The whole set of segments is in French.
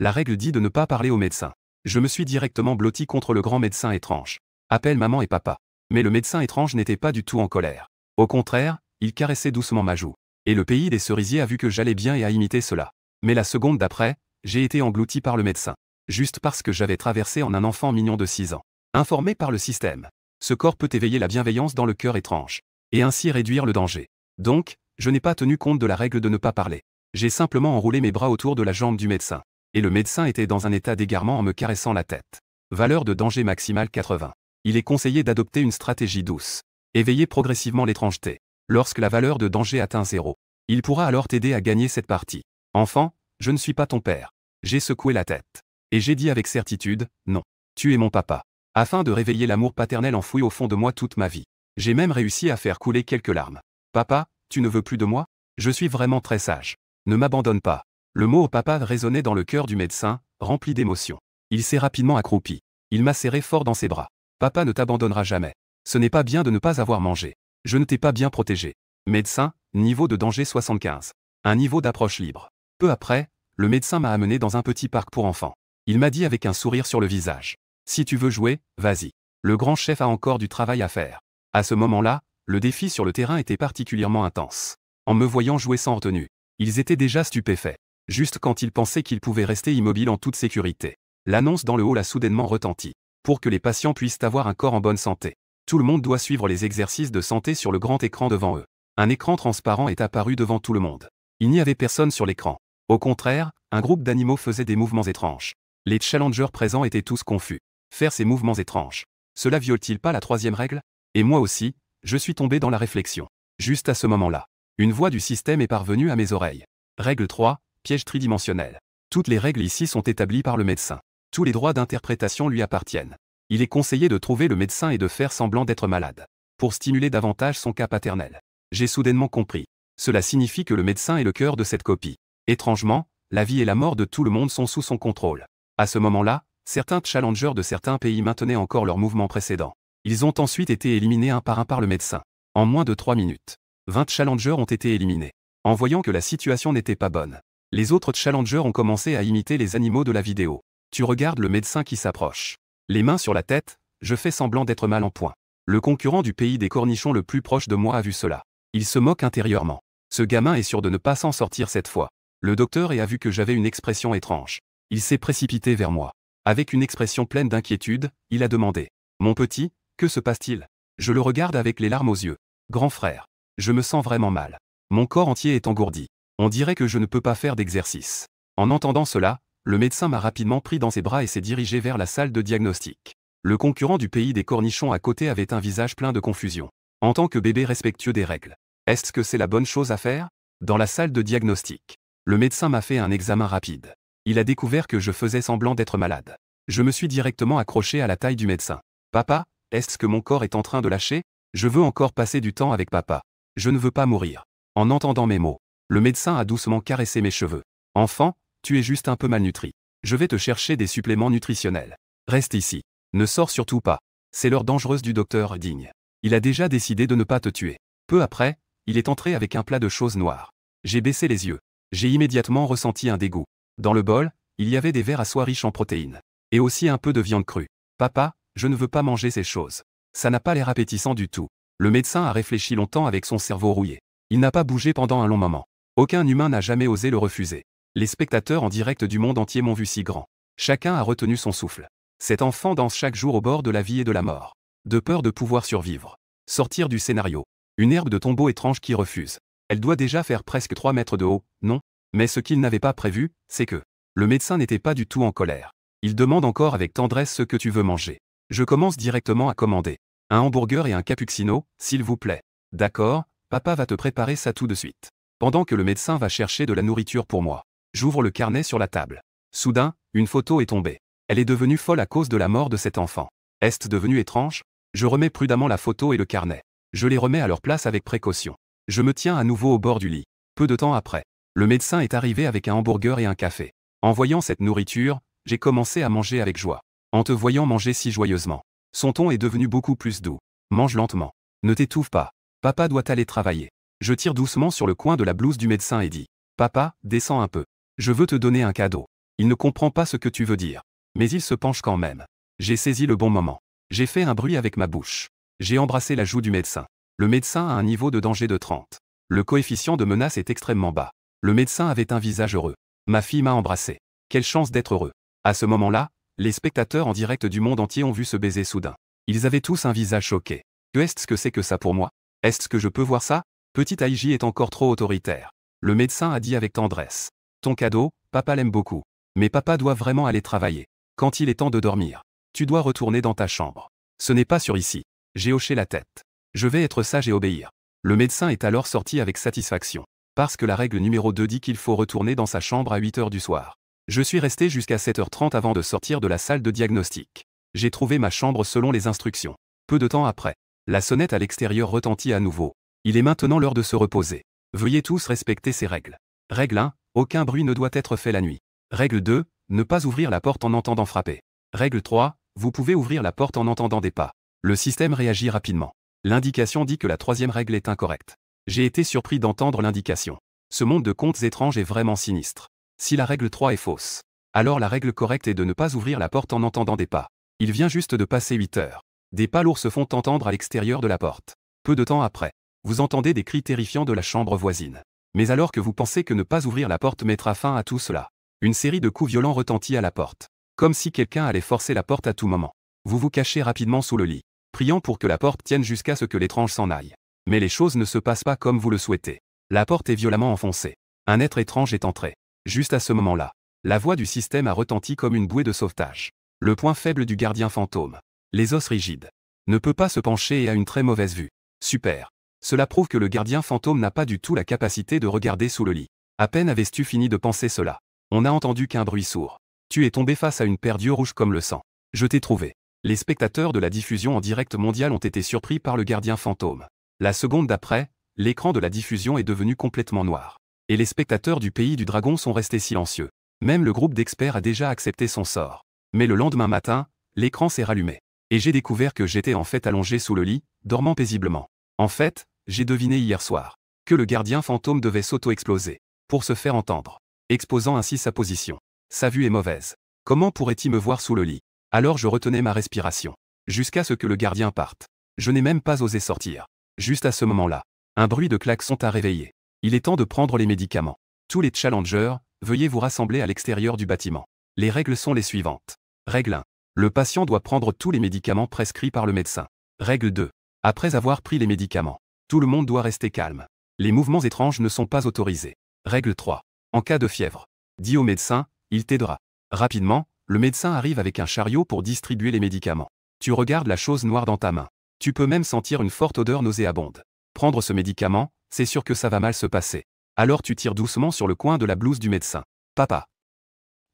La règle dit de ne pas parler au médecin. Je me suis directement blotti contre le grand médecin étrange. Appelle maman et papa. Mais le médecin étrange n'était pas du tout en colère. Au contraire, il caressait doucement ma joue. Et le pays des cerisiers a vu que j'allais bien et a imité cela. Mais la seconde d'après, j'ai été englouti par le médecin. Juste parce que j'avais traversé en un enfant mignon de 6 ans. Informé par le système. Ce corps peut éveiller la bienveillance dans le cœur étrange. Et ainsi réduire le danger. Donc, je n'ai pas tenu compte de la règle de ne pas parler. J'ai simplement enroulé mes bras autour de la jambe du médecin. Et le médecin était dans un état d'égarement en me caressant la tête. Valeur de danger maximale 80. Il est conseillé d'adopter une stratégie douce. Éveiller progressivement l'étrangeté. Lorsque la valeur de danger atteint 0. Il pourra alors t'aider à gagner cette partie. Enfant, je ne suis pas ton père. J'ai secoué la tête. Et j'ai dit avec certitude, non. Tu es mon papa. Afin de réveiller l'amour paternel enfoui au fond de moi toute ma vie. J'ai même réussi à faire couler quelques larmes. Papa, tu ne veux plus de moi? Je suis vraiment très sage. Ne m'abandonne pas. Le mot papa résonnait dans le cœur du médecin, rempli d'émotion. Il s'est rapidement accroupi. Il m'a serré fort dans ses bras. Papa ne t'abandonnera jamais. Ce n'est pas bien de ne pas avoir mangé. Je ne t'ai pas bien protégé. Médecin, niveau de danger 75. Un niveau d'approche libre. Peu après, le médecin m'a amené dans un petit parc pour enfants. Il m'a dit avec un sourire sur le visage. Si tu veux jouer, vas-y. Le grand chef a encore du travail à faire. À ce moment-là, le défi sur le terrain était particulièrement intense. En me voyant jouer sans retenue, ils étaient déjà stupéfaits. Juste quand ils pensaient qu'ils pouvaient rester immobiles en toute sécurité. L'annonce dans le hall a soudainement retenti. Pour que les patients puissent avoir un corps en bonne santé. Tout le monde doit suivre les exercices de santé sur le grand écran devant eux. Un écran transparent est apparu devant tout le monde. Il n'y avait personne sur l'écran. Au contraire, un groupe d'animaux faisait des mouvements étranges. Les challengers présents étaient tous confus. Faire ces mouvements étranges. Cela viole-t-il pas la 3e règle? Et moi aussi, je suis tombé dans la réflexion. Juste à ce moment-là, une voix du système est parvenue à mes oreilles. Règle 3, piège tridimensionnel. Toutes les règles ici sont établies par le médecin. Tous les droits d'interprétation lui appartiennent. Il est conseillé de trouver le médecin et de faire semblant d'être malade. Pour stimuler davantage son cas paternel. J'ai soudainement compris. Cela signifie que le médecin est le cœur de cette copie. Étrangement, la vie et la mort de tout le monde sont sous son contrôle. À ce moment-là, certains challengers de certains pays maintenaient encore leurs mouvements précédents. Ils ont ensuite été éliminés un par le médecin. En moins de 3 minutes. 20 challengers ont été éliminés. En voyant que la situation n'était pas bonne. Les autres challengers ont commencé à imiter les animaux de la vidéo. Tu regardes le médecin qui s'approche. Les mains sur la tête, je fais semblant d'être mal en point. Le concurrent du pays des cornichons le plus proche de moi a vu cela. Il se moque intérieurement. Ce gamin est sûr de ne pas s'en sortir cette fois. Le docteur a vu que j'avais une expression étrange. Il s'est précipité vers moi. Avec une expression pleine d'inquiétude, il a demandé. Mon petit, que se passe-t-il? Je le regarde avec les larmes aux yeux. Grand frère. Je me sens vraiment mal. Mon corps entier est engourdi. On dirait que je ne peux pas faire d'exercice. En entendant cela, le médecin m'a rapidement pris dans ses bras et s'est dirigé vers la salle de diagnostic. Le concurrent du pays des cornichons à côté avait un visage plein de confusion. En tant que bébé respectueux des règles. Est-ce que c'est la bonne chose à faire? Dans la salle de diagnostic. Le médecin m'a fait un examen rapide. Il a découvert que je faisais semblant d'être malade. Je me suis directement accroché à la taille du médecin. Papa, est-ce que mon corps est en train de lâcher? Je veux encore passer du temps avec papa. Je ne veux pas mourir. En entendant mes mots, le médecin a doucement caressé mes cheveux. Enfant, tu es juste un peu malnutri. Je vais te chercher des suppléments nutritionnels. Reste ici. Ne sors surtout pas. C'est l'heure dangereuse du docteur Digne. Il a déjà décidé de ne pas te tuer. Peu après, il est entré avec un plat de choses noires. J'ai baissé les yeux. J'ai immédiatement ressenti un dégoût. Dans le bol, il y avait des verres à soie riches en protéines. Et aussi un peu de viande crue. Papa, je ne veux pas manger ces choses. Ça n'a pas l'air appétissant du tout. Le médecin a réfléchi longtemps avec son cerveau rouillé. Il n'a pas bougé pendant un long moment. Aucun humain n'a jamais osé le refuser. Les spectateurs en direct du monde entier m'ont vu si grand. Chacun a retenu son souffle. Cet enfant danse chaque jour au bord de la vie et de la mort. De peur de pouvoir survivre. Sortir du scénario. Une herbe de tombeau étrange qui refuse. Elle doit déjà faire presque 3 mètres de haut, non? Mais ce qu'il n'avait pas prévu, c'est que le médecin n'était pas du tout en colère. Il demande encore avec tendresse ce que tu veux manger. Je commence directement à commander. Un hamburger et un cappuccino, s'il vous plaît. D'accord, papa va te préparer ça tout de suite. Pendant que le médecin va chercher de la nourriture pour moi. J'ouvre le carnet sur la table. Soudain, une photo est tombée. Elle est devenue folle à cause de la mort de cet enfant. Est-ce devenu étrange? Je remets prudemment la photo et le carnet. Je les remets à leur place avec précaution. Je me tiens à nouveau au bord du lit. Peu de temps après, le médecin est arrivé avec un hamburger et un café. En voyant cette nourriture, j'ai commencé à manger avec joie. En te voyant manger si joyeusement. Son ton est devenu beaucoup plus doux. Mange lentement. Ne t'étouffe pas. Papa doit aller travailler. Je tire doucement sur le coin de la blouse du médecin et dis. Papa, descends un peu. Je veux te donner un cadeau. Il ne comprend pas ce que tu veux dire. Mais il se penche quand même. J'ai saisi le bon moment. J'ai fait un bruit avec ma bouche. J'ai embrassé la joue du médecin. Le médecin a un niveau de danger de 30. Le coefficient de menace est extrêmement bas. Le médecin avait un visage heureux. Ma fille m'a embrassé. Quelle chance d'être heureux. À ce moment-là, les spectateurs en direct du monde entier ont vu ce baiser soudain. Ils avaient tous un visage choqué. Est-ce que c'est que ça pour moi? Est-ce que je peux voir ça? Petite Aïji est encore trop autoritaire. Le médecin a dit avec tendresse. Ton cadeau, papa l'aime beaucoup. Mais papa doit vraiment aller travailler. Quand il est temps de dormir, tu dois retourner dans ta chambre. Ce n'est pas sur ici. J'ai hoché la tête. Je vais être sage et obéir. Le médecin est alors sorti avec satisfaction. Parce que la règle numéro 2 dit qu'il faut retourner dans sa chambre à 8 h du soir. Je suis resté jusqu'à 7 h 30 avant de sortir de la salle de diagnostic. J'ai trouvé ma chambre selon les instructions. Peu de temps après, la sonnette à l'extérieur retentit à nouveau. Il est maintenant l'heure de se reposer. Veuillez tous respecter ces règles. Règle 1, aucun bruit ne doit être fait la nuit. Règle 2, ne pas ouvrir la porte en entendant frapper. Règle 3, vous pouvez ouvrir la porte en entendant des pas. Le système réagit rapidement. L'indication dit que la troisième règle est incorrecte. J'ai été surpris d'entendre l'indication. Ce monde de contes étranges est vraiment sinistre. Si la règle 3 est fausse, alors la règle correcte est de ne pas ouvrir la porte en entendant des pas. Il vient juste de passer 8 heures. Des pas lourds se font entendre à l'extérieur de la porte. Peu de temps après, vous entendez des cris terrifiants de la chambre voisine. Mais alors que vous pensez que ne pas ouvrir la porte mettra fin à tout cela, une série de coups violents retentit à la porte. Comme si quelqu'un allait forcer la porte à tout moment. Vous vous cachez rapidement sous le lit, priant pour que la porte tienne jusqu'à ce que l'étrange s'en aille. Mais les choses ne se passent pas comme vous le souhaitez. La porte est violemment enfoncée. Un être étrange est entré. Juste à ce moment-là, la voix du système a retenti comme une bouée de sauvetage. Le point faible du gardien fantôme. Les os rigides. Ne peut pas se pencher et a une très mauvaise vue. Super. Cela prouve que le gardien fantôme n'a pas du tout la capacité de regarder sous le lit. À peine avais-tu fini de penser cela. On n'a entendu qu'un bruit sourd. Tu es tombé face à une paire d'yeux rouges comme le sang. Je t'ai trouvé. Les spectateurs de la diffusion en direct mondiale ont été surpris par le gardien fantôme. La seconde d'après, l'écran de la diffusion est devenu complètement noir. Et les spectateurs du pays du dragon sont restés silencieux. Même le groupe d'experts a déjà accepté son sort. Mais le lendemain matin, l'écran s'est rallumé. Et j'ai découvert que j'étais en fait allongé sous le lit, dormant paisiblement. En fait, j'ai deviné hier soir que le gardien fantôme devait s'auto-exploser pour se faire entendre, exposant ainsi sa position. Sa vue est mauvaise. Comment pourrait-il me voir sous le lit? Alors je retenais ma respiration. Jusqu'à ce que le gardien parte. Je n'ai même pas osé sortir. Juste à ce moment-là, un bruit de klaxon t'a réveillé. Il est temps de prendre les médicaments. Tous les challengers, veuillez vous rassembler à l'extérieur du bâtiment. Les règles sont les suivantes. Règle 1. Le patient doit prendre tous les médicaments prescrits par le médecin. Règle 2. Après avoir pris les médicaments, tout le monde doit rester calme. Les mouvements étranges ne sont pas autorisés. Règle 3. En cas de fièvre, dis au médecin, il t'aidera. Rapidement, le médecin arrive avec un chariot pour distribuer les médicaments. Tu regardes la chose noire dans ta main. Tu peux même sentir une forte odeur nauséabonde. Prendre ce médicament, c'est sûr que ça va mal se passer. Alors tu tires doucement sur le coin de la blouse du médecin. Papa.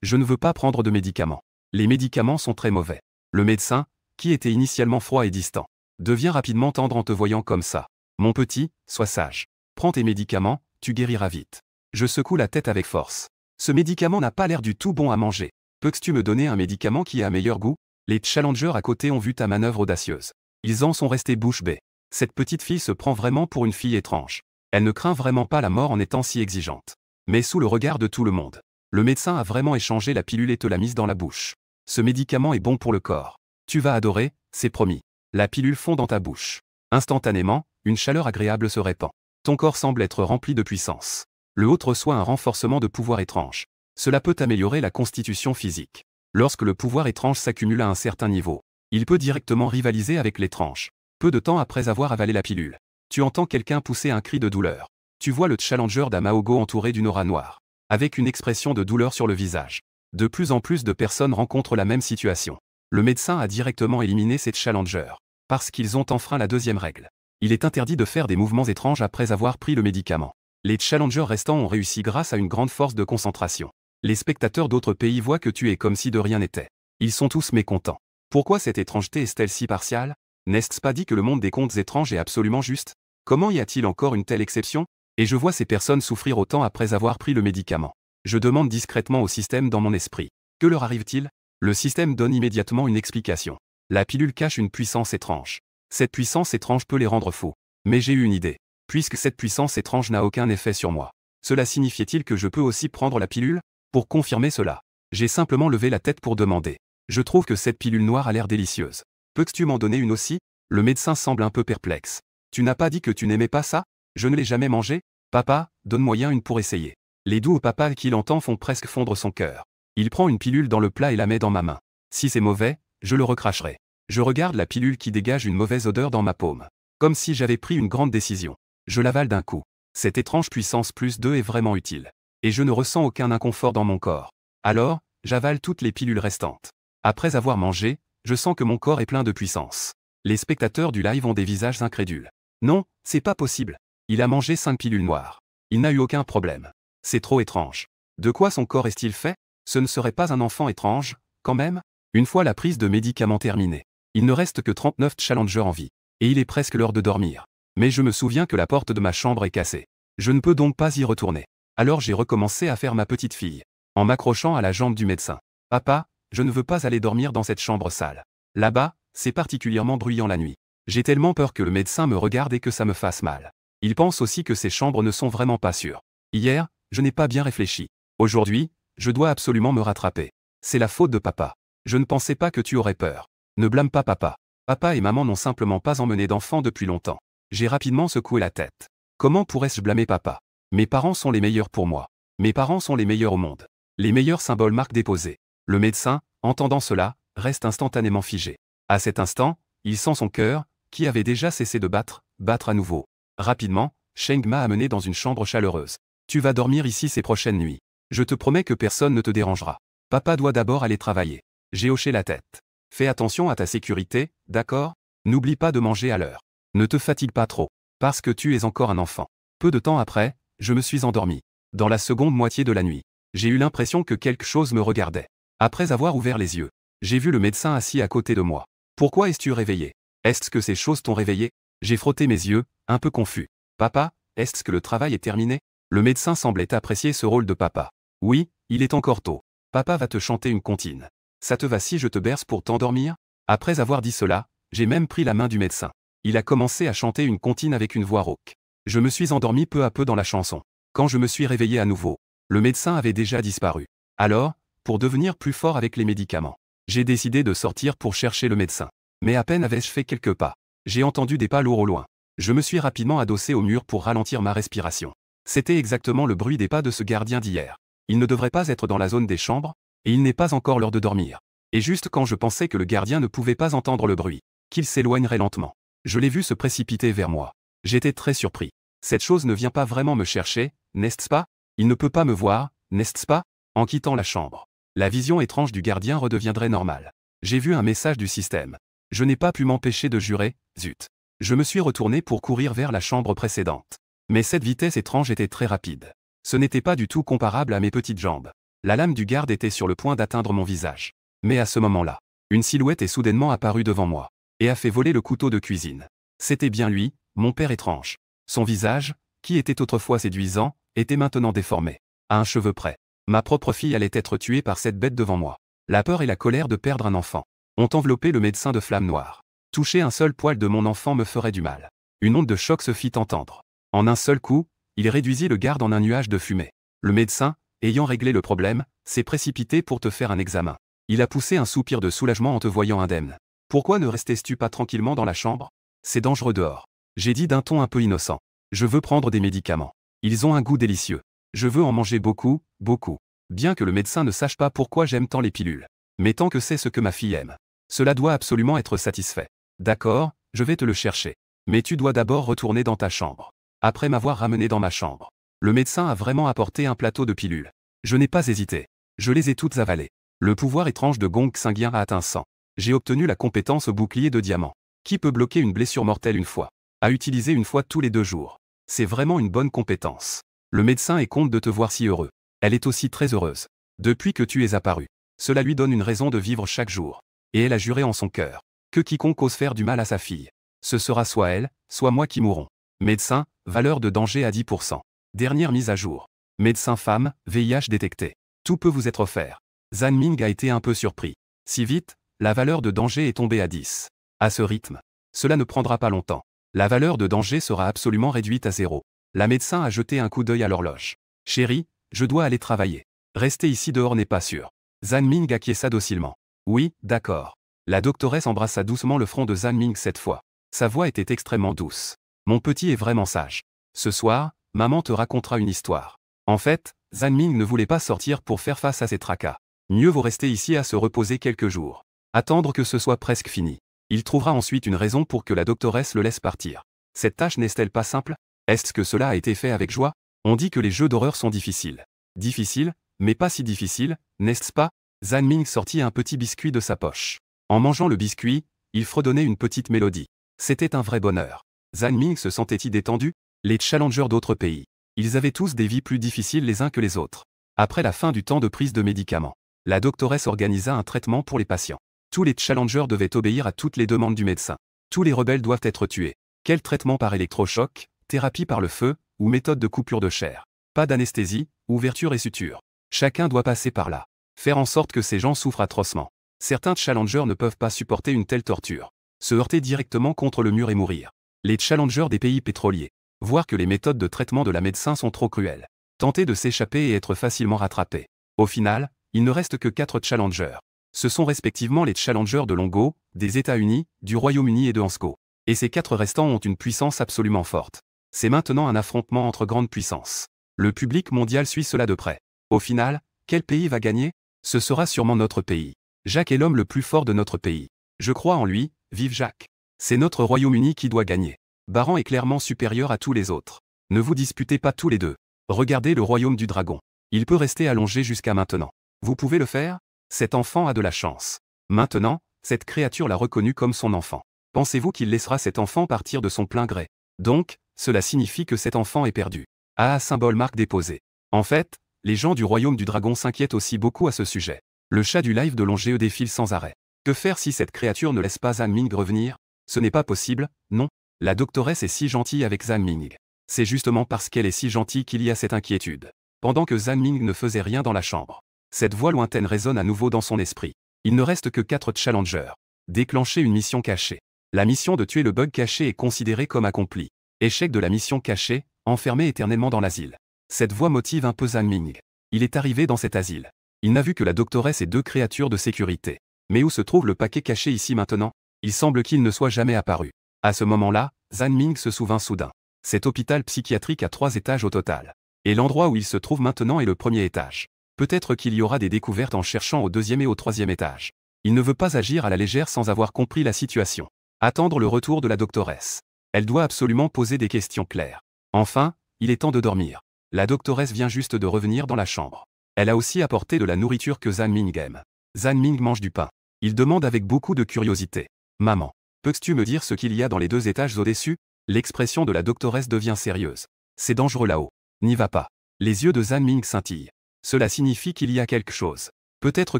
Je ne veux pas prendre de médicaments. Les médicaments sont très mauvais. Le médecin, qui était initialement froid et distant, devient rapidement tendre en te voyant comme ça. Mon petit, sois sage. Prends tes médicaments, tu guériras vite. Je secoue la tête avec force. Ce médicament n'a pas l'air du tout bon à manger. Peux-tu me donner un médicament qui a meilleur goût? Les challengers à côté ont vu ta manœuvre audacieuse. Ils en sont restés bouche bée. Cette petite fille se prend vraiment pour une fille étrange. Elle ne craint vraiment pas la mort en étant si exigeante. Mais sous le regard de tout le monde, le médecin a vraiment échangé la pilule et te l'a mise dans la bouche. Ce médicament est bon pour le corps. Tu vas adorer, c'est promis. La pilule fond dans ta bouche. Instantanément, une chaleur agréable se répand. Ton corps semble être rempli de puissance. Le hôte reçoit un renforcement de pouvoir étrange. Cela peut améliorer la constitution physique. Lorsque le pouvoir étrange s'accumule à un certain niveau, il peut directement rivaliser avec l'étrange. Peu de temps après avoir avalé la pilule, tu entends quelqu'un pousser un cri de douleur. Tu vois le challenger d'Amaogo entouré d'une aura noire, avec une expression de douleur sur le visage. De plus en plus de personnes rencontrent la même situation. Le médecin a directement éliminé ces challengers, parce qu'ils ont enfreint la deuxième règle. Il est interdit de faire des mouvements étranges après avoir pris le médicament. Les challengers restants ont réussi grâce à une grande force de concentration. Les spectateurs d'autres pays voient que tu es comme si de rien n'était. Ils sont tous mécontents. Pourquoi cette étrangeté est-elle si partiale? N'est-ce pas dit que le monde des contes étranges est absolument juste? Comment y a-t-il encore une telle exception? Et je vois ces personnes souffrir autant après avoir pris le médicament. Je demande discrètement au système dans mon esprit. Que leur arrive-t-il? Le système donne immédiatement une explication. La pilule cache une puissance étrange. Cette puissance étrange peut les rendre fous. Mais j'ai eu une idée. Puisque cette puissance étrange n'a aucun effet sur moi, cela signifiait-il que je peux aussi prendre la pilule? Pour confirmer cela, J'ai simplement levé la tête pour demander. Je trouve que cette pilule noire a l'air délicieuse. Peux-tu m'en donner une aussi? Le médecin semble un peu perplexe. Tu n'as pas dit que tu n'aimais pas ça? Je ne l'ai jamais mangé. Papa, donne-moi une pour essayer. Les doux papa qu'il entend font presque fondre son cœur. Il prend une pilule dans le plat et la met dans ma main. Si c'est mauvais, je le recracherai. Je regarde la pilule qui dégage une mauvaise odeur dans ma paume. Comme si j'avais pris une grande décision. Je l'avale d'un coup. Cette étrange puissance +2 est vraiment utile. Et je ne ressens aucun inconfort dans mon corps. Alors, j'avale toutes les pilules restantes. Après avoir mangé, je sens que mon corps est plein de puissance. Les spectateurs du live ont des visages incrédules. Non, c'est pas possible. Il a mangé 5 pilules noires. Il n'a eu aucun problème. C'est trop étrange. De quoi son corps est-il fait? Ce ne serait pas un enfant étrange, quand même? Une fois la prise de médicaments terminée, il ne reste que 39 challengers en vie. Et il est presque l'heure de dormir. Mais je me souviens que la porte de ma chambre est cassée. Je ne peux donc pas y retourner. Alors j'ai recommencé à faire ma petite fille, en m'accrochant à la jambe du médecin. Papa, je ne veux pas aller dormir dans cette chambre sale. Là-bas, c'est particulièrement bruyant la nuit. J'ai tellement peur que le médecin me regarde et que ça me fasse mal. Il pense aussi que ces chambres ne sont vraiment pas sûres. Hier, je n'ai pas bien réfléchi. Aujourd'hui, je dois absolument me rattraper. C'est la faute de papa. Je ne pensais pas que tu aurais peur. Ne blâme pas papa. Papa et maman n'ont simplement pas emmené d'enfant depuis longtemps. J'ai rapidement secoué la tête. Comment pourrais-je blâmer papa? Mes parents sont les meilleurs pour moi. Mes parents sont les meilleurs au monde. Les meilleurs symboles marques déposées. Le médecin, entendant cela, reste instantanément figé. À cet instant, il sent son cœur, qui avait déjà cessé de battre à nouveau. Rapidement, Sheng m'a amené dans une chambre chaleureuse. Tu vas dormir ici ces prochaines nuits. Je te promets que personne ne te dérangera. Papa doit d'abord aller travailler. J'ai hoché la tête. Fais attention à ta sécurité, d'accord? N'oublie pas de manger à l'heure. Ne te fatigue pas trop, parce que tu es encore un enfant. Peu de temps après, je me suis endormi. Dans la seconde moitié de la nuit, j'ai eu l'impression que quelque chose me regardait. Après avoir ouvert les yeux, j'ai vu le médecin assis à côté de moi. Pourquoi es-tu réveillé? Est-ce que ces choses t'ont réveillé? J'ai frotté mes yeux, un peu confus. Papa, est-ce que le travail est terminé? Le médecin semblait apprécier ce rôle de papa. Oui, il est encore tôt. Papa va te chanter une comptine. Ça te va si je te berce pour t'endormir? Après avoir dit cela, j'ai même pris la main du médecin. Il a commencé à chanter une comptine avec une voix rauque. Je me suis endormi peu à peu dans la chanson. Quand je me suis réveillé à nouveau, le médecin avait déjà disparu. Alors, pour devenir plus fort avec les médicaments, j'ai décidé de sortir pour chercher le médecin. Mais à peine avais-je fait quelques pas, j'ai entendu des pas lourds au loin. Je me suis rapidement adossé au mur pour ralentir ma respiration. C'était exactement le bruit des pas de ce gardien d'hier. Il ne devrait pas être dans la zone des chambres, et il n'est pas encore l'heure de dormir. Et juste quand je pensais que le gardien ne pouvait pas entendre le bruit, qu'il s'éloignerait lentement, je l'ai vu se précipiter vers moi. J'étais très surpris. Cette chose ne vient pas vraiment me chercher, n'est-ce pas? Il ne peut pas me voir, n'est-ce pas? En quittant la chambre, la vision étrange du gardien redeviendrait normale. J'ai vu un message du système. Je n'ai pas pu m'empêcher de jurer, zut. Je me suis retourné pour courir vers la chambre précédente. Mais cette vitesse étrange était très rapide. Ce n'était pas du tout comparable à mes petites jambes. La lame du garde était sur le point d'atteindre mon visage. Mais à ce moment-là, une silhouette est soudainement apparue devant moi, et a fait voler le couteau de cuisine. C'était bien lui, mon père étrange. Son visage, qui était autrefois séduisant, était maintenant déformé. À un cheveu près. Ma propre fille allait être tuée par cette bête devant moi. La peur et la colère de perdre un enfant ont enveloppé le médecin de flammes noires. Toucher un seul poil de mon enfant me ferait du mal. Une onde de choc se fit entendre. En un seul coup, il réduisit le garde en un nuage de fumée. Le médecin, ayant réglé le problème, s'est précipité pour te faire un examen. Il a poussé un soupir de soulagement en te voyant indemne. Pourquoi ne restais-tu pas tranquillement dans la chambre? C'est dangereux dehors. J'ai dit d'un ton un peu innocent. Je veux prendre des médicaments. Ils ont un goût délicieux. Je veux en manger beaucoup, beaucoup. Bien que le médecin ne sache pas pourquoi j'aime tant les pilules. Mais tant que c'est ce que ma fille aime. Cela doit absolument être satisfait. D'accord, je vais te le chercher. Mais tu dois d'abord retourner dans ta chambre. Après m'avoir ramené dans ma chambre, le médecin a vraiment apporté un plateau de pilules. Je n'ai pas hésité. Je les ai toutes avalées. Le pouvoir étrange de Gong Xingyan a atteint 100. J'ai obtenu la compétence bouclier de diamant. Qui peut bloquer une blessure mortelle une fois? À utiliser une fois tous les 2 jours. C'est vraiment une bonne compétence. Le médecin est content de te voir si heureux. Elle est aussi très heureuse. Depuis que tu es apparu. Cela lui donne une raison de vivre chaque jour. Et elle a juré en son cœur que quiconque ose faire du mal à sa fille, ce sera soit elle, soit moi qui mourrons. Médecin, valeur de danger à 10%. Dernière mise à jour. Médecin femme, VIH détecté. Tout peut vous être offert. Zhan Ming a été un peu surpris. Si vite, la valeur de danger est tombée à 10. À ce rythme, cela ne prendra pas longtemps. La valeur de danger sera absolument réduite à 0. La médecin a jeté un coup d'œil à l'horloge. Chérie, je dois aller travailler. Rester ici dehors n'est pas sûr. Zhan Ming acquiesça docilement. Oui, d'accord. La doctoresse embrassa doucement le front de Zhan Ming cette fois. Sa voix était extrêmement douce. Mon petit est vraiment sage. Ce soir, maman te racontera une histoire. En fait, Zhan Ming ne voulait pas sortir pour faire face à ses tracas. Mieux vaut rester ici à se reposer quelques jours. Attendre que ce soit presque fini. Il trouvera ensuite une raison pour que la doctoresse le laisse partir. Cette tâche n'est-elle pas simple? Est-ce que cela a été fait avec joie? On dit que les jeux d'horreur sont difficiles. Difficiles, mais pas si difficiles, n'est-ce pas? Zhan Ming sortit un petit biscuit de sa poche. En mangeant le biscuit, il fredonnait une petite mélodie. C'était un vrai bonheur. Zhan Ming se sentait-il détendu? Les challengers d'autres pays. Ils avaient tous des vies plus difficiles les uns que les autres. Après la fin du temps de prise de médicaments, la doctoresse organisa un traitement pour les patients. Tous les challengers devaient obéir à toutes les demandes du médecin. Tous les rebelles doivent être tués. Quel traitement par électrochoc, thérapie par le feu, ou méthode de coupure de chair? Pas d'anesthésie, ouverture et suture. Chacun doit passer par là. Faire en sorte que ces gens souffrent atrocement. Certains challengers ne peuvent pas supporter une telle torture. Se heurter directement contre le mur et mourir. Les challengers des pays pétroliers. Voir que les méthodes de traitement de la médecin sont trop cruelles. Tenter de s'échapper et être facilement rattrapé. Au final, il ne reste que 4 challengers. Ce sont respectivement les challengers de Longo, des États-Unis, du Royaume-Uni et de Hansko. Et ces 4 restants ont une puissance absolument forte. C'est maintenant un affrontement entre grandes puissances. Le public mondial suit cela de près. Au final, quel pays va gagner? Ce sera sûrement notre pays. Jacques est l'homme le plus fort de notre pays. Je crois en lui, vive Jacques. C'est notre Royaume-Uni qui doit gagner. Baran est clairement supérieur à tous les autres. Ne vous disputez pas tous les deux. Regardez le royaume du dragon. Il peut rester allongé jusqu'à maintenant. Vous pouvez le faire? Cet enfant a de la chance. Maintenant, cette créature l'a reconnu comme son enfant. Pensez-vous qu'il laissera cet enfant partir de son plein gré? Donc, cela signifie que cet enfant est perdu. Ah, symbole marque déposée. En fait, les gens du royaume du dragon s'inquiètent aussi beaucoup à ce sujet. Le chat du live de Longéeux défile sans arrêt. Que faire si cette créature ne laisse pas Zhan Ming revenir? Ce n'est pas possible, non. La doctoresse est si gentille avec Zhan Ming. C'est justement parce qu'elle est si gentille qu'il y a cette inquiétude. Pendant que Zhan Ming ne faisait rien dans la chambre. Cette voix lointaine résonne à nouveau dans son esprit. Il ne reste que 4 challengers. Déclencher une mission cachée. La mission de tuer le bug caché est considérée comme accomplie. Échec de la mission cachée, enfermé éternellement dans l'asile. Cette voix motive un peu Zhan Ming. Il est arrivé dans cet asile. Il n'a vu que la doctoresse et 2 créatures de sécurité. Mais où se trouve le paquet caché ici maintenant? Il semble qu'il ne soit jamais apparu. À ce moment-là, Zhan Ming se souvint soudain. Cet hôpital psychiatrique a 3 étages au total. Et l'endroit où il se trouve maintenant est le premier étage. Peut-être qu'il y aura des découvertes en cherchant au 2e et au 3e étage. Il ne veut pas agir à la légère sans avoir compris la situation. Attendre le retour de la doctoresse. Elle doit absolument poser des questions claires. Enfin, il est temps de dormir. La doctoresse vient juste de revenir dans la chambre. Elle a aussi apporté de la nourriture que Zhan Ming aime. Zhan Ming mange du pain. Il demande avec beaucoup de curiosité. Maman, peux-tu me dire ce qu'il y a dans les 2 étages au-dessus? L'expression de la doctoresse devient sérieuse. C'est dangereux là-haut. N'y va pas. Les yeux de Zhan Ming scintillent. Cela signifie qu'il y a quelque chose. Peut-être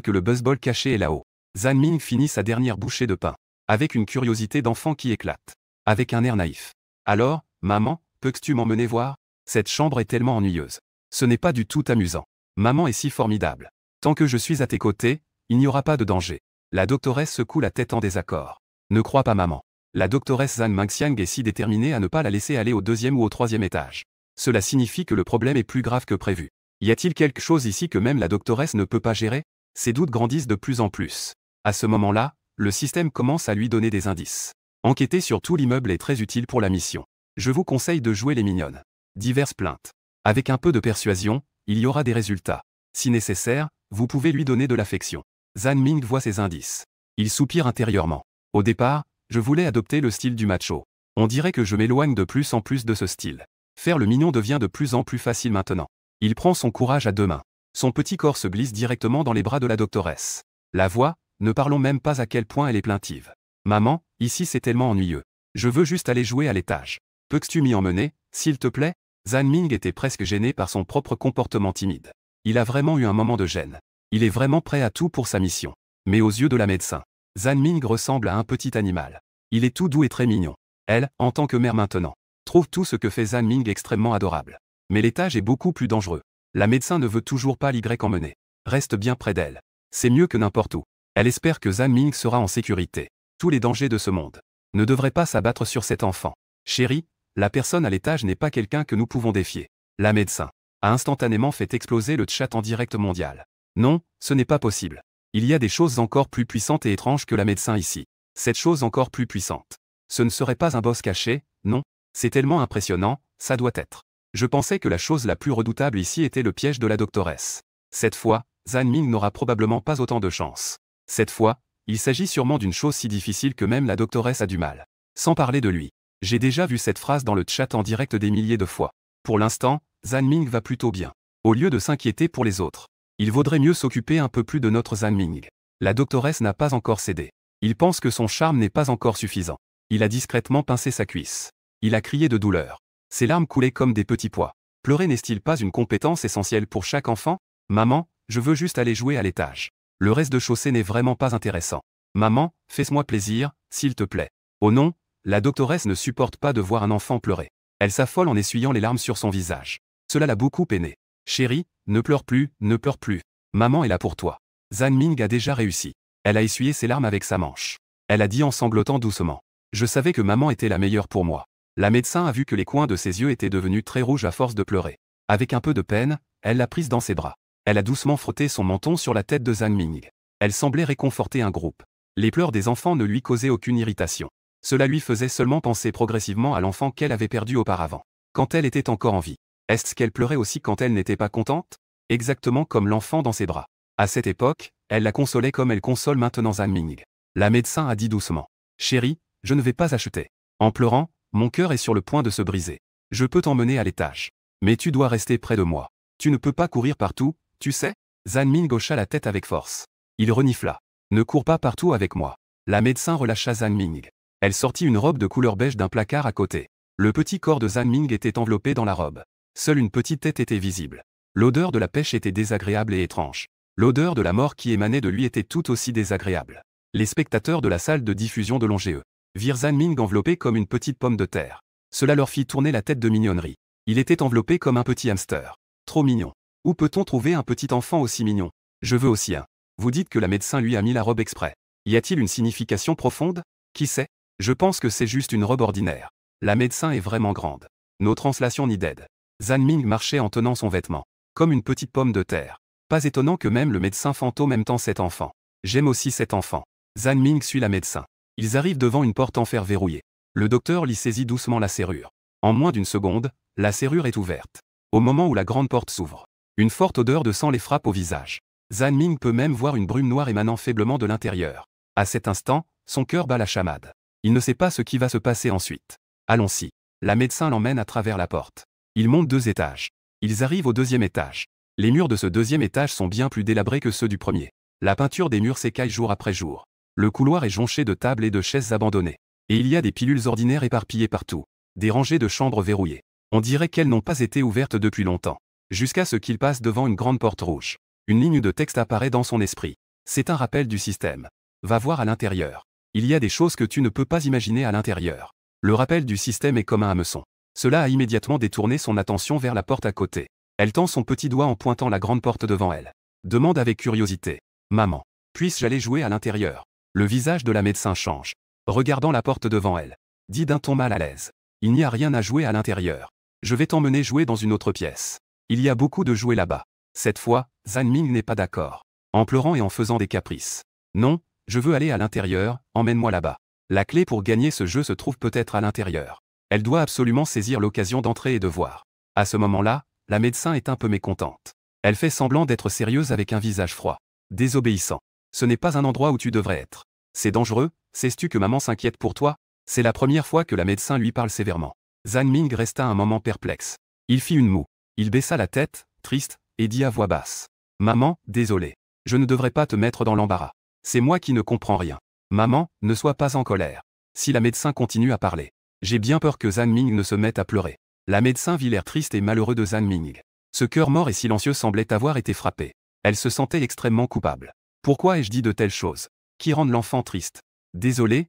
que le buzzball caché est là-haut. Zhan Ming finit sa dernière bouchée de pain. Avec une curiosité d'enfant qui éclate. Avec un air naïf. Alors, maman, peux-tu m'emmener voir? Cette chambre est tellement ennuyeuse. Ce n'est pas du tout amusant. Maman est si formidable. Tant que je suis à tes côtés, il n'y aura pas de danger. La doctoresse secoue la tête en désaccord. Ne crois pas maman. La doctoresse Zhan Mingxiang est si déterminée à ne pas la laisser aller au 2e ou au 3e étage. Cela signifie que le problème est plus grave que prévu. Y a-t-il quelque chose ici que même la doctoresse ne peut pas gérer? Ses doutes grandissent de plus en plus. À ce moment-là, le système commence à lui donner des indices. Enquêter sur tout l'immeuble est très utile pour la mission. Je vous conseille de jouer les mignonnes. Diverses plaintes. Avec un peu de persuasion, il y aura des résultats. Si nécessaire, vous pouvez lui donner de l'affection. Zhan Ming voit ces indices. Il soupire intérieurement. Au départ, je voulais adopter le style du macho. On dirait que je m'éloigne de plus en plus de ce style. Faire le mignon devient de plus en plus facile maintenant. Il prend son courage à 2 mains. Son petit corps se glisse directement dans les bras de la doctoresse. La voix, ne parlons même pas à quel point elle est plaintive. Maman, ici c'est tellement ennuyeux. Je veux juste aller jouer à l'étage. Peux-tu m'y emmener, s'il te plaît? Zhan Ming était presque gêné par son propre comportement timide. Il a vraiment eu un moment de gêne. Il est vraiment prêt à tout pour sa mission. Mais aux yeux de la médecin, Zhan Ming ressemble à un petit animal. Il est tout doux et très mignon. Elle, en tant que mère maintenant, trouve tout ce que fait Zhan Ming extrêmement adorable. Mais l'étage est beaucoup plus dangereux. La médecin ne veut toujours pas l'Y emmener. Reste bien près d'elle. C'est mieux que n'importe où. Elle espère que Zhan Ming sera en sécurité. Tous les dangers de ce monde ne devraient pas s'abattre sur cet enfant. Chérie, la personne à l'étage n'est pas quelqu'un que nous pouvons défier. La médecin a instantanément fait exploser le chat en direct mondial. Non, ce n'est pas possible. Il y a des choses encore plus puissantes et étranges que la médecin ici. Cette chose encore plus puissante. Ce ne serait pas un boss caché, non. C'est tellement impressionnant, ça doit être. Je pensais que la chose la plus redoutable ici était le piège de la doctoresse. Cette fois, Zhan Ming n'aura probablement pas autant de chance. Cette fois, il s'agit sûrement d'une chose si difficile que même la doctoresse a du mal. Sans parler de lui. J'ai déjà vu cette phrase dans le chat en direct des milliers de fois. Pour l'instant, Zhan Ming va plutôt bien. Au lieu de s'inquiéter pour les autres, il vaudrait mieux s'occuper un peu plus de notre Zhan Ming. La doctoresse n'a pas encore cédé. Il pense que son charme n'est pas encore suffisant. Il a discrètement pincé sa cuisse. Il a crié de douleur. Ses larmes coulaient comme des petits pois. Pleurer n'est-il pas une compétence essentielle pour chaque enfant? Maman, je veux juste aller jouer à l'étage. Le reste de chaussée n'est vraiment pas intéressant. Maman, fais-moi plaisir, s'il te plaît. Oh non, la doctoresse ne supporte pas de voir un enfant pleurer. Elle s'affole en essuyant les larmes sur son visage. Cela l'a beaucoup peiné. Chérie, ne pleure plus, ne pleure plus. Maman est là pour toi. Zhan Ming a déjà réussi. Elle a essuyé ses larmes avec sa manche. Elle a dit en sanglotant doucement. Je savais que maman était la meilleure pour moi. La médecin a vu que les coins de ses yeux étaient devenus très rouges à force de pleurer. Avec un peu de peine, elle l'a prise dans ses bras. Elle a doucement frotté son menton sur la tête de Zhan Ming. Elle semblait réconforter un groupe. Les pleurs des enfants ne lui causaient aucune irritation. Cela lui faisait seulement penser progressivement à l'enfant qu'elle avait perdu auparavant. Quand elle était encore en vie. Est-ce qu'elle pleurait aussi quand elle n'était pas contente? Exactement comme l'enfant dans ses bras. À cette époque, elle la consolait comme elle console maintenant Zhan Ming. La médecin a dit doucement. Chérie, je ne vais pas acheter. En pleurant, mon cœur est sur le point de se briser. Je peux t'emmener à l'étage. Mais tu dois rester près de moi. Tu ne peux pas courir partout, tu sais? Zhan Ming hocha la tête avec force. Il renifla. Ne cours pas partout avec moi. La médecin relâcha Zhan Ming. Elle sortit une robe de couleur beige d'un placard à côté. Le petit corps de Zhan Ming était enveloppé dans la robe. Seule une petite tête était visible. L'odeur de la pêche était désagréable et étrange. L'odeur de la mort qui émanait de lui était tout aussi désagréable. Les spectateurs de la salle de diffusion de l'Ongé virent Zhan Ming enveloppé comme une petite pomme de terre. Cela leur fit tourner la tête de mignonnerie. Il était enveloppé comme un petit hamster. Trop mignon. Où peut-on trouver un petit enfant aussi mignon? Je veux aussi un. Vous dites que la médecin lui a mis la robe exprès. Y a-t-il une signification profonde? Qui sait? Je pense que c'est juste une robe ordinaire. La médecin est vraiment grande. No translation needed. Zhan Ming marchait en tenant son vêtement. Comme une petite pomme de terre. Pas étonnant que même le médecin fantôme aime tant cet enfant. J'aime aussi cet enfant. Zhan Ming suit la médecin. Ils arrivent devant une porte en fer verrouillée. Le docteur lui saisit doucement la serrure. En moins d'une seconde, la serrure est ouverte. Au moment où la grande porte s'ouvre, une forte odeur de sang les frappe au visage. Zhan Ming peut même voir une brume noire émanant faiblement de l'intérieur. À cet instant, son cœur bat la chamade. Il ne sait pas ce qui va se passer ensuite. Allons-y. La médecin l'emmène à travers la porte. Ils montent 2 étages. Ils arrivent au 2e étage. Les murs de ce 2e étage sont bien plus délabrés que ceux du premier. La peinture des murs s'écaille jour après jour. Le couloir est jonché de tables et de chaises abandonnées. Et il y a des pilules ordinaires éparpillées partout. Des rangées de chambres verrouillées. On dirait qu'elles n'ont pas été ouvertes depuis longtemps. Jusqu'à ce qu'il passe devant une grande porte rouge. Une ligne de texte apparaît dans son esprit. C'est un rappel du système. Va voir à l'intérieur. Il y a des choses que tu ne peux pas imaginer à l'intérieur. Le rappel du système est comme un hameçon. Cela a immédiatement détourné son attention vers la porte à côté. Elle tend son petit doigt en pointant la grande porte devant elle. Demande avec curiosité. Maman, puisse-je aller jouer à l'intérieur? Le visage de la médecin change. Regardant la porte devant elle. Dit d'un ton mal à l'aise. Il n'y a rien à jouer à l'intérieur. Je vais t'emmener jouer dans une autre pièce. Il y a beaucoup de jouets là-bas. Cette fois, Zhan Ming n'est pas d'accord. En pleurant et en faisant des caprices. Non, je veux aller à l'intérieur, emmène-moi là-bas. La clé pour gagner ce jeu se trouve peut-être à l'intérieur. Elle doit absolument saisir l'occasion d'entrer et de voir. À ce moment-là, la médecin est un peu mécontente. Elle fait semblant d'être sérieuse avec un visage froid. Désobéissant. Ce n'est pas un endroit où tu devrais être. C'est dangereux, sais-tu que maman s'inquiète pour toi? C'est la première fois que la médecin lui parle sévèrement. Zhan Ming resta un moment perplexe. Il fit une moue. Il baissa la tête, triste, et dit à voix basse. Maman, désolé. Je ne devrais pas te mettre dans l'embarras. C'est moi qui ne comprends rien. Maman, ne sois pas en colère. Si la médecin continue à parler. J'ai bien peur que Zhan Ming ne se mette à pleurer. La médecin vit l'air triste et malheureux de Zhan Ming. Ce cœur mort et silencieux semblait avoir été frappé. Elle se sentait extrêmement coupable. Pourquoi ai-je dit de telles choses? Qui rendent l'enfant triste? Désolé,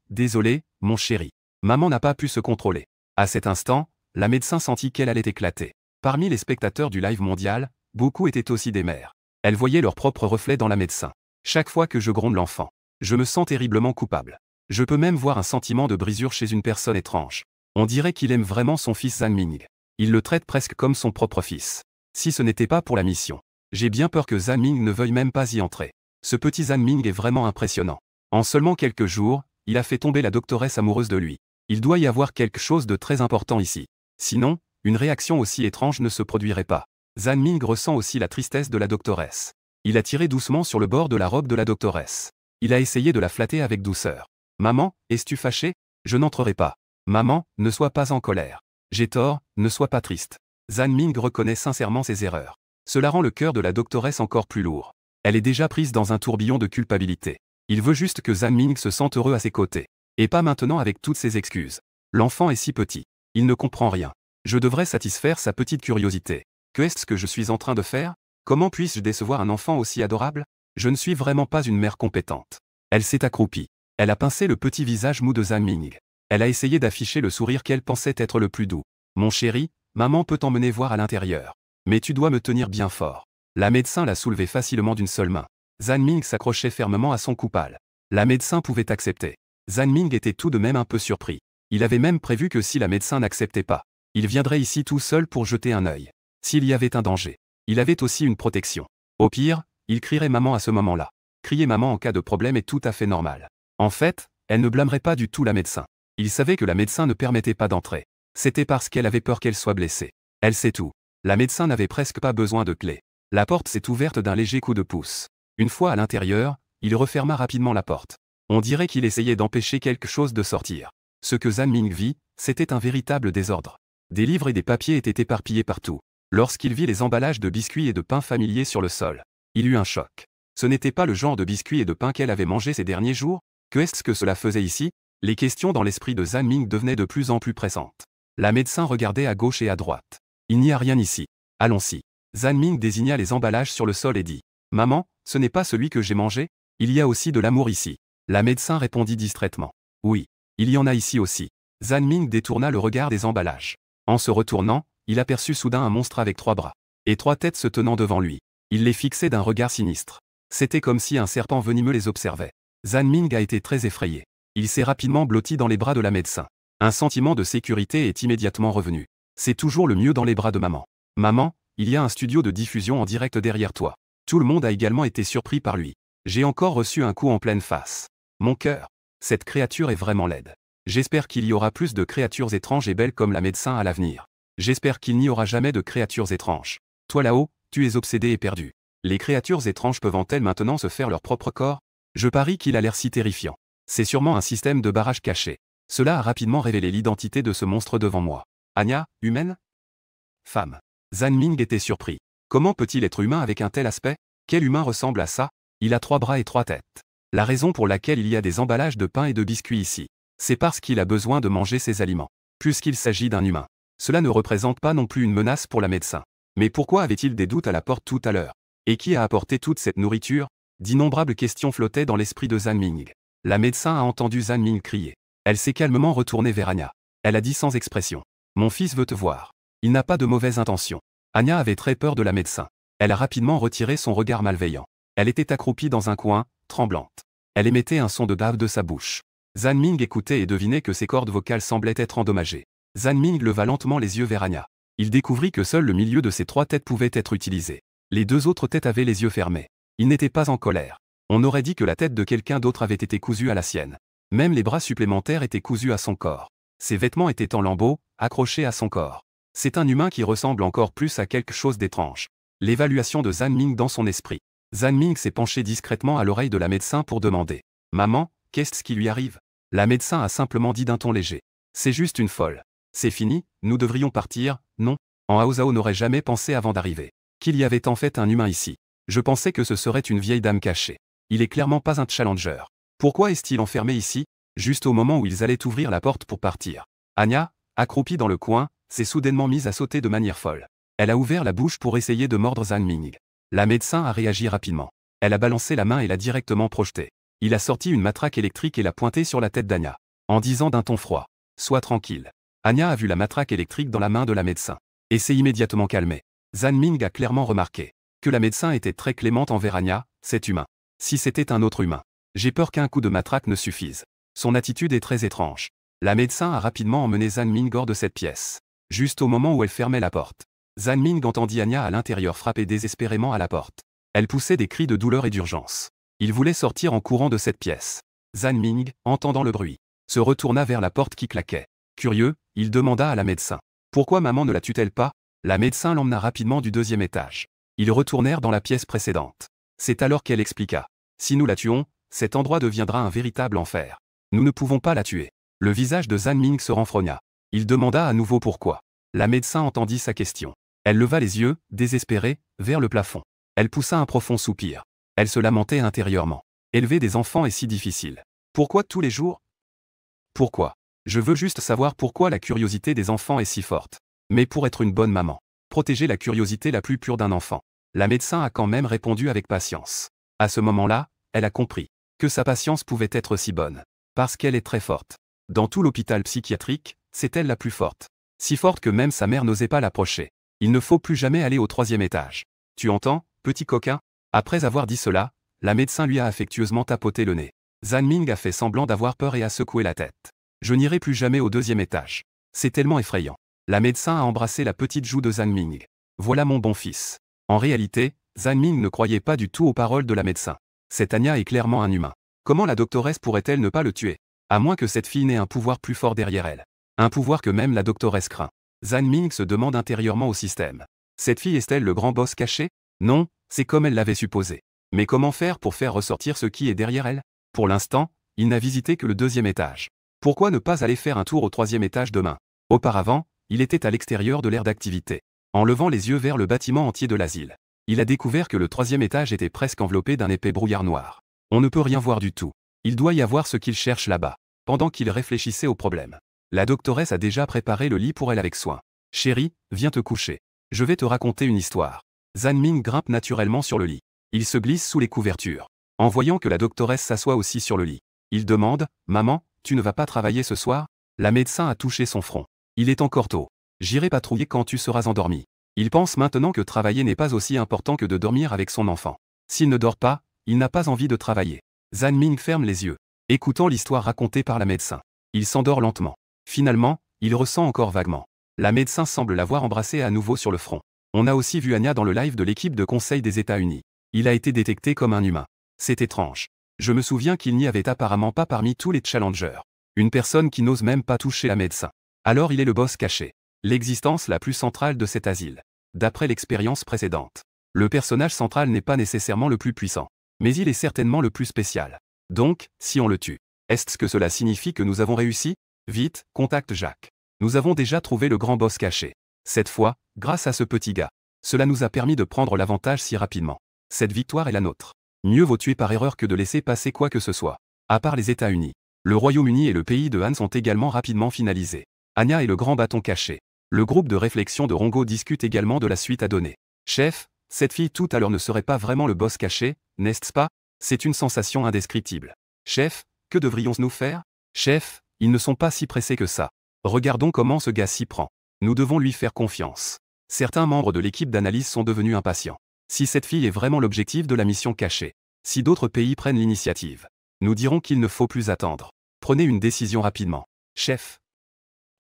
mon chéri. Maman n'a pas pu se contrôler. À cet instant, la médecin sentit qu'elle allait éclater. Parmi les spectateurs du live mondial, beaucoup étaient aussi des mères. Elles voyaient leur propre reflet dans la médecin. Chaque fois que je gronde l'enfant, je me sens terriblement coupable. Je peux même voir un sentiment de brisure chez une personne étrange. On dirait qu'il aime vraiment son fils Zhan Ming. Il le traite presque comme son propre fils. Si ce n'était pas pour la mission. J'ai bien peur que Zhan Ming ne veuille même pas y entrer. Ce petit Zhan Ming est vraiment impressionnant. En seulement quelques jours, il a fait tomber la doctoresse amoureuse de lui. Il doit y avoir quelque chose de très important ici. Sinon, une réaction aussi étrange ne se produirait pas. Zhan Ming ressent aussi la tristesse de la doctoresse. Il a tiré doucement sur le bord de la robe de la doctoresse. Il a essayé de la flatter avec douceur. « Maman, es-tu fâchée ? Je n'entrerai pas. Maman, ne sois pas en colère. J'ai tort, ne sois pas triste. » Zhan Ming reconnaît sincèrement ses erreurs. Cela rend le cœur de la doctoresse encore plus lourd. Elle est déjà prise dans un tourbillon de culpabilité. Il veut juste que Zhan Ming se sente heureux à ses côtés. Et pas maintenant avec toutes ses excuses. L'enfant est si petit. Il ne comprend rien. Je devrais satisfaire sa petite curiosité. Que est-ce que je suis en train de faire? Comment puis-je décevoir un enfant aussi adorable? Je ne suis vraiment pas une mère compétente. Elle s'est accroupie. Elle a pincé le petit visage mou de Zhan Ming. Elle a essayé d'afficher le sourire qu'elle pensait être le plus doux. Mon chéri, maman peut t'emmener voir à l'intérieur. Mais tu dois me tenir bien fort. La médecin l'a soulevé facilement d'une seule main. Zhan Ming s'accrochait fermement à son coupal. La médecin pouvait accepter. Zhan Ming était tout de même un peu surpris. Il avait même prévu que si la médecin n'acceptait pas, il viendrait ici tout seul pour jeter un œil. S'il y avait un danger, il avait aussi une protection. Au pire, il crierait maman à ce moment-là. Crier maman en cas de problème est tout à fait normal. En fait, elle ne blâmerait pas du tout la médecin. Il savait que la médecin ne permettait pas d'entrer. C'était parce qu'elle avait peur qu'elle soit blessée. Elle sait tout. La médecin n'avait presque pas besoin de clé. La porte s'est ouverte d'un léger coup de pouce. Une fois à l'intérieur, il referma rapidement la porte. On dirait qu'il essayait d'empêcher quelque chose de sortir. Ce que Zhan Ming vit, c'était un véritable désordre. Des livres et des papiers étaient éparpillés partout. Lorsqu'il vit les emballages de biscuits et de pain familiers sur le sol, il eut un choc. Ce n'était pas le genre de biscuits et de pain qu'elle avait mangé ces derniers jours. Que est-ce que cela faisait ici? Les questions dans l'esprit de Zhan Ming devenaient de plus en plus pressantes. La médecin regardait à gauche et à droite. Il n'y a rien ici. Allons-y. Zhan Ming désigna les emballages sur le sol et dit « Maman, ce n'est pas celui que j'ai mangé? Il y a aussi de l'amour ici. » La médecin répondit distraitement. « Oui, il y en a ici aussi. » Zhan Ming détourna le regard des emballages. En se retournant, il aperçut soudain un monstre avec 3 bras et 3 têtes se tenant devant lui. Il les fixait d'un regard sinistre. C'était comme si un serpent venimeux les observait. Zhan Ming a été très effrayé. Il s'est rapidement blotti dans les bras de la médecin. Un sentiment de sécurité est immédiatement revenu. C'est toujours le mieux dans les bras de maman. Maman, il y a un studio de diffusion en direct derrière toi. Tout le monde a également été surpris par lui. J'ai encore reçu un coup en pleine face. Mon cœur. Cette créature est vraiment laide. J'espère qu'il y aura plus de créatures étranges et belles comme la médecin à l'avenir. J'espère qu'il n'y aura jamais de créatures étranges. Toi là-haut, tu es obsédé et perdu. Les créatures étranges peuvent-elles maintenant se faire leur propre corps? Je parie qu'il a l'air si terrifiant. C'est sûrement un système de barrage caché. Cela a rapidement révélé l'identité de ce monstre devant moi. Anya, humaine? Femme. Zhan Ming était surpris. Comment peut-il être humain avec un tel aspect? Quel humain ressemble à ça? Il a 3 bras et 3 têtes. La raison pour laquelle il y a des emballages de pain et de biscuits ici, c'est parce qu'il a besoin de manger ses aliments. Puisqu'il s'agit d'un humain. Cela ne représente pas non plus une menace pour la médecin. Mais pourquoi avait-il des doutes à la porte tout à l'heure? Et qui a apporté toute cette nourriture? D'innombrables questions flottaient dans l'esprit de Zhan Ming. La médecin a entendu Zhan Ming crier. Elle s'est calmement retournée vers Anya. Elle a dit sans expression. « Mon fils veut te voir. Il n'a pas de mauvaises intentions. » Anya avait très peur de la médecin. Elle a rapidement retiré son regard malveillant. Elle était accroupie dans un coin, tremblante. Elle émettait un son de bave de sa bouche. Zhan Ming écoutait et devinait que ses cordes vocales semblaient être endommagées. Zhan Ming leva lentement les yeux vers Anya. Il découvrit que seul le milieu de ses 3 têtes pouvait être utilisé. Les 2 autres têtes avaient les yeux fermés. Il n'était pas en colère. On aurait dit que la tête de quelqu'un d'autre avait été cousue à la sienne. Même les bras supplémentaires étaient cousus à son corps. Ses vêtements étaient en lambeaux, accrochés à son corps. C'est un humain qui ressemble encore plus à quelque chose d'étrange. L'évaluation de Zhan Ming dans son esprit. Zhan Ming s'est penché discrètement à l'oreille de la médecin pour demander « Maman, qu'est-ce qui lui arrive ?» La médecin a simplement dit d'un ton léger « C'est juste une folle. C'est fini, nous devrions partir, non ?» En Haozao n'aurait jamais pensé avant d'arriver qu'il y avait en fait un humain ici. Je pensais que ce serait une vieille dame cachée. Il est clairement pas un challenger. Pourquoi est-il enfermé ici, juste au moment où ils allaient ouvrir la porte pour partir? Anya, accroupie dans le coin, s'est soudainement mise à sauter de manière folle. Elle a ouvert la bouche pour essayer de mordre Zhan Ming. La médecin a réagi rapidement. Elle a balancé la main et l'a directement projetée. Il a sorti une matraque électrique et l'a pointée sur la tête d'Anya, en disant d'un ton froid « Sois tranquille ». Anya a vu la matraque électrique dans la main de la médecin et s'est immédiatement calmée. Zhan Ming a clairement remarqué que la médecin était très clémente envers Anya, cet humain. Si c'était un autre humain, j'ai peur qu'un coup de matraque ne suffise. Son attitude est très étrange. La médecin a rapidement emmené Zhan Ming hors de cette pièce, juste au moment où elle fermait la porte. Zhan Ming entendit Anya à l'intérieur frapper désespérément à la porte. Elle poussait des cris de douleur et d'urgence. Il voulait sortir en courant de cette pièce. Zhan Ming, entendant le bruit, se retourna vers la porte qui claquait. Curieux, il demanda à la médecin. « Pourquoi maman ne la tue-t-elle pas ?» La médecin l'emmena rapidement du deuxième étage. Ils retournèrent dans la pièce précédente. C'est alors qu'elle expliqua. « Si nous la tuons, cet endroit deviendra un véritable enfer. Nous ne pouvons pas la tuer. » Le visage de Zhan Ming se renfrogna. Il demanda à nouveau pourquoi. La médecin entendit sa question. Elle leva les yeux, désespérée, vers le plafond. Elle poussa un profond soupir. Elle se lamentait intérieurement. Élever des enfants est si difficile. Pourquoi tous les jours? Pourquoi? Je veux juste savoir pourquoi la curiosité des enfants est si forte. Mais pour être une bonne maman, protéger la curiosité la plus pure d'un enfant. La médecin a quand même répondu avec patience. À ce moment-là, elle a compris que sa patience pouvait être si bonne. Parce qu'elle est très forte. Dans tout l'hôpital psychiatrique, c'est elle la plus forte. Si forte que même sa mère n'osait pas l'approcher. Il ne faut plus jamais aller au 3e étage. Tu entends, petit coquin? Après avoir dit cela, la médecin lui a affectueusement tapoté le nez. Zhan Ming a fait semblant d'avoir peur et a secoué la tête. Je n'irai plus jamais au 2e étage. C'est tellement effrayant. La médecin a embrassé la petite joue de Zhan Ming. Voilà mon bon fils. En réalité, Zhan Ming ne croyait pas du tout aux paroles de la médecin. Cette Anya est clairement un humain. Comment la doctoresse pourrait-elle ne pas le tuer? À moins que cette fille n'ait un pouvoir plus fort derrière elle. Un pouvoir que même la doctoresse craint. Zhan Ming se demande intérieurement au système. Cette fille est-elle le grand boss caché? Non, c'est comme elle l'avait supposé. Mais comment faire pour faire ressortir ce qui est derrière elle? Pour l'instant, il n'a visité que le 2e étage. Pourquoi ne pas aller faire un tour au 3e étage demain? Auparavant, il était à l'extérieur de l'aire d'activité. En levant les yeux vers le bâtiment entier de l'asile, il a découvert que le 3e étage était presque enveloppé d'un épais brouillard noir. On ne peut rien voir du tout. Il doit y avoir ce qu'il cherche là-bas. Pendant qu'il réfléchissait au problème, la doctoresse a déjà préparé le lit pour elle avec soin. Chérie, viens te coucher. Je vais te raconter une histoire. Zhan Ming grimpe naturellement sur le lit. Il se glisse sous les couvertures. En voyant que la doctoresse s'assoit aussi sur le lit, il demande, « Maman, tu ne vas pas travailler ce soir ?» La médecin a touché son front. Il est encore tôt. J'irai patrouiller quand tu seras endormi. Il pense maintenant que travailler n'est pas aussi important que de dormir avec son enfant. S'il ne dort pas, il n'a pas envie de travailler. Zhan Ming ferme les yeux, écoutant l'histoire racontée par la médecin. Il s'endort lentement. Finalement, il ressent encore vaguement. La médecin semble l'avoir embrassé à nouveau sur le front. On a aussi vu Anya dans le live de l'équipe de conseil des États-Unis. Il a été détecté comme un humain. C'est étrange. Je me souviens qu'il n'y avait apparemment pas parmi tous les challengers une personne qui n'ose même pas toucher la médecin. Alors il est le boss caché. L'existence la plus centrale de cet asile. D'après l'expérience précédente, le personnage central n'est pas nécessairement le plus puissant. Mais il est certainement le plus spécial. Donc, si on le tue, est-ce que cela signifie que nous avons réussi? Vite, contacte Jacques. Nous avons déjà trouvé le grand boss caché. Cette fois, grâce à ce petit gars. Cela nous a permis de prendre l'avantage si rapidement. Cette victoire est la nôtre. Mieux vaut tuer par erreur que de laisser passer quoi que ce soit. À part les États-Unis, le Royaume-Uni et le pays de Han sont également rapidement finalisés. Anya et le grand bâton caché. Le groupe de réflexion de Rongo discute également de la suite à donner. Chef, cette fille tout à l'heure ne serait pas vraiment le boss caché, n'est-ce pas? C'est une sensation indescriptible. Chef, que devrions-nous faire? Chef, ils ne sont pas si pressés que ça. Regardons comment ce gars s'y prend. Nous devons lui faire confiance. Certains membres de l'équipe d'analyse sont devenus impatients. Si cette fille est vraiment l'objectif de la mission cachée, si d'autres pays prennent l'initiative, nous dirons qu'il ne faut plus attendre. Prenez une décision rapidement. Chef.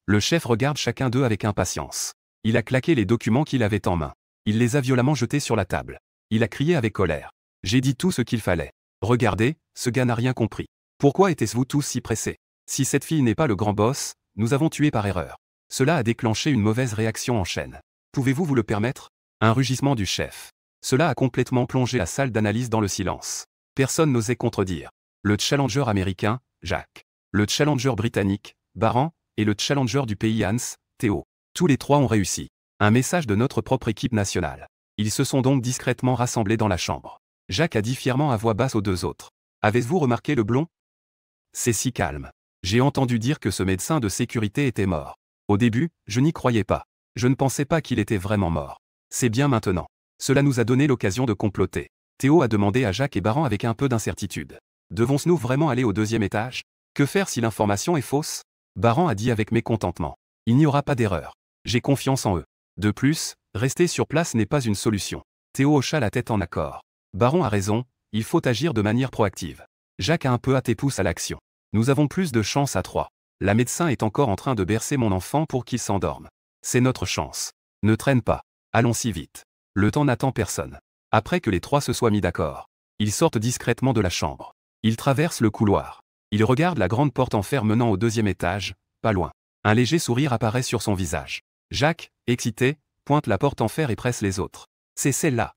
Le chef regarde chacun d'eux avec impatience. Il a claqué les documents qu'il avait en main. Il les a violemment jetés sur la table. Il a crié avec colère. J'ai dit tout ce qu'il fallait. Regardez, ce gars n'a rien compris. Pourquoi étiez-vous tous si pressés? Si cette fille n'est pas le grand boss, nous avons tué par erreur. Cela a déclenché une mauvaise réaction en chaîne. Pouvez-vous vous le permettre? Un rugissement du chef. Cela a complètement plongé la salle d'analyse dans le silence. Personne n'osait contredire. Le challenger américain, Jacques. Le challenger britannique, Baran, et le challenger du pays Hans, Théo. Tous les trois ont réussi. Un message de notre propre équipe nationale. Ils se sont donc discrètement rassemblés dans la chambre. Jacques a dit fièrement à voix basse aux deux autres. Avez-vous remarqué le blond? C'est si calme. J'ai entendu dire que ce médecin de sécurité était mort. Au début, je n'y croyais pas. Je ne pensais pas qu'il était vraiment mort. C'est bien maintenant. Cela nous a donné l'occasion de comploter. Théo a demandé à Jacques et Baran avec un peu d'incertitude. Devons-nous vraiment aller au 2e étage? Que faire si l'information est fausse? Baran a dit avec mécontentement. Il n'y aura pas d'erreur. J'ai confiance en eux. De plus, rester sur place n'est pas une solution. Théo hocha la tête en accord. Baran a raison, il faut agir de manière proactive. Jacques a un peu hâté pouce à l'action. Nous avons plus de chance à 3. La médecin est encore en train de bercer mon enfant pour qu'il s'endorme. C'est notre chance. Ne traîne pas. Allons-y vite. Le temps n'attend personne. Après que les trois se soient mis d'accord, ils sortent discrètement de la chambre. Ils traversent le couloir. Ils regardent la grande porte en fer menant au deuxième étage, pas loin. Un léger sourire apparaît sur son visage. Jacques, excité, pointe la porte en fer et presse les autres. C'est celle-là.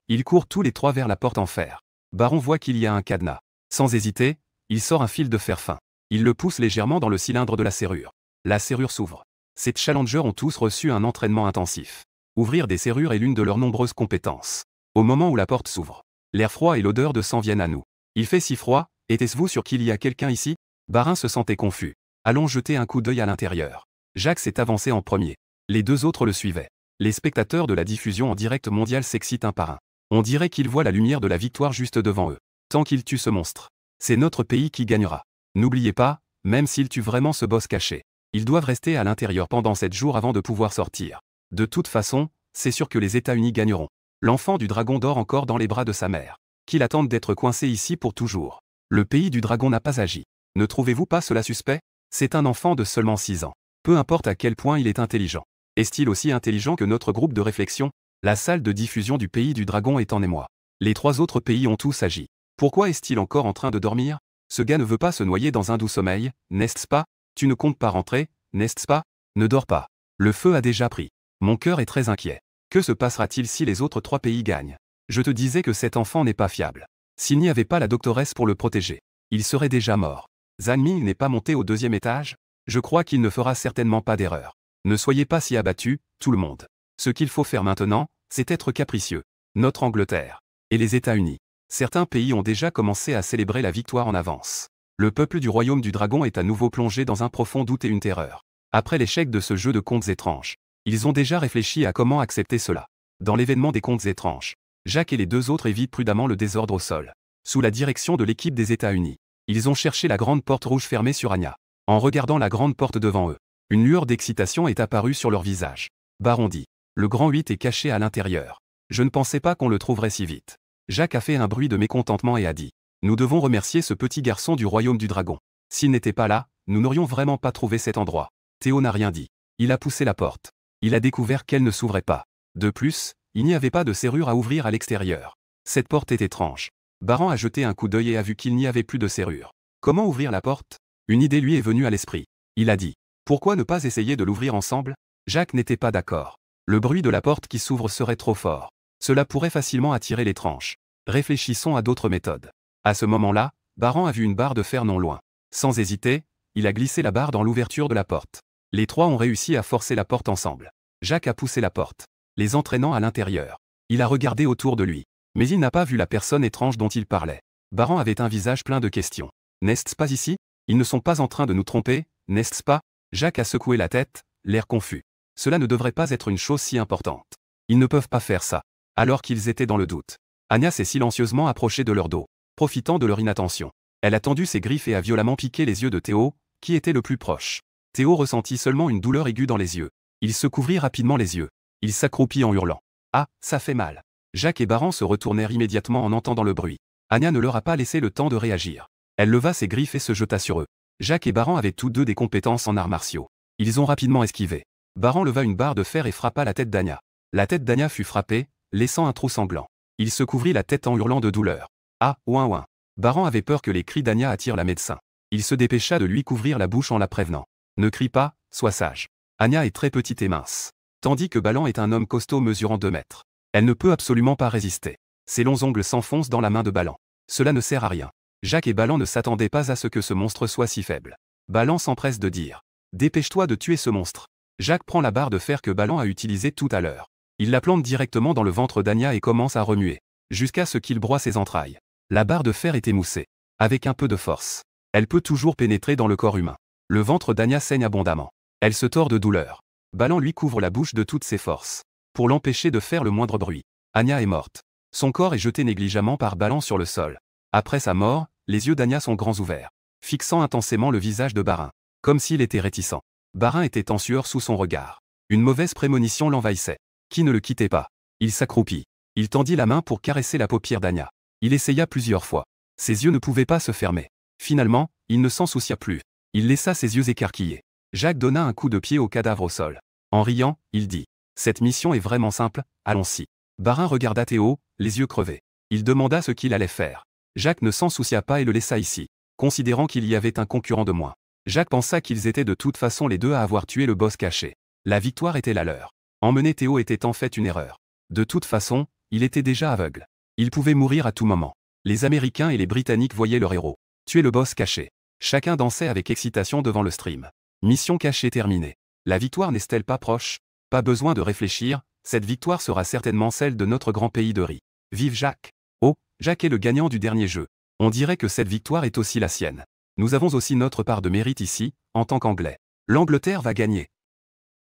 Ils courent tous les trois vers la porte en fer. Baron voit qu'il y a un cadenas. Sans hésiter, il sort un fil de fer fin. Il le pousse légèrement dans le cylindre de la serrure. La serrure s'ouvre. Ces challengers ont tous reçu un entraînement intensif. Ouvrir des serrures est l'une de leurs nombreuses compétences. Au moment où la porte s'ouvre, l'air froid et l'odeur de sang viennent à nous. Il fait si froid, était-ce-vous sûr qu'il y a quelqu'un ici? Barin se sentait confus. Allons jeter un coup d'œil à l'intérieur. Jacques s'est avancé en premier. Les deux autres le suivaient. Les spectateurs de la diffusion en direct mondial s'excitent un par un. On dirait qu'ils voient la lumière de la victoire juste devant eux. Tant qu'ils tuent ce monstre, c'est notre pays qui gagnera. N'oubliez pas, même s'ils tuent vraiment ce boss caché, ils doivent rester à l'intérieur pendant 7 jours avant de pouvoir sortir. De toute façon, c'est sûr que les États-Unis gagneront. L'enfant du dragon dort encore dans les bras de sa mère, qu'il attende d'être coincé ici pour toujours. Le pays du dragon n'a pas agi. Ne trouvez-vous pas cela suspect? C'est un enfant de seulement 6 ans. Peu importe à quel point il est intelligent. Est-il aussi intelligent que notre groupe de réflexion? La salle de diffusion du pays du dragon est en émoi. Les 3 autres pays ont tous agi. Pourquoi est-il encore en train de dormir? Ce gars ne veut pas se noyer dans un doux sommeil, n'est-ce pas? Tu ne comptes pas rentrer, n'est-ce pas? Ne dors pas. Le feu a déjà pris. Mon cœur est très inquiet. Que se passera-t-il si les autres 3 pays gagnent? Je te disais que cet enfant n'est pas fiable. S'il n'y avait pas la doctoresse pour le protéger, il serait déjà mort. Zhang Ming n'est pas monté au 2e étage? Je crois qu'il ne fera certainement pas d'erreur. Ne soyez pas si abattus, tout le monde. Ce qu'il faut faire maintenant, c'est être capricieux. Notre Angleterre et les États-Unis. Certains pays ont déjà commencé à célébrer la victoire en avance. Le peuple du royaume du dragon est à nouveau plongé dans un profond doute et une terreur. Après l'échec de ce jeu de contes étranges, ils ont déjà réfléchi à comment accepter cela. Dans l'événement des contes étranges, Jacques et les 2 autres évitent prudemment le désordre au sol. Sous la direction de l'équipe des États-Unis, ils ont cherché la grande porte rouge fermée sur Anya. En regardant la grande porte devant eux, une lueur d'excitation est apparue sur leur visage. Baron dit. Le grand 8 est caché à l'intérieur. Je ne pensais pas qu'on le trouverait si vite. Jacques a fait un bruit de mécontentement et a dit. Nous devons remercier ce petit garçon du royaume du dragon. S'il n'était pas là, nous n'aurions vraiment pas trouvé cet endroit. Théo n'a rien dit. Il a poussé la porte. Il a découvert qu'elle ne s'ouvrait pas. De plus, il n'y avait pas de serrure à ouvrir à l'extérieur. Cette porte est étrange. Baran a jeté un coup d'œil et a vu qu'il n'y avait plus de serrure. Comment ouvrir la porte? Une idée lui est venue à l'esprit. Il a dit. Pourquoi ne pas essayer de l'ouvrir ensemble? Jacques n'était pas d'accord. Le bruit de la porte qui s'ouvre serait trop fort. Cela pourrait facilement attirer les tranches. Réfléchissons à d'autres méthodes. À ce moment-là, Baran a vu une barre de fer non loin. Sans hésiter, il a glissé la barre dans l'ouverture de la porte. Les 3 ont réussi à forcer la porte ensemble. Jacques a poussé la porte, les entraînant à l'intérieur. Il a regardé autour de lui, mais il n'a pas vu la personne étrange dont il parlait. Baran avait un visage plein de questions. N'est-ce pas ici? Ils ne sont pas en train de nous tromper, n'est-ce pas? Jacques a secoué la tête, l'air confus. Cela ne devrait pas être une chose si importante. Ils ne peuvent pas faire ça. Alors qu'ils étaient dans le doute, Anya s'est silencieusement approchée de leur dos, profitant de leur inattention. Elle a tendu ses griffes et a violemment piqué les yeux de Théo, qui était le plus proche. Théo ressentit seulement une douleur aiguë dans les yeux. Il se couvrit rapidement les yeux. Il s'accroupit en hurlant. Ah, ça fait mal. Jacques et Baran se retournèrent immédiatement en entendant le bruit. Anya ne leur a pas laissé le temps de réagir. Elle leva ses griffes et se jeta sur eux. Jacques et Baran avaient tous 2 des compétences en arts martiaux. Ils ont rapidement esquivé. Baran leva une barre de fer et frappa la tête d'Anya. La tête d'Anya fut frappée, laissant un trou sanglant. Il se couvrit la tête en hurlant de douleur. Ah, ouin ouin. Baran avait peur que les cris d'Anya attirent la médecin. Il se dépêcha de lui couvrir la bouche en la prévenant. Ne crie pas, sois sage. Anya est très petite et mince. Tandis que Balan est un homme costaud mesurant 2 mètres. Elle ne peut absolument pas résister. Ses longs ongles s'enfoncent dans la main de Balan. Cela ne sert à rien. Jacques et Balan ne s'attendaient pas à ce que ce monstre soit si faible. Balan s'empresse de dire. Dépêche-toi de tuer ce monstre. Jacques prend la barre de fer que Balan a utilisée tout à l'heure. Il la plante directement dans le ventre d'Anya et commence à remuer, jusqu'à ce qu'il broie ses entrailles. La barre de fer est émoussée. Avec un peu de force, elle peut toujours pénétrer dans le corps humain. Le ventre d'Anya saigne abondamment. Elle se tord de douleur. Balan lui couvre la bouche de toutes ses forces, pour l'empêcher de faire le moindre bruit. Anya est morte. Son corps est jeté négligemment par Balan sur le sol. Après sa mort, les yeux d'Anya sont grands ouverts, fixant intensément le visage de Barin, comme s'il était réticent. Barin était en sueur sous son regard. Une mauvaise prémonition l'envahissait, qui ne le quittait pas. Il s'accroupit. Il tendit la main pour caresser la paupière d'Anya. Il essaya plusieurs fois. Ses yeux ne pouvaient pas se fermer. Finalement, il ne s'en soucia plus. Il laissa ses yeux écarquillés. Jacques donna un coup de pied au cadavre au sol. En riant, il dit. Cette mission est vraiment simple, allons-y. Barin regarda Théo, les yeux crevés. Il demanda ce qu'il allait faire. Jacques ne s'en soucia pas et le laissa ici, considérant qu'il y avait un concurrent de moins. Jacques pensa qu'ils étaient de toute façon les deux à avoir tué le boss caché. La victoire était la leur. Emmener Théo était en fait une erreur. De toute façon, il était déjà aveugle. Il pouvait mourir à tout moment. Les Américains et les Britanniques voyaient leur héros tuer le boss caché. Chacun dansait avec excitation devant le stream. Mission cachée terminée. La victoire n'est-elle pas proche? Pas besoin de réfléchir, cette victoire sera certainement celle de notre grand pays de riz. Vive Jacques! Oh, Jacques est le gagnant du dernier jeu. On dirait que cette victoire est aussi la sienne. Nous avons aussi notre part de mérite ici, en tant qu'Anglais. L'Angleterre va gagner.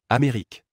Amérique.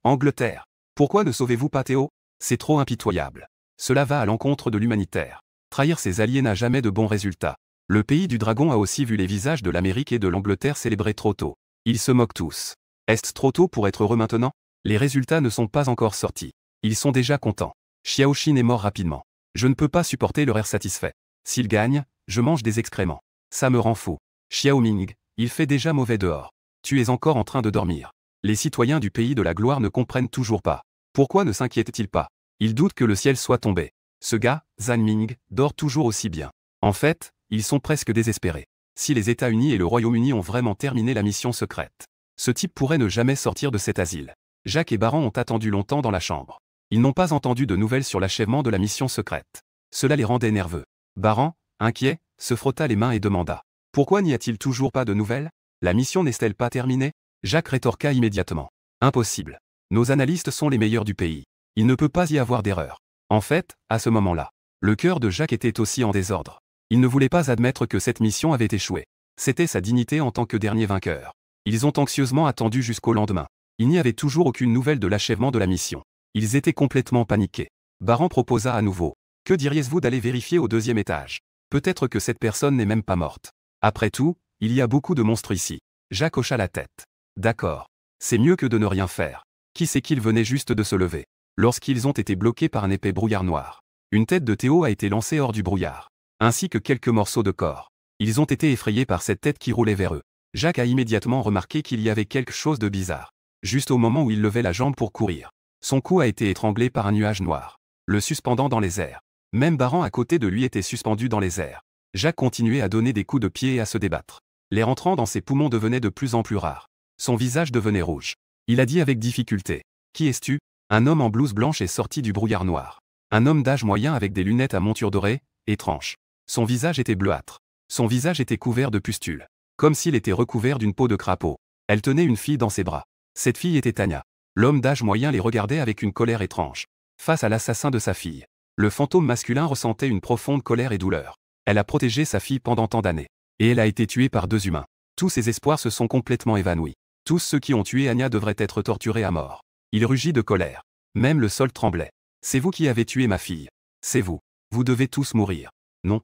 Angleterre. Pourquoi ne sauvez-vous pas Théo? C'est trop impitoyable. Cela va à l'encontre de l'humanitaire. Trahir ses alliés n'a jamais de bons résultats. Le pays du dragon a aussi vu les visages de l'Amérique et de l'Angleterre célébrer trop tôt. Ils se moquent tous. Est-ce trop tôt pour être heureux maintenant? Les résultats ne sont pas encore sortis. Ils sont déjà contents. Xiaoxin est mort rapidement. Je ne peux pas supporter leur air satisfait. S'il gagne, je mange des excréments. Ça me rend fou. Xiaoming, il fait déjà mauvais dehors. Tu es encore en train de dormir. Les citoyens du pays de la gloire ne comprennent toujours pas. Pourquoi ne s'inquiètent-ils pas? Ils doutent que le ciel soit tombé. Ce gars, Zhan Ming, dort toujours aussi bien. En fait, ils sont presque désespérés. Si les États-Unis et le Royaume-Uni ont vraiment terminé la mission secrète, ce type pourrait ne jamais sortir de cet asile. Jacques et Baran ont attendu longtemps dans la chambre. Ils n'ont pas entendu de nouvelles sur l'achèvement de la mission secrète. Cela les rendait nerveux. Baran, inquiet, se frotta les mains et demanda: pourquoi n'y a-t-il toujours pas de nouvelles? La mission n'est-elle pas terminée? Jacques rétorqua immédiatement: impossible. Nos analystes sont les meilleurs du pays. Il ne peut pas y avoir d'erreur. En fait, à ce moment-là, le cœur de Jacques était aussi en désordre. Il ne voulait pas admettre que cette mission avait échoué. C'était sa dignité en tant que dernier vainqueur. Ils ont anxieusement attendu jusqu'au lendemain. Il n'y avait toujours aucune nouvelle de l'achèvement de la mission. Ils étaient complètement paniqués. Baran proposa à nouveau: que diriez-vous d'aller vérifier au deuxième étage? Peut-être que cette personne n'est même pas morte. Après tout, il y a beaucoup de monstres ici. Jacques hocha la tête. D'accord. C'est mieux que de ne rien faire. Qui sait qu'ils venaient juste de se lever, lorsqu'ils ont été bloqués par un épais brouillard noir. Une tête de Théo a été lancée hors du brouillard, ainsi que quelques morceaux de corps. Ils ont été effrayés par cette tête qui roulait vers eux. Jacques a immédiatement remarqué qu'il y avait quelque chose de bizarre. Juste au moment où il levait la jambe pour courir, son cou a été étranglé par un nuage noir, le suspendant dans les airs. Même Baran à côté de lui était suspendu dans les airs. Jacques continuait à donner des coups de pied et à se débattre. L'air entrant dans ses poumons devenait de plus en plus rare. Son visage devenait rouge. Il a dit avec difficulté: qui es-tu? Un homme en blouse blanche est sorti du brouillard noir. Un homme d'âge moyen avec des lunettes à monture dorée, étrange. Son visage était bleuâtre. Son visage était couvert de pustules, comme s'il était recouvert d'une peau de crapaud. Elle tenait une fille dans ses bras. Cette fille était Tania. L'homme d'âge moyen les regardait avec une colère étrange. Face à l'assassin de sa fille, le fantôme masculin ressentait une profonde colère et douleur. Elle a protégé sa fille pendant tant d'années. Et elle a été tuée par deux humains. Tous ses espoirs se sont complètement évanouis. Tous ceux qui ont tué Anya devraient être torturés à mort. Il rugit de colère. Même le sol tremblait. C'est vous qui avez tué ma fille. C'est vous. Vous devez tous mourir. Non.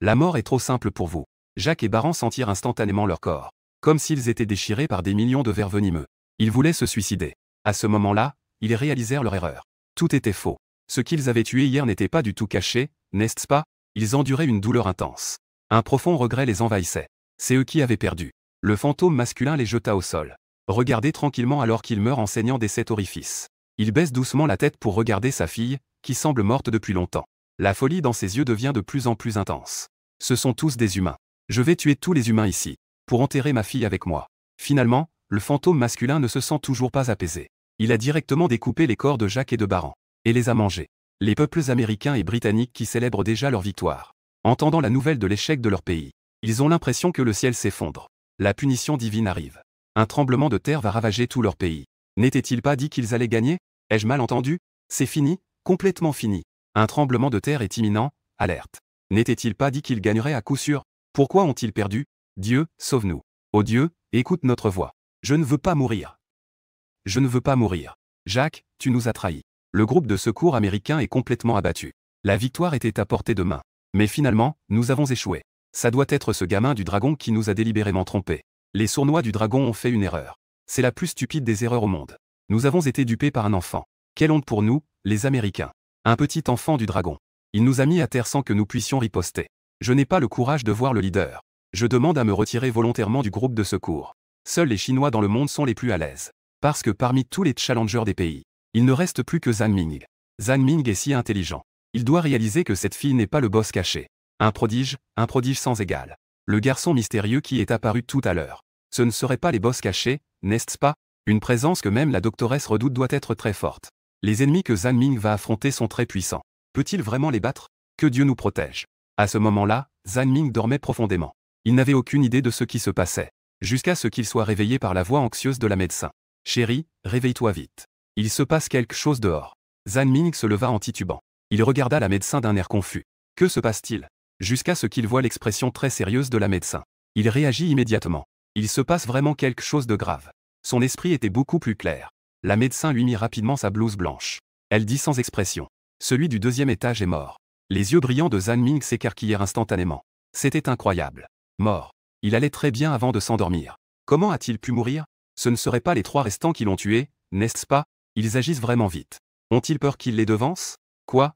La mort est trop simple pour vous. Jacques et Baran sentirent instantanément leur corps, comme s'ils étaient déchirés par des millions de vers venimeux. Ils voulaient se suicider. À ce moment-là, ils réalisèrent leur erreur. Tout était faux. Ce qu'ils avaient tué hier n'était pas du tout caché, n'est-ce pas? Ils enduraient une douleur intense. Un profond regret les envahissait. C'est eux qui avaient perdu. Le fantôme masculin les jeta au sol. Regardez tranquillement alors qu'il meurt en saignant des 7 orifices. Il baisse doucement la tête pour regarder sa fille, qui semble morte depuis longtemps. La folie dans ses yeux devient de plus en plus intense. Ce sont tous des humains. Je vais tuer tous les humains ici, pour enterrer ma fille avec moi. Finalement, le fantôme masculin ne se sent toujours pas apaisé. Il a directement découpé les corps de Jacques et de Baran, et les a mangés. Les peuples américains et britanniques qui célèbrent déjà leur victoire, entendant la nouvelle de l'échec de leur pays, ils ont l'impression que le ciel s'effondre. La punition divine arrive. Un tremblement de terre va ravager tout leur pays. N'était-il pas dit qu'ils allaient gagner? Ai-je mal entendu? C'est fini, complètement fini. Un tremblement de terre est imminent, alerte. N'était-il pas dit qu'ils gagneraient à coup sûr? Pourquoi ont-ils perdu? Dieu, sauve-nous. Ô Dieu, écoute notre voix. Je ne veux pas mourir. Je ne veux pas mourir. Jacques, tu nous as trahis. Le groupe de secours américain est complètement abattu. La victoire était à portée de main. Mais finalement, nous avons échoué. Ça doit être ce gamin du dragon qui nous a délibérément trompés. Les sournois du dragon ont fait une erreur. C'est la plus stupide des erreurs au monde. Nous avons été dupés par un enfant. Quelle honte pour nous, les Américains. Un petit enfant du dragon. Il nous a mis à terre sans que nous puissions riposter. Je n'ai pas le courage de voir le leader. Je demande à me retirer volontairement du groupe de secours. Seuls les Chinois dans le monde sont les plus à l'aise. Parce que parmi tous les challengers des pays, il ne reste plus que Zhan Ming. Zhan Ming est si intelligent. Il doit réaliser que cette fille n'est pas le boss caché. Un prodige sans égal. Le garçon mystérieux qui est apparu tout à l'heure. Ce ne serait pas les boss cachés, n'est-ce pas? Une présence que même la doctoresse redoute doit être très forte. Les ennemis que Zhan Ming va affronter sont très puissants. Peut-il vraiment les battre? Que Dieu nous protège. À ce moment-là, Zhan Ming dormait profondément. Il n'avait aucune idée de ce qui se passait. Jusqu'à ce qu'il soit réveillé par la voix anxieuse de la médecin. Chérie, réveille-toi vite. Il se passe quelque chose dehors. Zhan Ming se leva en titubant. Il regarda la médecin d'un air confus. Que se passe-t-il? Jusqu'à ce qu'il voie l'expression très sérieuse de la médecin. Il réagit immédiatement. Il se passe vraiment quelque chose de grave. Son esprit était beaucoup plus clair. La médecin lui mit rapidement sa blouse blanche. Elle dit sans expression. Celui du deuxième étage est mort. Les yeux brillants de Zhan Ming s'écarquillèrent instantanément. C'était incroyable. Mort. Il allait très bien avant de s'endormir. Comment a-t-il pu mourir? Ce ne seraient pas les 3 restants qui l'ont tué, n'est-ce pas? Ils agissent vraiment vite. Ont-ils peur qu'il les devance? Quoi?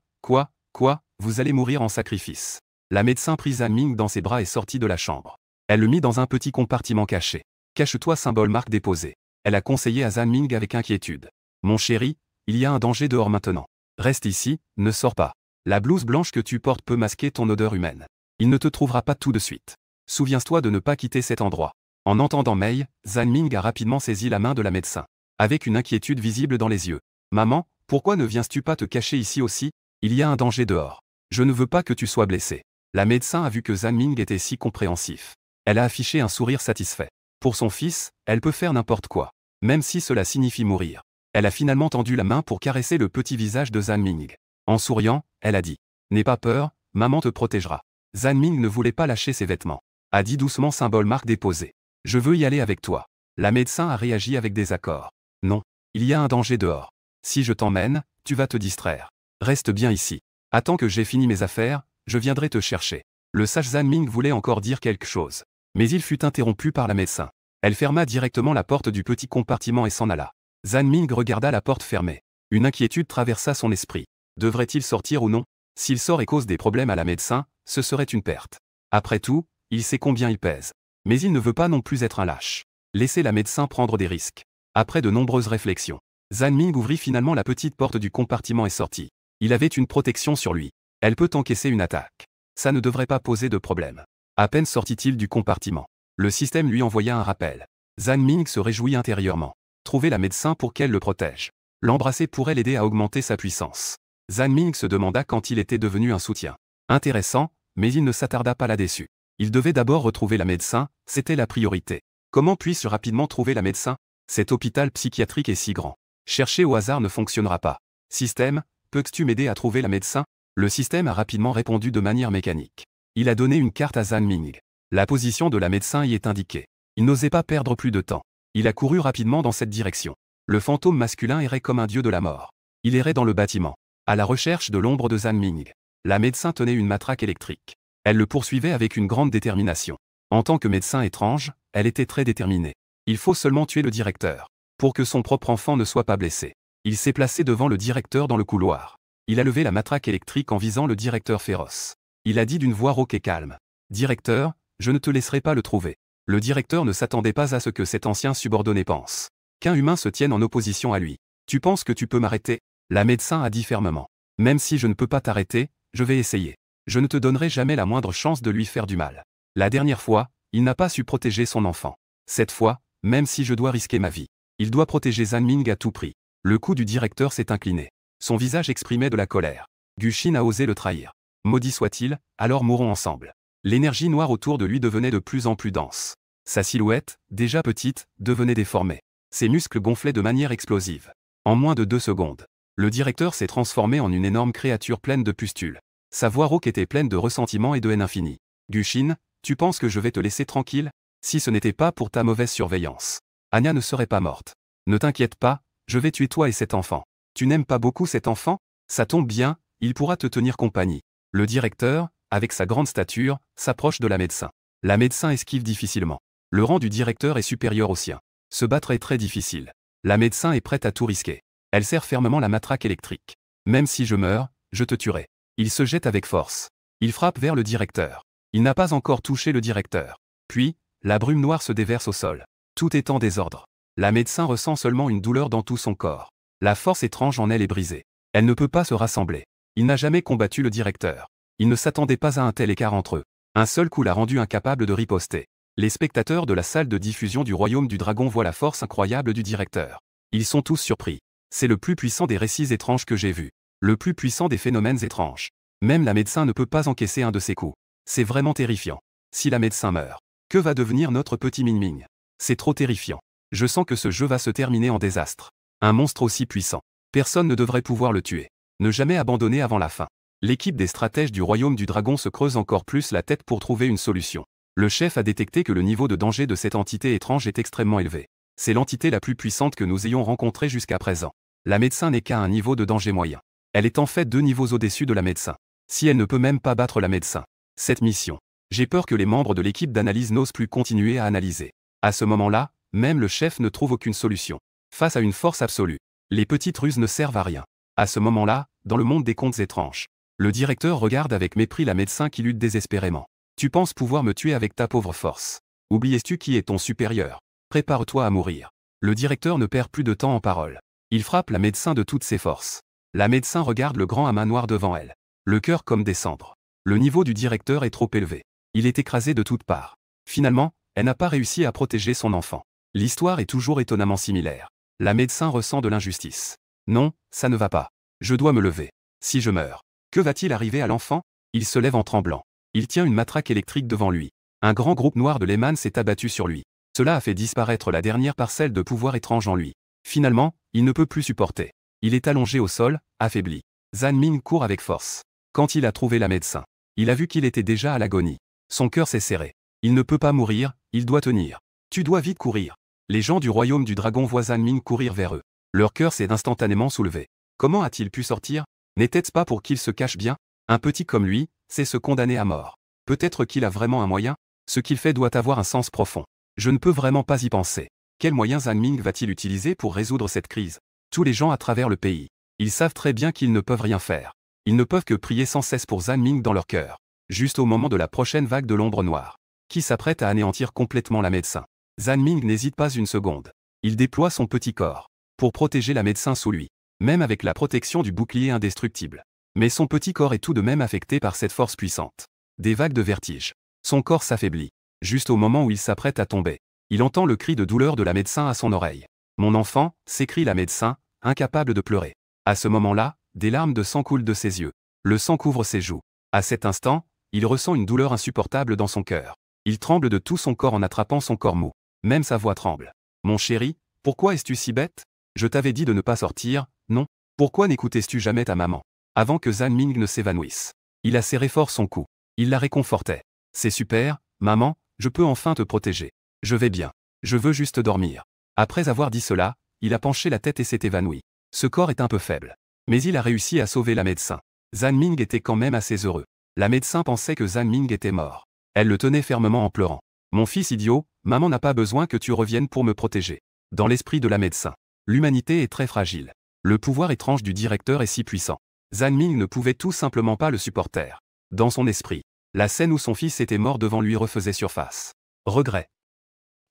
Vous allez mourir en sacrifice. La médecin prit Zhan Ming dans ses bras et sortit de la chambre. Elle le mit dans un petit compartiment caché. Cache-toi, symbole marque déposé. Elle a conseillé à Zhan Ming avec inquiétude. Mon chéri, il y a un danger dehors maintenant. Reste ici, ne sors pas. La blouse blanche que tu portes peut masquer ton odeur humaine. Il ne te trouvera pas tout de suite. Souviens-toi de ne pas quitter cet endroit. En entendant Mei, Zhan Ming a rapidement saisi la main de la médecin. Avec une inquiétude visible dans les yeux. Maman, pourquoi ne viens-tu pas te cacher ici aussi? Il y a un danger dehors. Je ne veux pas que tu sois blessé. La médecin a vu que Zhan Ming était si compréhensif. Elle a affiché un sourire satisfait. Pour son fils, elle peut faire n'importe quoi. Même si cela signifie mourir. Elle a finalement tendu la main pour caresser le petit visage de Zhan Ming. En souriant, elle a dit. N'aie pas peur, maman te protégera. Zhan Ming ne voulait pas lâcher ses vêtements. A dit doucement symbole marque déposé. Je veux y aller avec toi. La médecin a réagi avec désaccord. Non. Il y a un danger dehors. Si je t'emmène, tu vas te distraire. Reste bien ici. Attends que j'ai fini mes affaires, je viendrai te chercher. Le sage Zhan Ming voulait encore dire quelque chose. Mais il fut interrompu par la médecin. Elle ferma directement la porte du petit compartiment et s'en alla. Zhan Ming regarda la porte fermée. Une inquiétude traversa son esprit. Devrait-il sortir ou non? S'il sort et cause des problèmes à la médecin, ce serait une perte. Après tout, il sait combien il pèse. Mais il ne veut pas non plus être un lâche. Laissez la médecin prendre des risques. Après de nombreuses réflexions, Zhan Ming ouvrit finalement la petite porte du compartiment et sortit. Il avait une protection sur lui. Elle peut encaisser une attaque. Ça ne devrait pas poser de problème. À peine sortit-il du compartiment. Le système lui envoya un rappel. Zhan Ming se réjouit intérieurement. Trouver la médecin pour qu'elle le protège. L'embrasser pourrait l'aider à augmenter sa puissance. Zhan Ming se demanda quand il était devenu un soutien. Intéressant, mais il ne s'attarda pas là-dessus. Il devait d'abord retrouver la médecin, c'était la priorité. Comment puis-je rapidement trouver la médecin? Cet hôpital psychiatrique est si grand. Chercher au hasard ne fonctionnera pas. Système, peux-tu m'aider à trouver la médecin? Le système a rapidement répondu de manière mécanique. Il a donné une carte à Zhan Ming. La position de la médecin y est indiquée. Il n'osait pas perdre plus de temps. Il a couru rapidement dans cette direction. Le fantôme masculin errait comme un dieu de la mort. Il errait dans le bâtiment, à la recherche de l'ombre de Zhan Ming. La médecin tenait une matraque électrique. Elle le poursuivait avec une grande détermination. En tant que médecin étrange, elle était très déterminée. Il faut seulement tuer le directeur. Pour que son propre enfant ne soit pas blessé. Il s'est placé devant le directeur dans le couloir. Il a levé la matraque électrique en visant le directeur féroce. Il a dit d'une voix rauque et calme. « Directeur, je ne te laisserai pas le trouver. » Le directeur ne s'attendait pas à ce que cet ancien subordonné pense. Qu'un humain se tienne en opposition à lui. « Tu penses que tu peux m'arrêter ?» La médecin a dit fermement. « Même si je ne peux pas t'arrêter, je vais essayer. Je ne te donnerai jamais la moindre chance de lui faire du mal. » La dernière fois, il n'a pas su protéger son enfant. Cette fois, même si je dois risquer ma vie, il doit protéger Zhan Ming à tout prix. Le cou du directeur s'est incliné. Son visage exprimait de la colère. Gu Xin a osé le trahir. Maudit soit-il, alors mourons ensemble. L'énergie noire autour de lui devenait de plus en plus dense. Sa silhouette, déjà petite, devenait déformée. Ses muscles gonflaient de manière explosive. En moins de 2 secondes, le directeur s'est transformé en une énorme créature pleine de pustules. Sa voix rauque était pleine de ressentiment et de haine infinie. Gu Xin, tu penses que je vais te laisser tranquille? Si ce n'était pas pour ta mauvaise surveillance, Anya ne serait pas morte. Ne t'inquiète pas, je vais tuer toi et cet enfant. Tu n'aimes pas beaucoup cet enfant? Ça tombe bien, il pourra te tenir compagnie. Le directeur, avec sa grande stature, s'approche de la médecin. La médecin esquive difficilement. Le rang du directeur est supérieur au sien. Se battre est très difficile. La médecin est prête à tout risquer. Elle serre fermement la matraque électrique. Même si je meurs, je te tuerai. Il se jette avec force. Il frappe vers le directeur. Il n'a pas encore touché le directeur. Puis, la brume noire se déverse au sol. Tout est en désordre. La médecin ressent seulement une douleur dans tout son corps. La force étrange en elle est brisée. Elle ne peut pas se rassembler. Il n'a jamais combattu le directeur. Il ne s'attendait pas à un tel écart entre eux. Un seul coup l'a rendu incapable de riposter. Les spectateurs de la salle de diffusion du Royaume du Dragon voient la force incroyable du directeur. Ils sont tous surpris. C'est le plus puissant des récits étranges que j'ai vus. Le plus puissant des phénomènes étranges. Même la médecin ne peut pas encaisser un de ces coups. C'est vraiment terrifiant. Si la médecin meurt, que va devenir notre petit Ming Ming? C'est trop terrifiant. Je sens que ce jeu va se terminer en désastre. Un monstre aussi puissant. Personne ne devrait pouvoir le tuer. Ne jamais abandonner avant la fin. L'équipe des stratèges du Royaume du Dragon se creuse encore plus la tête pour trouver une solution. Le chef a détecté que le niveau de danger de cette entité étrange est extrêmement élevé. C'est l'entité la plus puissante que nous ayons rencontrée jusqu'à présent. La médecin n'est qu'à un niveau de danger moyen. Elle est en fait 2 niveaux au-dessus de la médecin. Si elle ne peut même pas battre la médecin. Cette mission. J'ai peur que les membres de l'équipe d'analyse n'osent plus continuer à analyser. À ce moment-là, même le chef ne trouve aucune solution. Face à une force absolue, les petites ruses ne servent à rien. À ce moment-là, dans le monde des contes étranges, le directeur regarde avec mépris la médecin qui lutte désespérément. Tu penses pouvoir me tuer avec ta pauvre force? Oublies-tu qui est ton supérieur? Prépare-toi à mourir. Le directeur ne perd plus de temps en paroles. Il frappe la médecin de toutes ses forces. La médecin regarde le grand amas noir devant elle. Le cœur comme des cendres. Le niveau du directeur est trop élevé. Il est écrasé de toutes parts. Finalement, elle n'a pas réussi à protéger son enfant. L'histoire est toujours étonnamment similaire. La médecin ressent de l'injustice. Non, ça ne va pas. Je dois me lever. Si je meurs, que va-t-il arriver à l'enfant? Il se lève en tremblant. Il tient une matraque électrique devant lui. Un grand groupe noir de Lehman s'est abattu sur lui. Cela a fait disparaître la dernière parcelle de pouvoir étrange en lui. Finalement, il ne peut plus supporter. Il est allongé au sol, affaibli. Zhan Ming court avec force. Quand il a trouvé la médecin, il a vu qu'il était déjà à l'agonie. Son cœur s'est serré. Il ne peut pas mourir, il doit tenir. Tu dois vite courir. Les gens du Royaume du Dragon voient Zhan Ming courir vers eux. Leur cœur s'est instantanément soulevé. Comment a-t-il pu sortir? N'était-ce pas pour qu'il se cache bien? Un petit comme lui, c'est se condamner à mort. Peut-être qu'il a vraiment un moyen? Ce qu'il fait doit avoir un sens profond. Je ne peux vraiment pas y penser. Quels moyens Zhan Ming va-t-il utiliser pour résoudre cette crise? Tous les gens à travers le pays. Ils savent très bien qu'ils ne peuvent rien faire. Ils ne peuvent que prier sans cesse pour Zhan Ming dans leur cœur. Juste au moment de la prochaine vague de l'ombre noire, qui s'apprête à anéantir complètement la médecin. Zhan Ming n'hésite pas une seconde. Il déploie son petit corps pour protéger la médecin sous lui, même avec la protection du bouclier indestructible. Mais son petit corps est tout de même affecté par cette force puissante. Des vagues de vertige. Son corps s'affaiblit. Juste au moment où il s'apprête à tomber, il entend le cri de douleur de la médecin à son oreille. « Mon enfant » s'écrie la médecin, incapable de pleurer. À ce moment-là, des larmes de sang coulent de ses yeux. Le sang couvre ses joues. À cet instant, il ressent une douleur insupportable dans son cœur. Il tremble de tout son corps en attrapant son corps mou. Même sa voix tremble. « Mon chéri, pourquoi es-tu si bête? Je t'avais dit de ne pas sortir, non? Pourquoi n'écoutais-tu jamais ta maman ?» Avant que Zhan Ming ne s'évanouisse, il a serré fort son cou. Il la réconfortait. « C'est super, maman, je peux enfin te protéger. Je vais bien. Je veux juste dormir. » Après avoir dit cela, il a penché la tête et s'est évanoui. Ce corps est un peu faible. Mais il a réussi à sauver la médecin. Zhan Ming était quand même assez heureux. La médecin pensait que Zhan Ming était mort. Elle le tenait fermement en pleurant. « Mon fils idiot, maman n'a pas besoin que tu reviennes pour me protéger. » Dans l'esprit de la médecin, l'humanité est très fragile. Le pouvoir étrange du directeur est si puissant. Zhan Ming ne pouvait tout simplement pas le supporter. Dans son esprit, la scène où son fils était mort devant lui refaisait surface. Regret.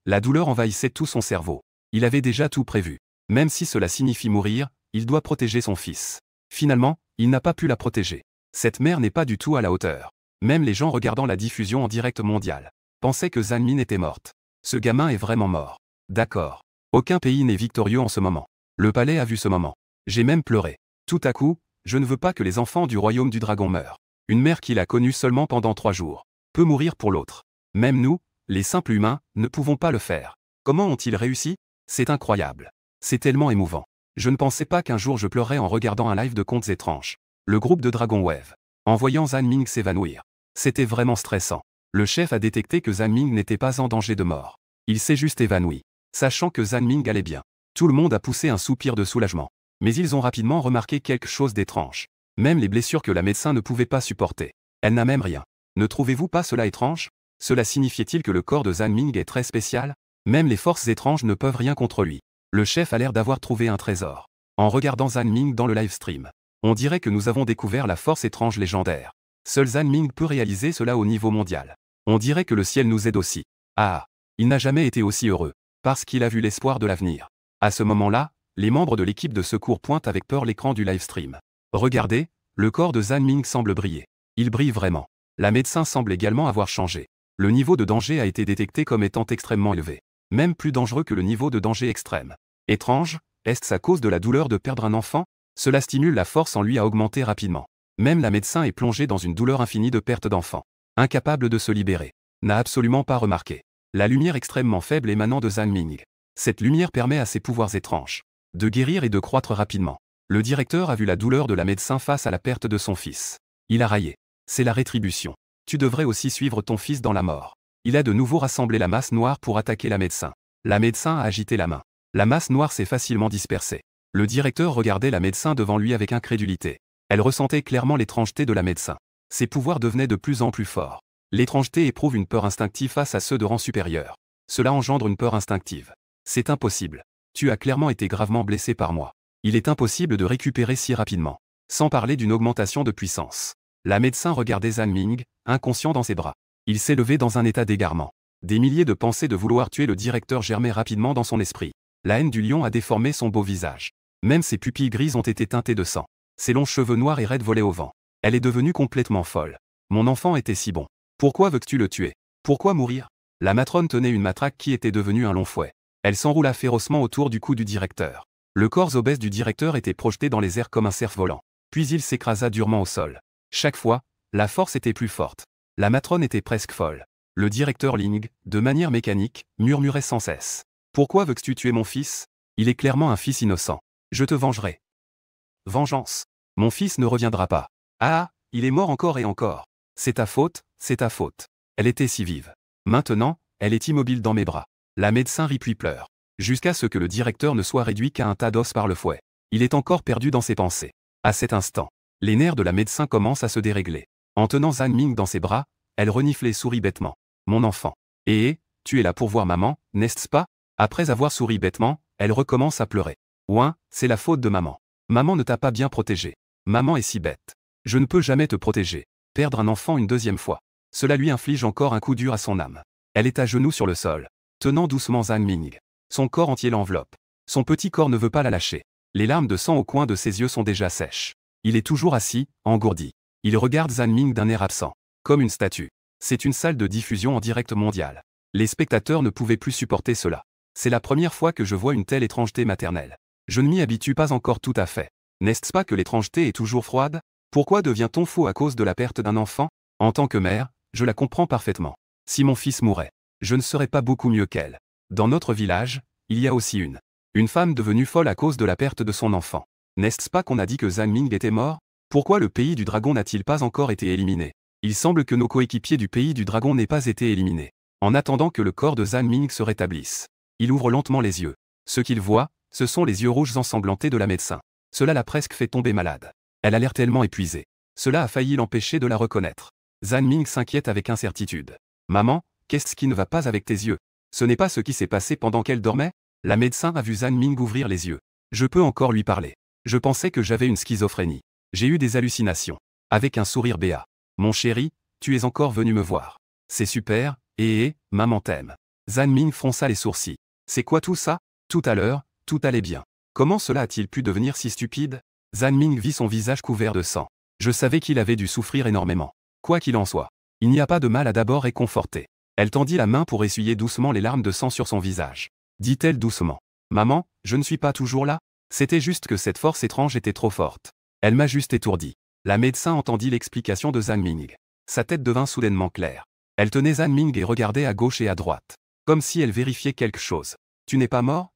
La douleur envahissait tout son cerveau. Il avait déjà tout prévu. Même si cela signifie mourir, il doit protéger son fils. Finalement, il n'a pas pu la protéger. Cette mère n'est pas du tout à la hauteur. Même les gens regardant la diffusion en direct mondial pensaient que Zhan Ming était morte. Ce gamin est vraiment mort. D'accord. Aucun pays n'est victorieux en ce moment. Le palais a vu ce moment. J'ai même pleuré. Tout à coup, je ne veux pas que les enfants du Royaume du Dragon meurent. Une mère qu'il a connue seulement pendant 3 jours peut mourir pour l'autre. Même nous, les simples humains, ne pouvons pas le faire. Comment ont-ils réussi? C'est incroyable. C'est tellement émouvant. Je ne pensais pas qu'un jour je pleurerais en regardant un live de contes étranges. Le groupe de Dragon Wave. En voyant Zhan Ming s'évanouir. C'était vraiment stressant. Le chef a détecté que Zhan Ming n'était pas en danger de mort. Il s'est juste évanoui. Sachant que Zhan Ming allait bien. Tout le monde a poussé un soupir de soulagement. Mais ils ont rapidement remarqué quelque chose d'étrange. Même les blessures que la médecin ne pouvait pas supporter. Elle n'a même rien. Ne trouvez-vous pas cela étrange? Cela signifiait-il que le corps de Zhan Ming est très spécial? Même les forces étranges ne peuvent rien contre lui. Le chef a l'air d'avoir trouvé un trésor. En regardant Zhan Ming dans le live stream, on dirait que nous avons découvert la force étrange légendaire. Seul Zhan Ming peut réaliser cela au niveau mondial. On dirait que le ciel nous aide aussi. Ah, il n'a jamais été aussi heureux. Parce qu'il a vu l'espoir de l'avenir. À ce moment-là, les membres de l'équipe de secours pointent avec peur l'écran du livestream. Regardez, le corps de Zhan Ming semble briller. Il brille vraiment. La médecin semble également avoir changé. Le niveau de danger a été détecté comme étant extrêmement élevé. Même plus dangereux que le niveau de danger extrême. Étrange, est-ce à cause de la douleur de perdre un enfant? Cela stimule la force en lui à augmenter rapidement. Même la médecin est plongée dans une douleur infinie de perte d'enfant. Incapable de se libérer. N'a absolument pas remarqué la lumière extrêmement faible émanant de Zhan Ming. Cette lumière permet à ses pouvoirs étranges de guérir et de croître rapidement. Le directeur a vu la douleur de la médecin face à la perte de son fils. Il a raillé. C'est la rétribution. Tu devrais aussi suivre ton fils dans la mort. Il a de nouveau rassemblé la masse noire pour attaquer la médecin. La médecin a agité la main. La masse noire s'est facilement dispersée. Le directeur regardait la médecin devant lui avec incrédulité. Elle ressentait clairement l'étrangeté de la médecin. Ses pouvoirs devenaient de plus en plus forts. L'étrangeté éprouve une peur instinctive face à ceux de rang supérieur. Cela engendre une peur instinctive. C'est impossible. Tu as clairement été gravement blessé par moi. Il est impossible de récupérer si rapidement. Sans parler d'une augmentation de puissance. La médecin regardait Zhan Ming, inconscient dans ses bras. Il s'est levé dans un état d'égarement. Des milliers de pensées de vouloir tuer le directeur germaient rapidement dans son esprit. La haine du lion a déformé son beau visage. Même ses pupilles grises ont été teintées de sang. Ses longs cheveux noirs et raides volaient au vent. Elle est devenue complètement folle. Mon enfant était si bon. Pourquoi veux-tu le tuer? Pourquoi mourir? La matrone tenait une matraque qui était devenue un long fouet. Elle s'enroula férocement autour du cou du directeur. Le corps obèse du directeur était projeté dans les airs comme un cerf volant. Puis il s'écrasa durement au sol. Chaque fois, la force était plus forte. La matrone était presque folle. Le directeur Ling, de manière mécanique, murmurait sans cesse. Pourquoi veux-tu tuer mon fils? Il est clairement un fils innocent. Je te vengerai. Vengeance. Mon fils ne reviendra pas. Ah, il est mort encore et encore. C'est ta faute, c'est ta faute. Elle était si vive. Maintenant, elle est immobile dans mes bras. La médecin rit puis pleure. Jusqu'à ce que le directeur ne soit réduit qu'à un tas d'os par le fouet. Il est encore perdu dans ses pensées. À cet instant, les nerfs de la médecin commencent à se dérégler. En tenant Zhan Ming dans ses bras, elle reniflait et sourit bêtement. Mon enfant. Tu es là pour voir maman, n'est-ce pas? Après avoir souri bêtement, elle recommence à pleurer. Ouin, c'est la faute de maman. Maman ne t'a pas bien protégé. Maman est si bête. Je ne peux jamais te protéger. Perdre un enfant une deuxième fois. Cela lui inflige encore un coup dur à son âme. Elle est à genoux sur le sol, tenant doucement Zhan Ming. Son corps entier l'enveloppe. Son petit corps ne veut pas la lâcher. Les larmes de sang au coin de ses yeux sont déjà sèches. Il est toujours assis, engourdi. Il regarde Zhan Ming d'un air absent, comme une statue. C'est une salle de diffusion en direct mondial. Les spectateurs ne pouvaient plus supporter cela. C'est la première fois que je vois une telle étrangeté maternelle. Je ne m'y habitue pas encore tout à fait. N'est-ce pas que l'étrangeté est toujours froide? Pourquoi devient-on fou à cause de la perte d'un enfant? En tant que mère, je la comprends parfaitement. Si mon fils mourait, je ne serais pas beaucoup mieux qu'elle. Dans notre village, il y a aussi une femme devenue folle à cause de la perte de son enfant. N'est-ce pas qu'on a dit que Zhan Ming était mort? Pourquoi le pays du dragon n'a-t-il pas encore été éliminé? Il semble que nos coéquipiers du pays du dragon n'aient pas été éliminés. En attendant que le corps de Zhan Ming se rétablisse, il ouvre lentement les yeux. Ce qu'il voit, ce sont les yeux rouges ensanglantés de la médecin. Cela l'a presque fait tomber malade. Elle a l'air tellement épuisée. Cela a failli l'empêcher de la reconnaître. Zhan Ming s'inquiète avec incertitude. Maman, qu'est-ce qui ne va pas avec tes yeux? Ce n'est pas ce qui s'est passé pendant qu'elle dormait? La médecin a vu Zhan Ming ouvrir les yeux. Je peux encore lui parler. Je pensais que j'avais une schizophrénie. J'ai eu des hallucinations. Avec un sourire béat. Mon chéri, tu es encore venu me voir. C'est super, maman t'aime. Zhan Ming fronça les sourcils. C'est quoi tout ça? Tout à l'heure, tout allait bien. Comment cela a-t-il pu devenir si stupide? Zhan Ming vit son visage couvert de sang. Je savais qu'il avait dû souffrir énormément. Quoi qu'il en soit, il n'y a pas de mal à d'abord réconforter. Elle tendit la main pour essuyer doucement les larmes de sang sur son visage. Dit-elle doucement. Maman, je ne suis pas toujours là? C'était juste que cette force étrange était trop forte. Elle m'a juste étourdi. La médecin entendit l'explication de Zhan Ming. Sa tête devint soudainement claire. Elle tenait Zhan Ming et regardait à gauche et à droite. Comme si elle vérifiait quelque chose. Tu n'es pas mort?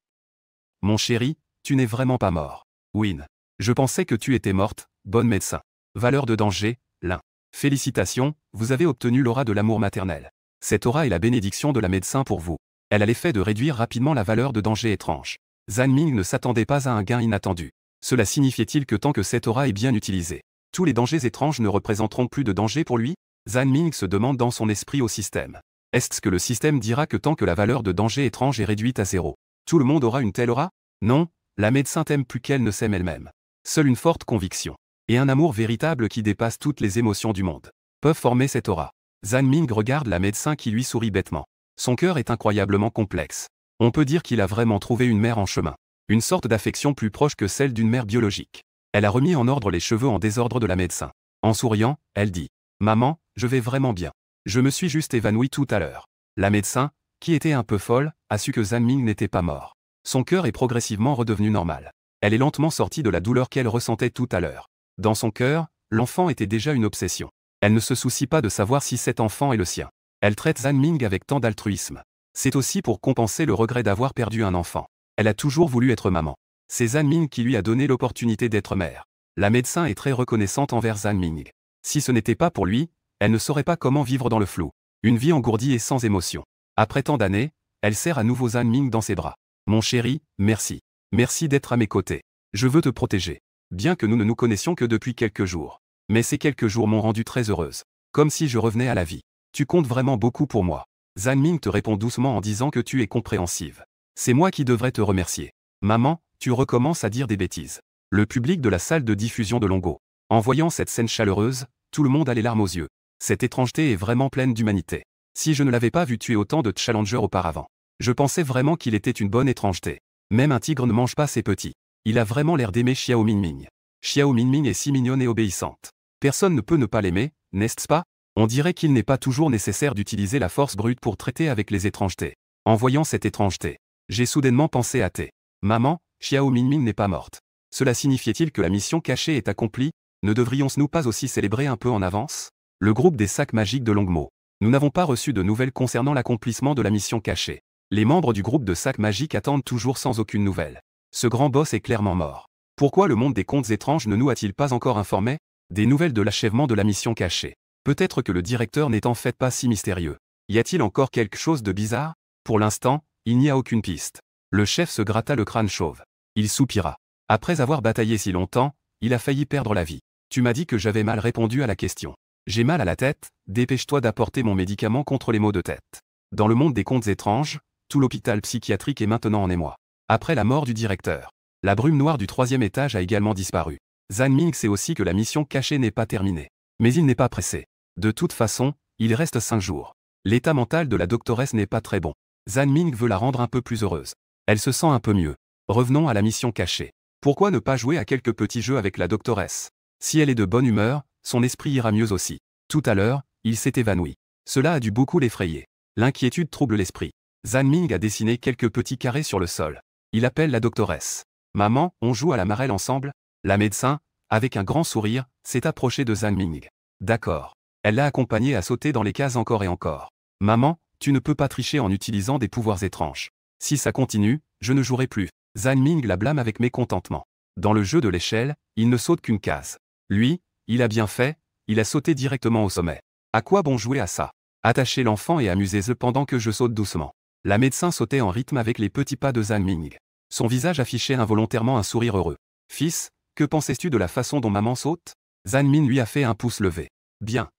Mon chéri, tu n'es vraiment pas mort. Win. Je pensais que tu étais morte, bonne médecin. Valeur de danger, l'un. Félicitations, vous avez obtenu l'aura de l'amour maternel. Cette aura est la bénédiction de la médecin pour vous. Elle a l'effet de réduire rapidement la valeur de danger étrange. Zhan Ming ne s'attendait pas à un gain inattendu. Cela signifiait-il que tant que cette aura est bien utilisée, tous les dangers étranges ne représenteront plus de danger pour lui? Zhan Ming se demande dans son esprit au système. Est-ce que le système dira que tant que la valeur de danger étrange est réduite à 0, tout le monde aura une telle aura? Non, la médecin t'aime plus qu'elle ne s'aime elle-même. Seule une forte conviction et un amour véritable qui dépasse toutes les émotions du monde peuvent former cette aura. Zhan Ming regarde la médecin qui lui sourit bêtement. Son cœur est incroyablement complexe. On peut dire qu'il a vraiment trouvé une mère en chemin. Une sorte d'affection plus proche que celle d'une mère biologique. Elle a remis en ordre les cheveux en désordre de la médecin. En souriant, elle dit « Maman, je vais vraiment bien. Je me suis juste évanouie tout à l'heure. » La médecin, qui était un peu folle, a su que Zhan Ming n'était pas mort. Son cœur est progressivement redevenu normal. Elle est lentement sortie de la douleur qu'elle ressentait tout à l'heure. Dans son cœur, l'enfant était déjà une obsession. Elle ne se soucie pas de savoir si cet enfant est le sien. Elle traite Zhan Ming avec tant d'altruisme. C'est aussi pour compenser le regret d'avoir perdu un enfant. Elle a toujours voulu être maman. C'est Zhan Ming qui lui a donné l'opportunité d'être mère. La médecin est très reconnaissante envers Zhan Ming. Si ce n'était pas pour lui, elle ne saurait pas comment vivre dans le flou. Une vie engourdie et sans émotion. Après tant d'années, elle serre à nouveau Zhan Ming dans ses bras. Mon chéri, merci. Merci d'être à mes côtés. Je veux te protéger. Bien que nous ne nous connaissions que depuis quelques jours. Mais ces quelques jours m'ont rendue très heureuse. Comme si je revenais à la vie. Tu comptes vraiment beaucoup pour moi. Zhan Ming te répond doucement en disant que tu es compréhensive. C'est moi qui devrais te remercier. Maman, tu recommences à dire des bêtises. Le public de la salle de diffusion de Longo. En voyant cette scène chaleureuse, tout le monde a les larmes aux yeux. Cette étrangeté est vraiment pleine d'humanité. Si je ne l'avais pas vu tuer autant de challengers auparavant, je pensais vraiment qu'il était une bonne étrangeté. Même un tigre ne mange pas ses petits. Il a vraiment l'air d'aimer Xiao Mingming. Xiao Mingming est si mignonne et obéissante. Personne ne peut ne pas l'aimer, n'est-ce pas? On dirait qu'il n'est pas toujours nécessaire d'utiliser la force brute pour traiter avec les étrangetés. En voyant cette étrangeté, j'ai soudainement pensé à T. Maman, Xiao Mingming n'est pas morte. Cela signifiait-il que la mission cachée est accomplie? Ne devrions-nous pas aussi célébrer un peu en avance? Le groupe des sacs magiques de Longmo. Nous n'avons pas reçu de nouvelles concernant l'accomplissement de la mission cachée. Les membres du groupe de sacs magiques attendent toujours sans aucune nouvelle. Ce grand boss est clairement mort. Pourquoi le monde des contes étranges ne nous a-t-il pas encore informé des nouvelles de l'achèvement de la mission cachée? Peut-être que le directeur n'est en fait pas si mystérieux. Y a-t-il encore quelque chose de bizarre? Pour l'instant, il n'y a aucune piste. Le chef se gratta le crâne chauve. Il soupira. Après avoir bataillé si longtemps, il a failli perdre la vie. Tu m'as dit que j'avais mal répondu à la question. J'ai mal à la tête, dépêche-toi d'apporter mon médicament contre les maux de tête. Dans le monde des contes étranges, tout l'hôpital psychiatrique est maintenant en émoi. Après la mort du directeur, la brume noire du 3e étage a également disparu. Zhan Ming sait aussi que la mission cachée n'est pas terminée. Mais il n'est pas pressé. De toute façon, il reste 5 jours. L'état mental de la doctoresse n'est pas très bon. Zhan Ming veut la rendre un peu plus heureuse. Elle se sent un peu mieux. Revenons à la mission cachée. Pourquoi ne pas jouer à quelques petits jeux avec la doctoresse? Si elle est de bonne humeur, son esprit ira mieux aussi. Tout à l'heure, il s'est évanoui. Cela a dû beaucoup l'effrayer. L'inquiétude trouble l'esprit. Zhan Ming a dessiné quelques petits carrés sur le sol. Il appelle la doctoresse. Maman, on joue à la marelle ensemble? La médecin, avec un grand sourire, s'est approchée de Zhan Ming. D'accord. Elle l'a accompagnée à sauter dans les cases encore et encore. Maman, tu ne peux pas tricher en utilisant des pouvoirs étranges. Si ça continue, je ne jouerai plus. Zhan Ming la blâme avec mécontentement. Dans le jeu de l'échelle, il ne saute qu'une case. Lui, il a bien fait, il a sauté directement au sommet. À quoi bon jouer à ça? Attachez l'enfant et amusez-le pendant que je saute doucement. La médecin sautait en rythme avec les petits pas de Zhan Ming. Son visage affichait involontairement un sourire heureux. Fils, que pensais-tu de la façon dont maman saute? Zhan Ming lui a fait un pouce levé. Bien.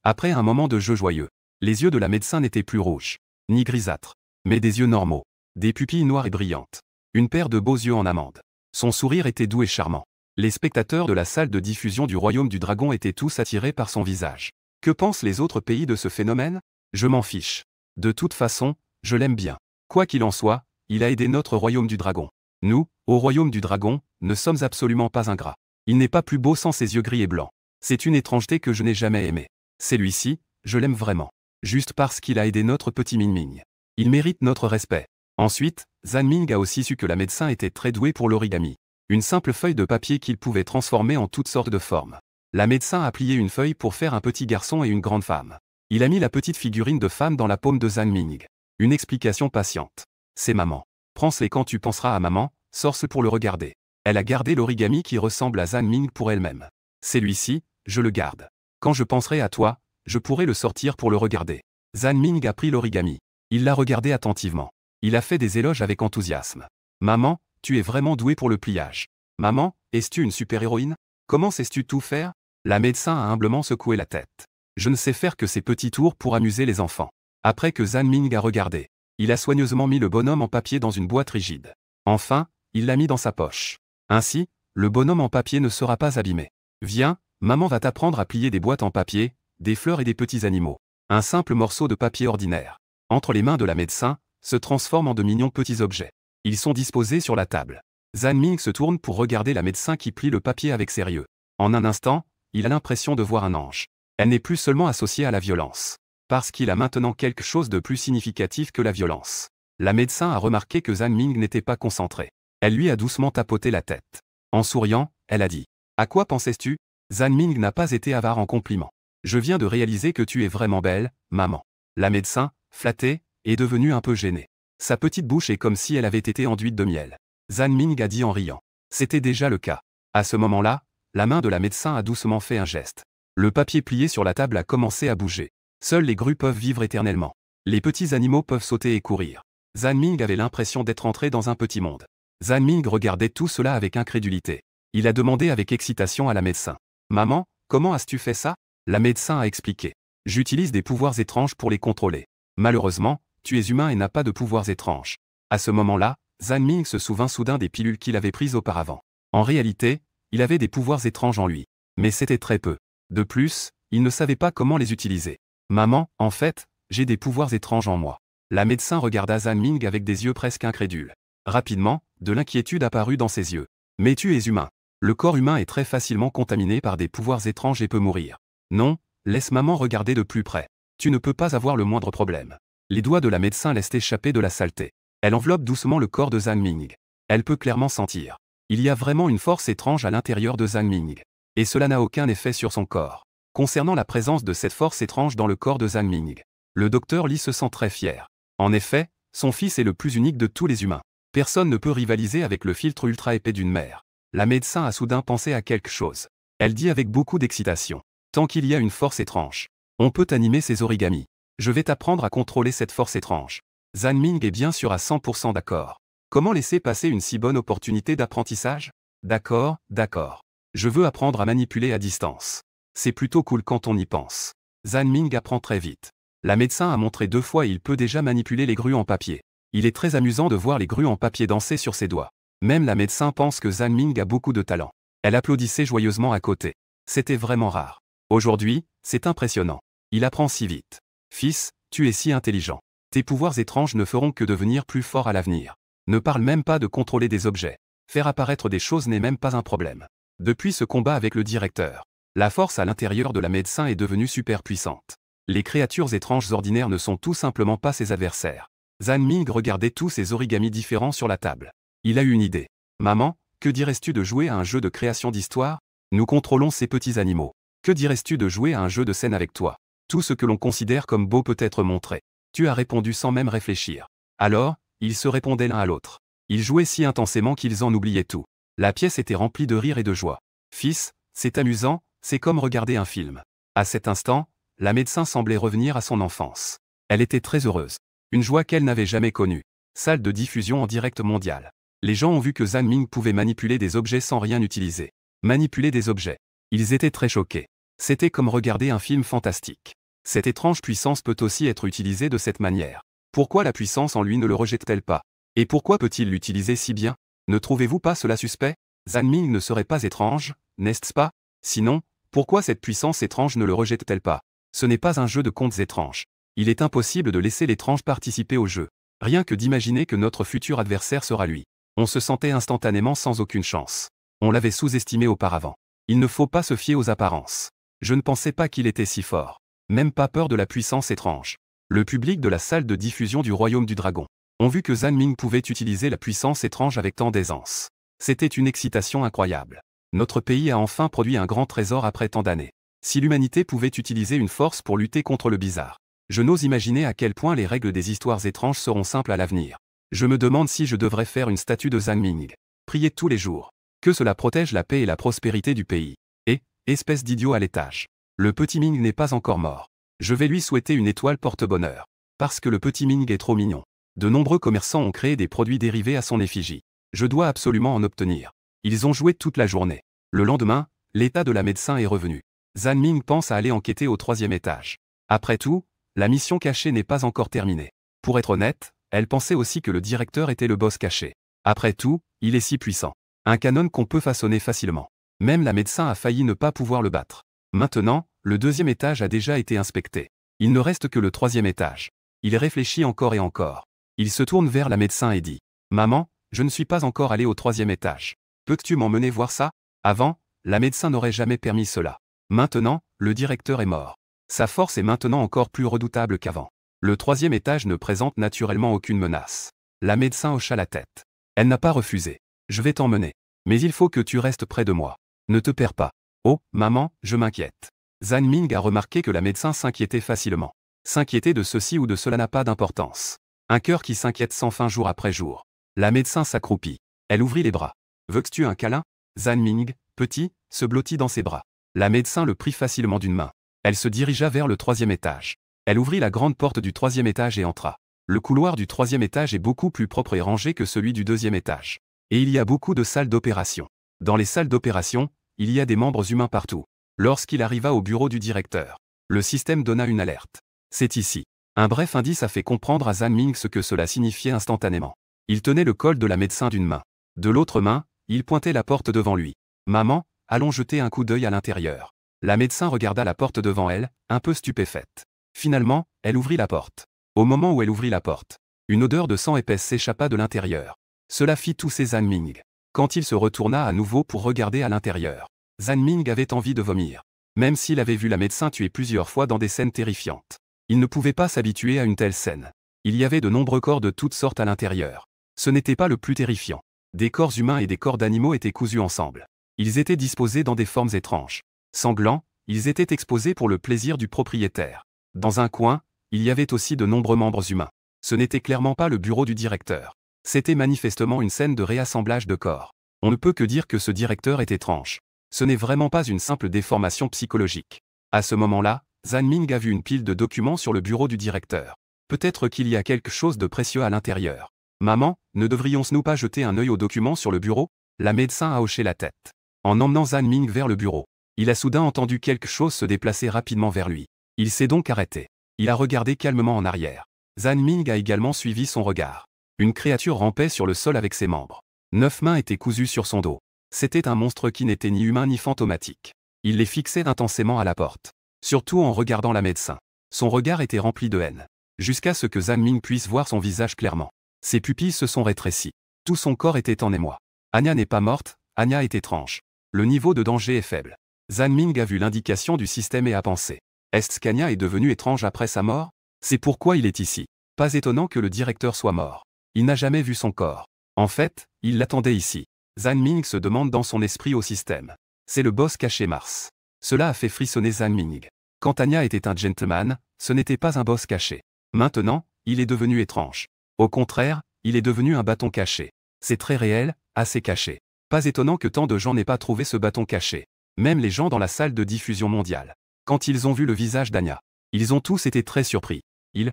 Après un moment de jeu joyeux, les yeux de la médecin n'étaient plus rouges, ni grisâtres, mais des yeux normaux, des pupilles noires et brillantes. Une paire de beaux yeux en amande. Son sourire était doux et charmant. Les spectateurs de la salle de diffusion du Royaume du Dragon étaient tous attirés par son visage. Que pensent les autres pays de ce phénomène? Je m'en fiche. De toute façon, je l'aime bien. Quoi qu'il en soit, il a aidé notre Royaume du Dragon. Nous, au Royaume du Dragon, ne sommes absolument pas ingrats. Il n'est pas plus beau sans ses yeux gris et blancs. C'est une étrangeté que je n'ai jamais aimée. Celui-ci, je l'aime vraiment. Juste parce qu'il a aidé notre petit Ming. Il mérite notre respect. Ensuite, Zhan Ming a aussi su que la médecin était très douée pour l'origami. Une simple feuille de papier qu'il pouvait transformer en toutes sortes de formes. La médecin a plié une feuille pour faire un petit garçon et une grande femme. Il a mis la petite figurine de femme dans la paume de Zhan Ming. Une explication patiente. C'est maman. Prends-les quand tu penseras à maman, sors-ce pour le regarder. Elle a gardé l'origami qui ressemble à Zhan Ming pour elle-même. Celui-ci, je le garde. Quand je penserai à toi, je pourrai le sortir pour le regarder. Zhan Ming a pris l'origami. Il l'a regardé attentivement. Il a fait des éloges avec enthousiasme. Maman, tu es vraiment douée pour le pliage. Maman, es-tu une super-héroïne? Comment sais-tu tout faire? La médecin a humblement secoué la tête. Je ne sais faire que ces petits tours pour amuser les enfants. Après que Zhan Ming a regardé, il a soigneusement mis le bonhomme en papier dans une boîte rigide. Enfin, il l'a mis dans sa poche. Ainsi, le bonhomme en papier ne sera pas abîmé. Viens, maman va t'apprendre à plier des boîtes en papier, des fleurs et des petits animaux. Un simple morceau de papier ordinaire. Entre les mains de la médecin, se transforment en de mignons petits objets. Ils sont disposés sur la table. Zhan Ming se tourne pour regarder la médecin qui plie le papier avec sérieux. En un instant, il a l'impression de voir un ange. Elle n'est plus seulement associée à la violence. Parce qu'il a maintenant quelque chose de plus significatif que la violence. La médecin a remarqué que Zhan Ming n'était pas concentrée. Elle lui a doucement tapoté la tête. En souriant, elle a dit « À quoi pensais-tu » Zhan Ming n'a pas été avare en compliments. « Je viens de réaliser que tu es vraiment belle, maman. » La médecin, flattée, est devenue un peu gênée. Sa petite bouche est comme si elle avait été enduite de miel. Zhan Ming a dit en riant. C'était déjà le cas. À ce moment-là, la main de la médecin a doucement fait un geste. Le papier plié sur la table a commencé à bouger. Seules les grues peuvent vivre éternellement. Les petits animaux peuvent sauter et courir. Zhan Ming avait l'impression d'être entré dans un petit monde. Zhan Ming regardait tout cela avec incrédulité. Il a demandé avec excitation à la médecin. « Maman, comment as-tu fait ça ?» La médecin a expliqué. « J'utilise des pouvoirs étranges pour les contrôler. Malheureusement, tu es humain et n'as pas de pouvoirs étranges. » À ce moment-là, Zhan Ming se souvint soudain des pilules qu'il avait prises auparavant. En réalité, il avait des pouvoirs étranges en lui. Mais c'était très peu. De plus, il ne savait pas comment les utiliser. « Maman, en fait, j'ai des pouvoirs étranges en moi. » La médecin regarda Zhan Ming avec des yeux presque incrédules. Rapidement, de l'inquiétude apparut dans ses yeux. « Mais tu es humain. Le corps humain est très facilement contaminé par des pouvoirs étranges et peut mourir. Non, laisse maman regarder de plus près. Tu ne peux pas avoir le moindre problème. » Les doigts de la médecin laissent échapper de la saleté. Elle enveloppe doucement le corps de Zhan Ming. Elle peut clairement sentir. Il y a vraiment une force étrange à l'intérieur de Zhan Ming. Et cela n'a aucun effet sur son corps. Concernant la présence de cette force étrange dans le corps de Zhan Ming, le docteur Li se sent très fier. En effet, son fils est le plus unique de tous les humains. Personne ne peut rivaliser avec le filtre ultra épais d'une mère. La médecin a soudain pensé à quelque chose. Elle dit avec beaucoup d'excitation. Tant qu'il y a une force étrange, on peut animer ces origamis. Je vais t'apprendre à contrôler cette force étrange. Zhan Ming est bien sûr à 100% d'accord. Comment laisser passer une si bonne opportunité d'apprentissage? D'accord, d'accord. Je veux apprendre à manipuler à distance. C'est plutôt cool quand on y pense. Zhan Ming apprend très vite. La médecin a montré 2 fois et il peut déjà manipuler les grues en papier. Il est très amusant de voir les grues en papier danser sur ses doigts. Même la médecin pense que Zhan Ming a beaucoup de talent. Elle applaudissait joyeusement à côté. C'était vraiment rare. Aujourd'hui, c'est impressionnant. Il apprend si vite. Fils, tu es si intelligent. Tes pouvoirs étranges ne feront que devenir plus forts à l'avenir. Ne parle même pas de contrôler des objets. Faire apparaître des choses n'est même pas un problème. Depuis ce combat avec le directeur, la force à l'intérieur de la médecin est devenue super puissante. Les créatures étranges ordinaires ne sont tout simplement pas ses adversaires. Zhan Ming regardait tous ces origamis différents sur la table. Il a eu une idée. Maman, que dirais-tu de jouer à un jeu de création d'histoire? Nous contrôlons ces petits animaux. Que dirais-tu de jouer à un jeu de scène avec toi? Tout ce que l'on considère comme beau peut être montré. Tu as répondu sans même réfléchir. Alors, ils se répondaient l'un à l'autre. Ils jouaient si intensément qu'ils en oubliaient tout. La pièce était remplie de rire et de joie. Fils, c'est amusant, c'est comme regarder un film. À cet instant, la médecin semblait revenir à son enfance. Elle était très heureuse. Une joie qu'elle n'avait jamais connue. Salle de diffusion en direct mondial. Les gens ont vu que Zhan Ming pouvait manipuler des objets sans rien utiliser. Manipuler des objets. Ils étaient très choqués. C'était comme regarder un film fantastique. Cette étrange puissance peut aussi être utilisée de cette manière. Pourquoi la puissance en lui ne le rejette-t-elle pas? Et pourquoi peut-il l'utiliser si bien? Ne trouvez-vous pas cela suspect? Zhan Ming ne serait pas étrange, n'est-ce pas? Sinon, pourquoi cette puissance étrange ne le rejette-t-elle pas? Ce n'est pas un jeu de contes étranges. Il est impossible de laisser l'étrange participer au jeu. Rien que d'imaginer que notre futur adversaire sera lui. On se sentait instantanément sans aucune chance. On l'avait sous-estimé auparavant. Il ne faut pas se fier aux apparences. Je ne pensais pas qu'il était si fort. Même pas peur de la puissance étrange. Le public de la salle de diffusion du Royaume du Dragon ont vu que Zhan Ming pouvait utiliser la puissance étrange avec tant d'aisance. C'était une excitation incroyable. Notre pays a enfin produit un grand trésor après tant d'années. Si l'humanité pouvait utiliser une force pour lutter contre le bizarre. Je n'ose imaginer à quel point les règles des histoires étranges seront simples à l'avenir. Je me demande si je devrais faire une statue de Zhan Ming. Prier tous les jours. Que cela protège la paix et la prospérité du pays. Et, espèce d'idiot à l'étage. Le petit Ming n'est pas encore mort. Je vais lui souhaiter une étoile porte-bonheur. Parce que le petit Ming est trop mignon. De nombreux commerçants ont créé des produits dérivés à son effigie. Je dois absolument en obtenir. Ils ont joué toute la journée. Le lendemain, l'état de la médecin est revenu. Zhan Ming pense à aller enquêter au 3e étage. Après tout, la mission cachée n'est pas encore terminée. Pour être honnête, elle pensait aussi que le directeur était le boss caché. Après tout, il est si puissant. Un canon qu'on peut façonner facilement. Même la médecin a failli ne pas pouvoir le battre. Maintenant, le 2e étage a déjà été inspecté. Il ne reste que le 3e étage. Il réfléchit encore et encore. Il se tourne vers la médecin et dit « Maman, je ne suis pas encore allé au 3e étage. Peux-tu m'emmener voir ça ?» Avant, la médecin n'aurait jamais permis cela. Maintenant, le directeur est mort. Sa force est maintenant encore plus redoutable qu'avant. Le 3e étage ne présente naturellement aucune menace. La médecin hocha la tête. Elle n'a pas refusé. « Je vais t'emmener. Mais il faut que tu restes près de moi. Ne te perds pas. »« Oh, maman, je m'inquiète. » Zhan Ming a remarqué que la médecin s'inquiétait facilement. S'inquiéter de ceci ou de cela n'a pas d'importance. Un cœur qui s'inquiète sans fin jour après jour. La médecin s'accroupit. Elle ouvrit les bras. « Veux-tu un câlin ?» Zhan Ming, petit, se blottit dans ses bras. La médecin le prit facilement d'une main. Elle se dirigea vers le 3e étage. Elle ouvrit la grande porte du 3e étage et entra. Le couloir du 3e étage est beaucoup plus propre et rangé que celui du 2e étage. Et il y a beaucoup de salles d'opération. Dans les salles d'opération, il y a des membres humains partout. Lorsqu'il arriva au bureau du directeur, le système donna une alerte. « C'est ici. » Un bref indice a fait comprendre à Zhan Ming ce que cela signifiait instantanément. Il tenait le col de la médecin d'une main. De l'autre main, il pointait la porte devant lui. « Maman, allons jeter un coup d'œil à l'intérieur. » La médecin regarda la porte devant elle, un peu stupéfaite. Finalement, elle ouvrit la porte. Au moment où elle ouvrit la porte, une odeur de sang épaisse s'échappa de l'intérieur. Cela fit tousser Zhan Ming. Quand il se retourna à nouveau pour regarder à l'intérieur, Zhan Ming avait envie de vomir. Même s'il avait vu la médecin tuer plusieurs fois dans des scènes terrifiantes, il ne pouvait pas s'habituer à une telle scène. Il y avait de nombreux corps de toutes sortes à l'intérieur. Ce n'était pas le plus terrifiant. Des corps humains et des corps d'animaux étaient cousus ensemble. Ils étaient disposés dans des formes étranges. Sanglants, ils étaient exposés pour le plaisir du propriétaire. Dans un coin, il y avait aussi de nombreux membres humains. Ce n'était clairement pas le bureau du directeur. C'était manifestement une scène de réassemblage de corps. On ne peut que dire que ce directeur est étrange. Ce n'est vraiment pas une simple déformation psychologique. À ce moment-là, Zhan Ming a vu une pile de documents sur le bureau du directeur. Peut-être qu'il y a quelque chose de précieux à l'intérieur. « Maman, ne devrions-nous pas jeter un œil aux documents sur le bureau ?» La médecin a hoché la tête. En emmenant Zhan Ming vers le bureau, il a soudain entendu quelque chose se déplacer rapidement vers lui. Il s'est donc arrêté. Il a regardé calmement en arrière. Zhan Ming a également suivi son regard. Une créature rampait sur le sol avec ses membres. 9 mains étaient cousues sur son dos. C'était un monstre qui n'était ni humain ni fantomatique. Il les fixait intensément à la porte. Surtout en regardant la médecin. Son regard était rempli de haine. Jusqu'à ce que Zhan Ming puisse voir son visage clairement. Ses pupilles se sont rétrécies. Tout son corps était en émoi. Anya n'est pas morte, Anya est étrange. Le niveau de danger est faible. Zhan Ming a vu l'indication du système et a pensé. Est-ce qu'Anya est devenue étrange après sa mort? C'est pourquoi il est ici. Pas étonnant que le directeur soit mort. Il n'a jamais vu son corps. En fait, il l'attendait ici. Zhan Ming se demande dans son esprit au système. C'est le boss caché Mars. Cela a fait frissonner Zhan Ming. Quand Anya était un gentleman, ce n'était pas un boss caché. Maintenant, il est devenu étrange. Au contraire, il est devenu un bâton caché. C'est très réel, assez caché. Pas étonnant que tant de gens n'aient pas trouvé ce bâton caché. Même les gens dans la salle de diffusion mondiale. Quand ils ont vu le visage d'Anya, ils ont tous été très surpris. Il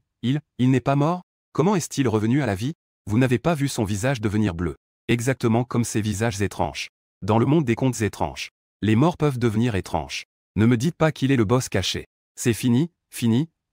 n'est pas mort? Comment est-il revenu à la vie? Vous n'avez pas vu son visage devenir bleu. Exactement comme ces visages étranges. Dans le monde des contes étranges, les morts peuvent devenir étranges. Ne me dites pas qu'il est le boss caché. C'est fini,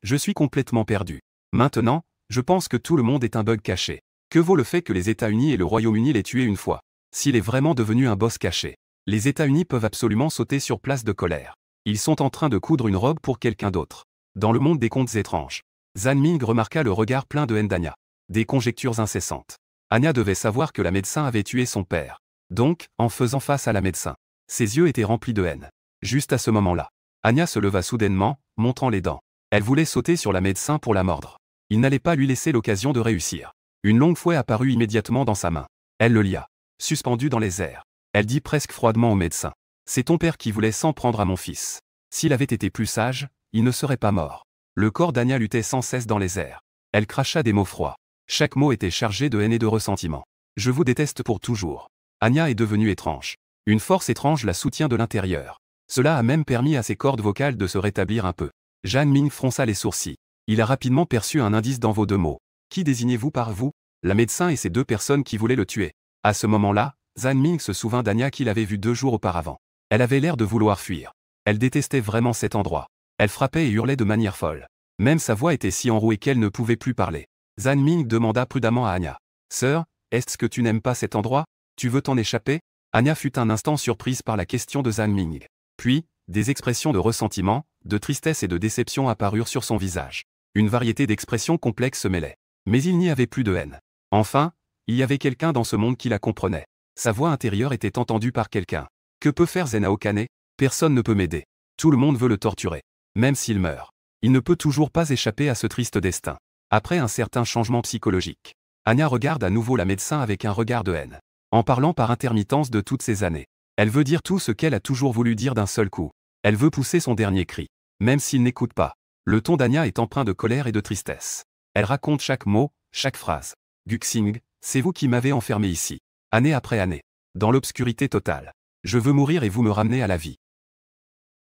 je suis complètement perdu. Maintenant, je pense que tout le monde est un bug caché. Que vaut le fait que les États-Unis et le Royaume-Uni l'aient tué une fois? S'il est vraiment devenu un boss caché, les États-Unis peuvent absolument sauter sur place de colère. Ils sont en train de coudre une robe pour quelqu'un d'autre. Dans le monde des contes étranges, Zhan Ming remarqua le regard plein de haine d'Anya. Des conjectures incessantes. Anya devait savoir que la médecin avait tué son père. Donc, en faisant face à la médecin, ses yeux étaient remplis de haine. Juste à ce moment-là, Anya se leva soudainement, montrant les dents. Elle voulait sauter sur la médecin pour la mordre. Il n'allait pas lui laisser l'occasion de réussir. Une longue fouet apparut immédiatement dans sa main. Elle le lia, suspendu dans les airs. Elle dit presque froidement au médecin. C'est ton père qui voulait s'en prendre à mon fils. S'il avait été plus sage, il ne serait pas mort. Le corps d'Anya luttait sans cesse dans les airs. Elle cracha des mots froids. Chaque mot était chargé de haine et de ressentiment. Je vous déteste pour toujours. Anya est devenue étrange. Une force étrange la soutient de l'intérieur. Cela a même permis à ses cordes vocales de se rétablir un peu. Zhan Ming fronça les sourcils. Il a rapidement perçu un indice dans vos 2 mots. Qui désignez-vous par vous? La médecin et ces 2 personnes qui voulaient le tuer. À ce moment-là, Zhan Ming se souvint d'Anya qu'il avait vue 2 jours auparavant. Elle avait l'air de vouloir fuir. Elle détestait vraiment cet endroit. Elle frappait et hurlait de manière folle. Même sa voix était si enrouée qu'elle ne pouvait plus parler. Zhan Ming demanda prudemment à Anya. « Sœur, est-ce que tu n'aimes pas cet endroit? Tu veux t'en échapper ?» Anya fut un instant surprise par la question de Zhan Ming. Puis, des expressions de ressentiment, de tristesse et de déception apparurent sur son visage. Une variété d'expressions complexes se mêlaient. Mais il n'y avait plus de haine. Enfin, il y avait quelqu'un dans ce monde qui la comprenait. Sa voix intérieure était entendue par quelqu'un. Que peut faire Zenao Kane? Personne ne peut m'aider. Tout le monde veut le torturer. Même s'il meurt. Il ne peut toujours pas échapper à ce triste destin. Après un certain changement psychologique, Anya regarde à nouveau la médecin avec un regard de haine. En parlant par intermittence de toutes ces années. Elle veut dire tout ce qu'elle a toujours voulu dire d'un seul coup. Elle veut pousser son dernier cri. Même s'il n'écoute pas. Le ton d'Anya est empreint de colère et de tristesse. Elle raconte chaque mot, chaque phrase. Guxing, c'est vous qui m'avez enfermé ici. Année après année. Dans l'obscurité totale. Je veux mourir et vous me ramenez à la vie.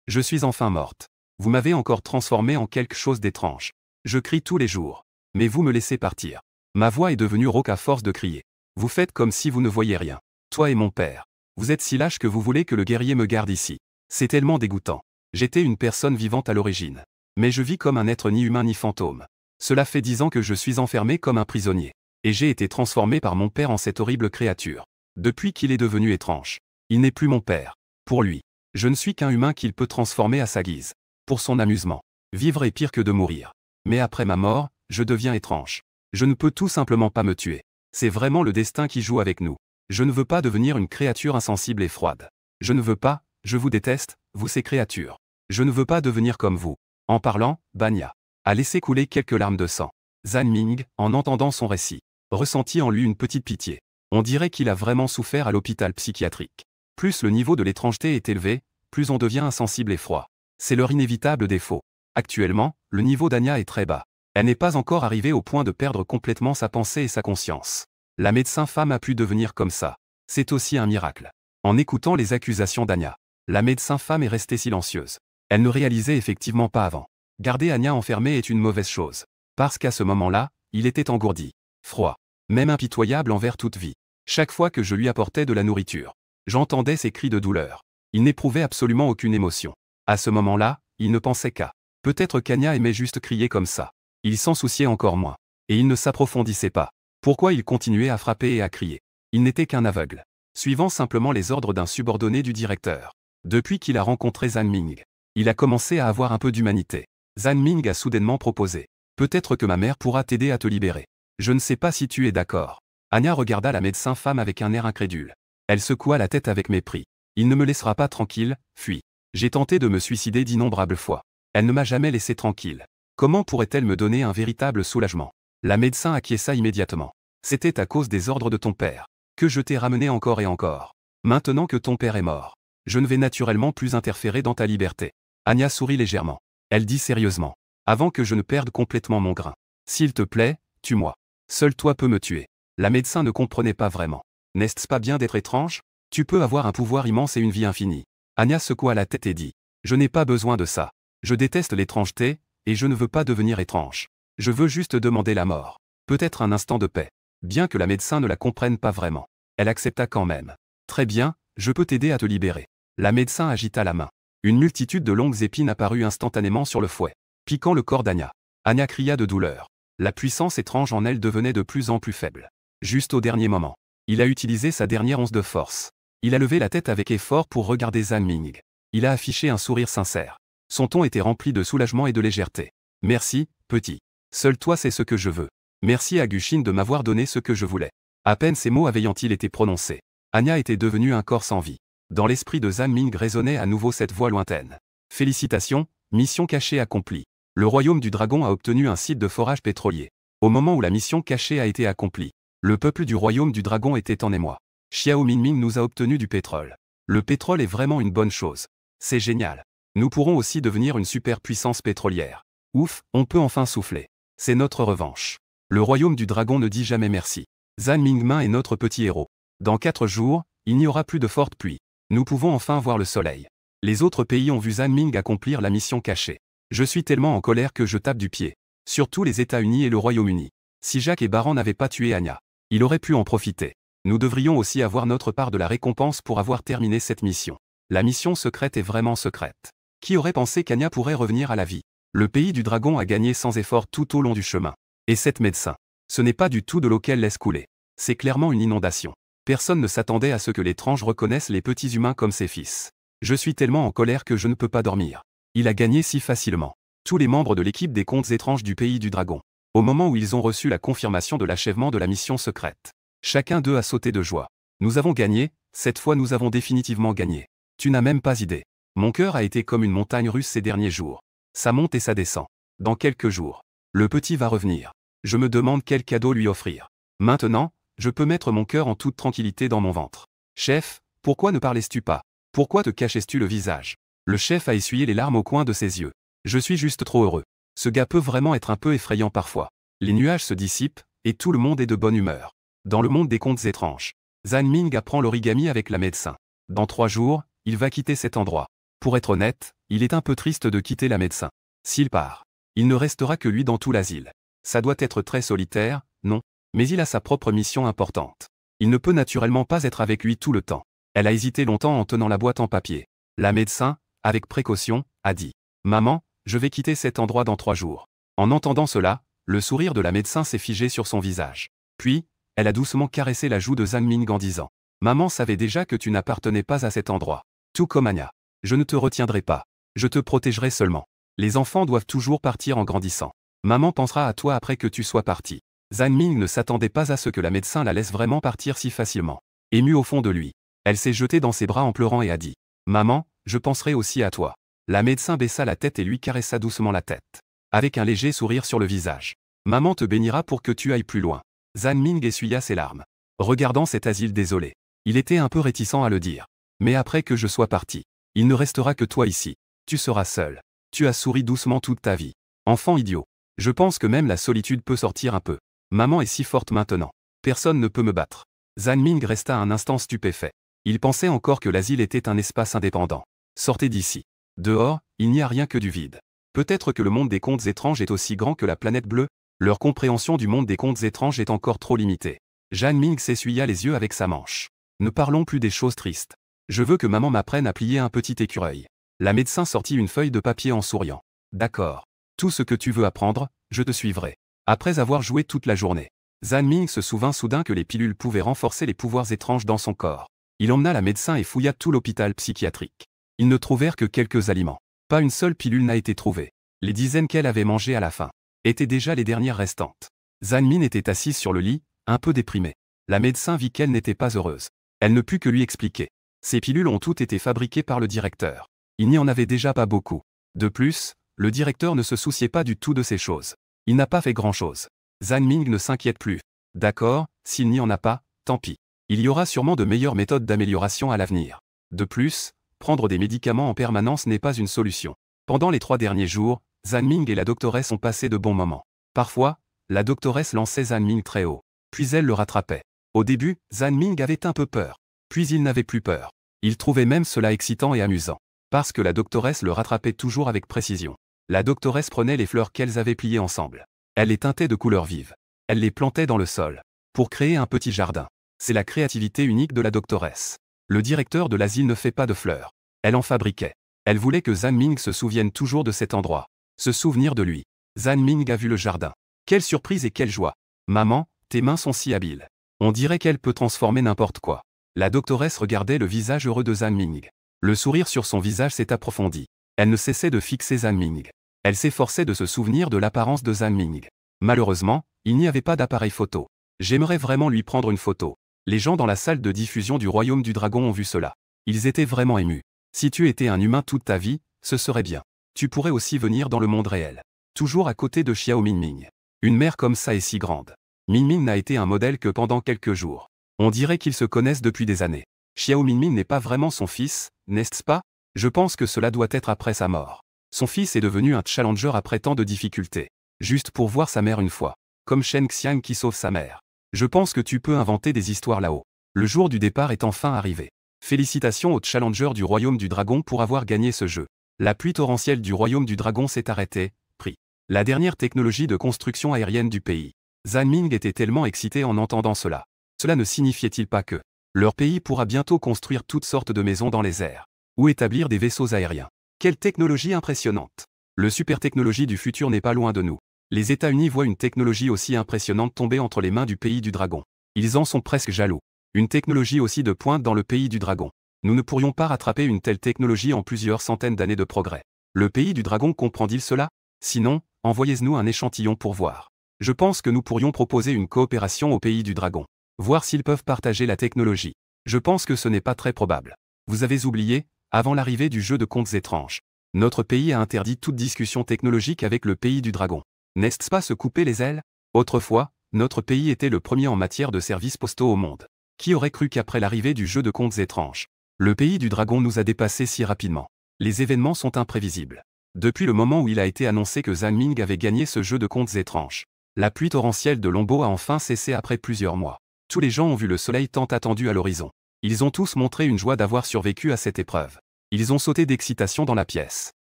Je suis enfin morte. Vous m'avez encore transformé en quelque chose d'étrange. Je crie tous les jours. Mais vous me laissez partir. Ma voix est devenue rauque à force de crier. Vous faites comme si vous ne voyiez rien. Toi et mon père. Vous êtes si lâche que vous voulez que le guerrier me garde ici. C'est tellement dégoûtant. J'étais une personne vivante à l'origine. Mais je vis comme un être ni humain ni fantôme. Cela fait 10 ans que je suis enfermé comme un prisonnier. Et j'ai été transformé par mon père en cette horrible créature. Depuis qu'il est devenu étrange. Il n'est plus mon père. Pour lui. Je ne suis qu'un humain qu'il peut transformer à sa guise. Pour son amusement. Vivre est pire que de mourir. Mais après ma mort, je deviens étrange. Je ne peux tout simplement pas me tuer. C'est vraiment le destin qui joue avec nous. Je ne veux pas devenir une créature insensible et froide. Je ne veux pas, je vous déteste, vous ces créatures. Je ne veux pas devenir comme vous. En parlant, Banya a laissé couler quelques larmes de sang. Zhan Ming, en entendant son récit, ressentit en lui une petite pitié. On dirait qu'il a vraiment souffert à l'hôpital psychiatrique. Plus le niveau de l'étrangeté est élevé, plus on devient insensible et froid. C'est leur inévitable défaut. Actuellement, le niveau d'Anya est très bas. Elle n'est pas encore arrivée au point de perdre complètement sa pensée et sa conscience. La médecin femme a pu devenir comme ça. C'est aussi un miracle. En écoutant les accusations d'Anya, la médecin femme est restée silencieuse. Elle ne réalisait effectivement pas avant. Garder Anya enfermée est une mauvaise chose. Parce qu'à ce moment-là, il était engourdi, froid, même impitoyable envers toute vie. Chaque fois que je lui apportais de la nourriture, j'entendais ses cris de douleur. Il n'éprouvait absolument aucune émotion. À ce moment-là, il ne pensait qu'à. Peut-être qu'Anya aimait juste crier comme ça. Il s'en souciait encore moins. Et il ne s'approfondissait pas. Pourquoi il continuait à frapper et à crier? Il n'était qu'un aveugle. Suivant simplement les ordres d'un subordonné du directeur. Depuis qu'il a rencontré Zhan Ming, il a commencé à avoir un peu d'humanité. Zhan Ming a soudainement proposé. Peut-être que ma mère pourra t'aider à te libérer. Je ne sais pas si tu es d'accord. Anya regarda la médecin femme avec un air incrédule. Elle secoua la tête avec mépris. Il ne me laissera pas tranquille, fuis. J'ai tenté de me suicider d'innombrables fois. Elle ne m'a jamais laissé tranquille. Comment pourrait-elle me donner un véritable soulagement? La médecin acquiesça immédiatement. C'était à cause des ordres de ton père. Que je t'ai ramené encore et encore. Maintenant que ton père est mort. Je ne vais naturellement plus interférer dans ta liberté. Anya sourit légèrement. Elle dit sérieusement. Avant que je ne perde complètement mon grain. S'il te plaît, tue-moi. Seul toi peux me tuer. La médecin ne comprenait pas vraiment. N'est-ce pas bien d'être étrange? Tu peux avoir un pouvoir immense et une vie infinie. Anya secoua la tête et dit. Je n'ai pas besoin de ça. Je déteste l'étrangeté, et je ne veux pas devenir étrange. Je veux juste demander la mort. Peut-être un instant de paix. Bien que la médecin ne la comprenne pas vraiment. Elle accepta quand même. Très bien, je peux t'aider à te libérer. La médecin agita la main. Une multitude de longues épines apparut instantanément sur le fouet, piquant le corps d'Anya. Anya cria de douleur. La puissance étrange en elle devenait de plus en plus faible. Juste au dernier moment, il a utilisé sa dernière once de force. Il a levé la tête avec effort pour regarder Zhan Ming. Il a affiché un sourire sincère. Son ton était rempli de soulagement et de légèreté. Merci, petit. Seul toi sais ce que je veux. Merci à Guxin de m'avoir donné ce que je voulais. À peine ces mots avaient-ils été prononcés. Anya était devenue un corps sans vie. Dans l'esprit de Zhan Ming résonnait à nouveau cette voix lointaine. Félicitations, mission cachée accomplie. Le royaume du dragon a obtenu un site de forage pétrolier. Au moment où la mission cachée a été accomplie, le peuple du royaume du dragon était en émoi. Xiao Minming nous a obtenu du pétrole. Le pétrole est vraiment une bonne chose. C'est génial. Nous pourrons aussi devenir une superpuissance pétrolière. Ouf, on peut enfin souffler. C'est notre revanche. Le royaume du dragon ne dit jamais merci. Zhan Mingmin est notre petit héros. Dans 4 jours, il n'y aura plus de forte pluie. Nous pouvons enfin voir le soleil. Les autres pays ont vu Zhan Ming accomplir la mission cachée. Je suis tellement en colère que je tape du pied. Surtout les États-Unis et le Royaume-Uni. Si Jacques et Baran n'avaient pas tué Anya, il aurait pu en profiter. Nous devrions aussi avoir notre part de la récompense pour avoir terminé cette mission. La mission secrète est vraiment secrète. Qui aurait pensé qu'Anya pourrait revenir à la vie? Le pays du dragon a gagné sans effort tout au long du chemin. Et cette médecin, ce n'est pas du tout de l'eau qu'elle laisse couler. C'est clairement une inondation. Personne ne s'attendait à ce que l'étrange reconnaisse les petits humains comme ses fils. Je suis tellement en colère que je ne peux pas dormir. Il a gagné si facilement. Tous les membres de l'équipe des contes étranges du pays du dragon au moment où ils ont reçu la confirmation de l'achèvement de la mission secrète. Chacun d'eux a sauté de joie. Nous avons gagné, cette fois nous avons définitivement gagné. Tu n'as même pas idée. Mon cœur a été comme une montagne russe ces derniers jours. Ça monte et ça descend. Dans quelques jours, le petit va revenir. Je me demande quel cadeau lui offrir. Maintenant, je peux mettre mon cœur en toute tranquillité dans mon ventre. Chef, pourquoi ne parlais-tu pas? Pourquoi te cachais-tu le visage? Le chef a essuyé les larmes au coin de ses yeux. Je suis juste trop heureux. Ce gars peut vraiment être un peu effrayant parfois. Les nuages se dissipent, et tout le monde est de bonne humeur. Dans le monde des contes étranges, Zhan Ming apprend l'origami avec la médecin. Dans 3 jours, il va quitter cet endroit. Pour être honnête, il est un peu triste de quitter la médecin. S'il part, il ne restera que lui dans tout l'asile. Ça doit être très solitaire, non? Mais il a sa propre mission importante. Il ne peut naturellement pas être avec lui tout le temps. Elle a hésité longtemps en tenant la boîte en papier. La médecin, avec précaution, a dit « Maman, je vais quitter cet endroit dans 3 jours. » En entendant cela, le sourire de la médecin s'est figé sur son visage. Puis, elle a doucement caressé la joue de Zhan Ming en disant « Maman savait déjà que tu n'appartenais pas à cet endroit. Tout comme Anya. Je ne te retiendrai pas. Je te protégerai seulement. Les enfants doivent toujours partir en grandissant. Maman pensera à toi après que tu sois parti. » Zhan Ming ne s'attendait pas à ce que la médecin la laisse vraiment partir si facilement. Émue au fond de lui, elle s'est jetée dans ses bras en pleurant et a dit « Maman, je penserai aussi à toi. » La médecin baissa la tête et lui caressa doucement la tête. Avec un léger sourire sur le visage. « Maman te bénira pour que tu ailles plus loin. » Zhan Ming essuya ses larmes. Regardant cet asile désolé. Il était un peu réticent à le dire. « Mais après que je sois parti, il ne restera que toi ici. Tu seras seul. Tu as souri doucement toute ta vie. Enfant idiot. Je pense que même la solitude peut sortir un peu. Maman est si forte maintenant. Personne ne peut me battre. » Zhan Ming resta un instant stupéfait. Il pensait encore que l'asile était un espace indépendant. Sortez d'ici. Dehors, il n'y a rien que du vide. Peut-être que le monde des contes étranges est aussi grand que la planète bleue. Leur compréhension du monde des contes étranges est encore trop limitée. Zhan Ming s'essuya les yeux avec sa manche. Ne parlons plus des choses tristes. Je veux que maman m'apprenne à plier un petit écureuil. La médecin sortit une feuille de papier en souriant. D'accord. Tout ce que tu veux apprendre, je te suivrai. Après avoir joué toute la journée, Zhan Ming se souvint soudain que les pilules pouvaient renforcer les pouvoirs étranges dans son corps. Il emmena la médecin et fouilla tout l'hôpital psychiatrique. Ils ne trouvèrent que quelques aliments. Pas une seule pilule n'a été trouvée. Les dizaines qu'elle avait mangées à la fin étaient déjà les dernières restantes. Zhan Ming était assise sur le lit, un peu déprimée. La médecin vit qu'elle n'était pas heureuse. Elle ne put que lui expliquer. Ces pilules ont toutes été fabriquées par le directeur. Il n'y en avait déjà pas beaucoup. De plus, le directeur ne se souciait pas du tout de ces choses. Il n'a pas fait grand-chose. Zhan Ming ne s'inquiète plus. D'accord, s'il n'y en a pas, tant pis. Il y aura sûrement de meilleures méthodes d'amélioration à l'avenir. De plus, prendre des médicaments en permanence n'est pas une solution. Pendant les 3 derniers jours, Zhan Ming et la doctoresse ont passé de bons moments. Parfois, la doctoresse lançait Zhan Ming très haut. Puis elle le rattrapait. Au début, Zhan Ming avait un peu peur. Puis il n'avait plus peur. Il trouvait même cela excitant et amusant. Parce que la doctoresse le rattrapait toujours avec précision. La doctoresse prenait les fleurs qu'elles avaient pliées ensemble. Elle les teintait de couleurs vives. Elle les plantait dans le sol. Pour créer un petit jardin. C'est la créativité unique de la doctoresse. Le directeur de l'asile ne fait pas de fleurs. Elle en fabriquait. Elle voulait que Zhan Ming se souvienne toujours de cet endroit. Se souvenir de lui. Zhan Ming a vu le jardin. Quelle surprise et quelle joie. Maman, tes mains sont si habiles. On dirait qu'elle peut transformer n'importe quoi. La doctoresse regardait le visage heureux de Zhan Ming. Le sourire sur son visage s'est approfondi. Elle ne cessait de fixer Zhan Ming. Elle s'efforçait de se souvenir de l'apparence de Zhan Ming. Malheureusement, il n'y avait pas d'appareil photo. J'aimerais vraiment lui prendre une photo. Les gens dans la salle de diffusion du Royaume du Dragon ont vu cela. Ils étaient vraiment émus. Si tu étais un humain toute ta vie, ce serait bien. Tu pourrais aussi venir dans le monde réel. Toujours à côté de Xiao Minming. Une mère comme ça est si grande. Minming n'a été un modèle que pendant quelques jours. On dirait qu'ils se connaissent depuis des années. Xiao Minming n'est pas vraiment son fils, n'est-ce pas? Je pense que cela doit être après sa mort. Son fils est devenu un challenger après tant de difficultés. Juste pour voir sa mère une fois. Comme Shen Xiang qui sauve sa mère. Je pense que tu peux inventer des histoires là-haut. Le jour du départ est enfin arrivé. Félicitations aux challengers du Royaume du Dragon pour avoir gagné ce jeu. La pluie torrentielle du Royaume du Dragon s'est arrêtée, pris. La dernière technologie de construction aérienne du pays. Zhan Ming était tellement excité en entendant cela. Cela ne signifiait-il pas que leur pays pourra bientôt construire toutes sortes de maisons dans les airs, ou établir des vaisseaux aériens. Quelle technologie impressionnante! Le super technologie du futur n'est pas loin de nous. Les États-Unis voient une technologie aussi impressionnante tomber entre les mains du pays du dragon. Ils en sont presque jaloux. Une technologie aussi de pointe dans le pays du dragon. Nous ne pourrions pas rattraper une telle technologie en plusieurs centaines d'années de progrès. Le pays du dragon comprend-il cela? Sinon, envoyez-nous un échantillon pour voir. Je pense que nous pourrions proposer une coopération au pays du dragon. Voir s'ils peuvent partager la technologie. Je pense que ce n'est pas très probable. Vous avez oublié, avant l'arrivée du jeu de contes étranges, notre pays a interdit toute discussion technologique avec le pays du dragon. N'est-ce pas se couper les ailes? Autrefois, notre pays était le premier en matière de services postaux au monde. Qui aurait cru qu'après l'arrivée du jeu de contes étranges, le pays du dragon nous a dépassés si rapidement? Les événements sont imprévisibles. Depuis le moment où il a été annoncé que Zhan Ming avait gagné ce jeu de contes étranges, la pluie torrentielle de Lombo a enfin cessé après plusieurs mois. Tous les gens ont vu le soleil tant attendu à l'horizon. Ils ont tous montré une joie d'avoir survécu à cette épreuve. Ils ont sauté d'excitation dans la pièce.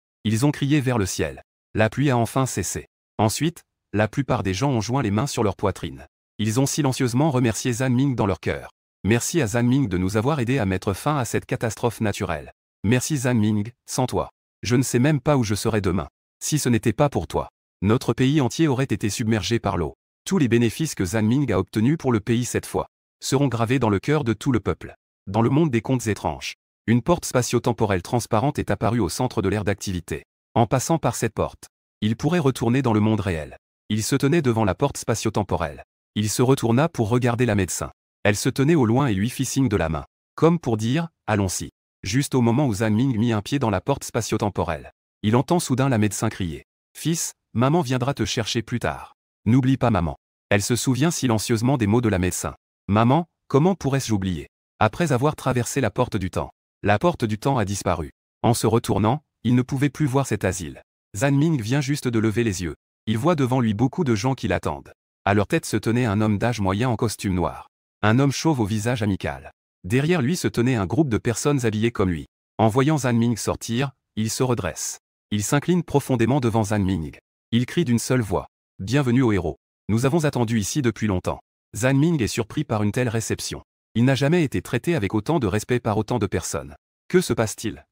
Ils ont crié vers le ciel. La pluie a enfin cessé. Ensuite, la plupart des gens ont joint les mains sur leur poitrine. Ils ont silencieusement remercié Zhan Ming dans leur cœur. Merci à Zhan Ming de nous avoir aidés à mettre fin à cette catastrophe naturelle. Merci Zhan Ming, sans toi. Je ne sais même pas où je serais demain. Si ce n'était pas pour toi, notre pays entier aurait été submergé par l'eau. Tous les bénéfices que Zhan Ming a obtenus pour le pays cette fois seront gravés dans le cœur de tout le peuple. Dans le monde des contes étranges, une porte spatio-temporelle transparente est apparue au centre de l'aire d'activité. En passant par cette porte, il pourrait retourner dans le monde réel. Il se tenait devant la porte spatio-temporelle. Il se retourna pour regarder la médecin. Elle se tenait au loin et lui fit signe de la main, comme pour dire « Allons-y ». Juste au moment où Zhan Ming mit un pied dans la porte spatio-temporelle, il entend soudain la médecin crier « Fils, maman viendra te chercher plus tard. N'oublie pas maman ». Elle se souvient silencieusement des mots de la médecin. « Maman, comment pourrais-je oublier ?» Après avoir traversé la porte du temps, la porte du temps a disparu. En se retournant, il ne pouvait plus voir cet asile. Zhan Ming vient juste de lever les yeux. Il voit devant lui beaucoup de gens qui l'attendent. À leur tête se tenait un homme d'âge moyen en costume noir. Un homme chauve au visage amical. Derrière lui se tenait un groupe de personnes habillées comme lui. En voyant Zhan Ming sortir, il se redresse. Il s'incline profondément devant Zhan Ming. Il crie d'une seule voix. « Bienvenue au héros. Nous avons attendu ici depuis longtemps. » Zhan Ming est surpris par une telle réception. Il n'a jamais été traité avec autant de respect par autant de personnes. Que se passe-t-il?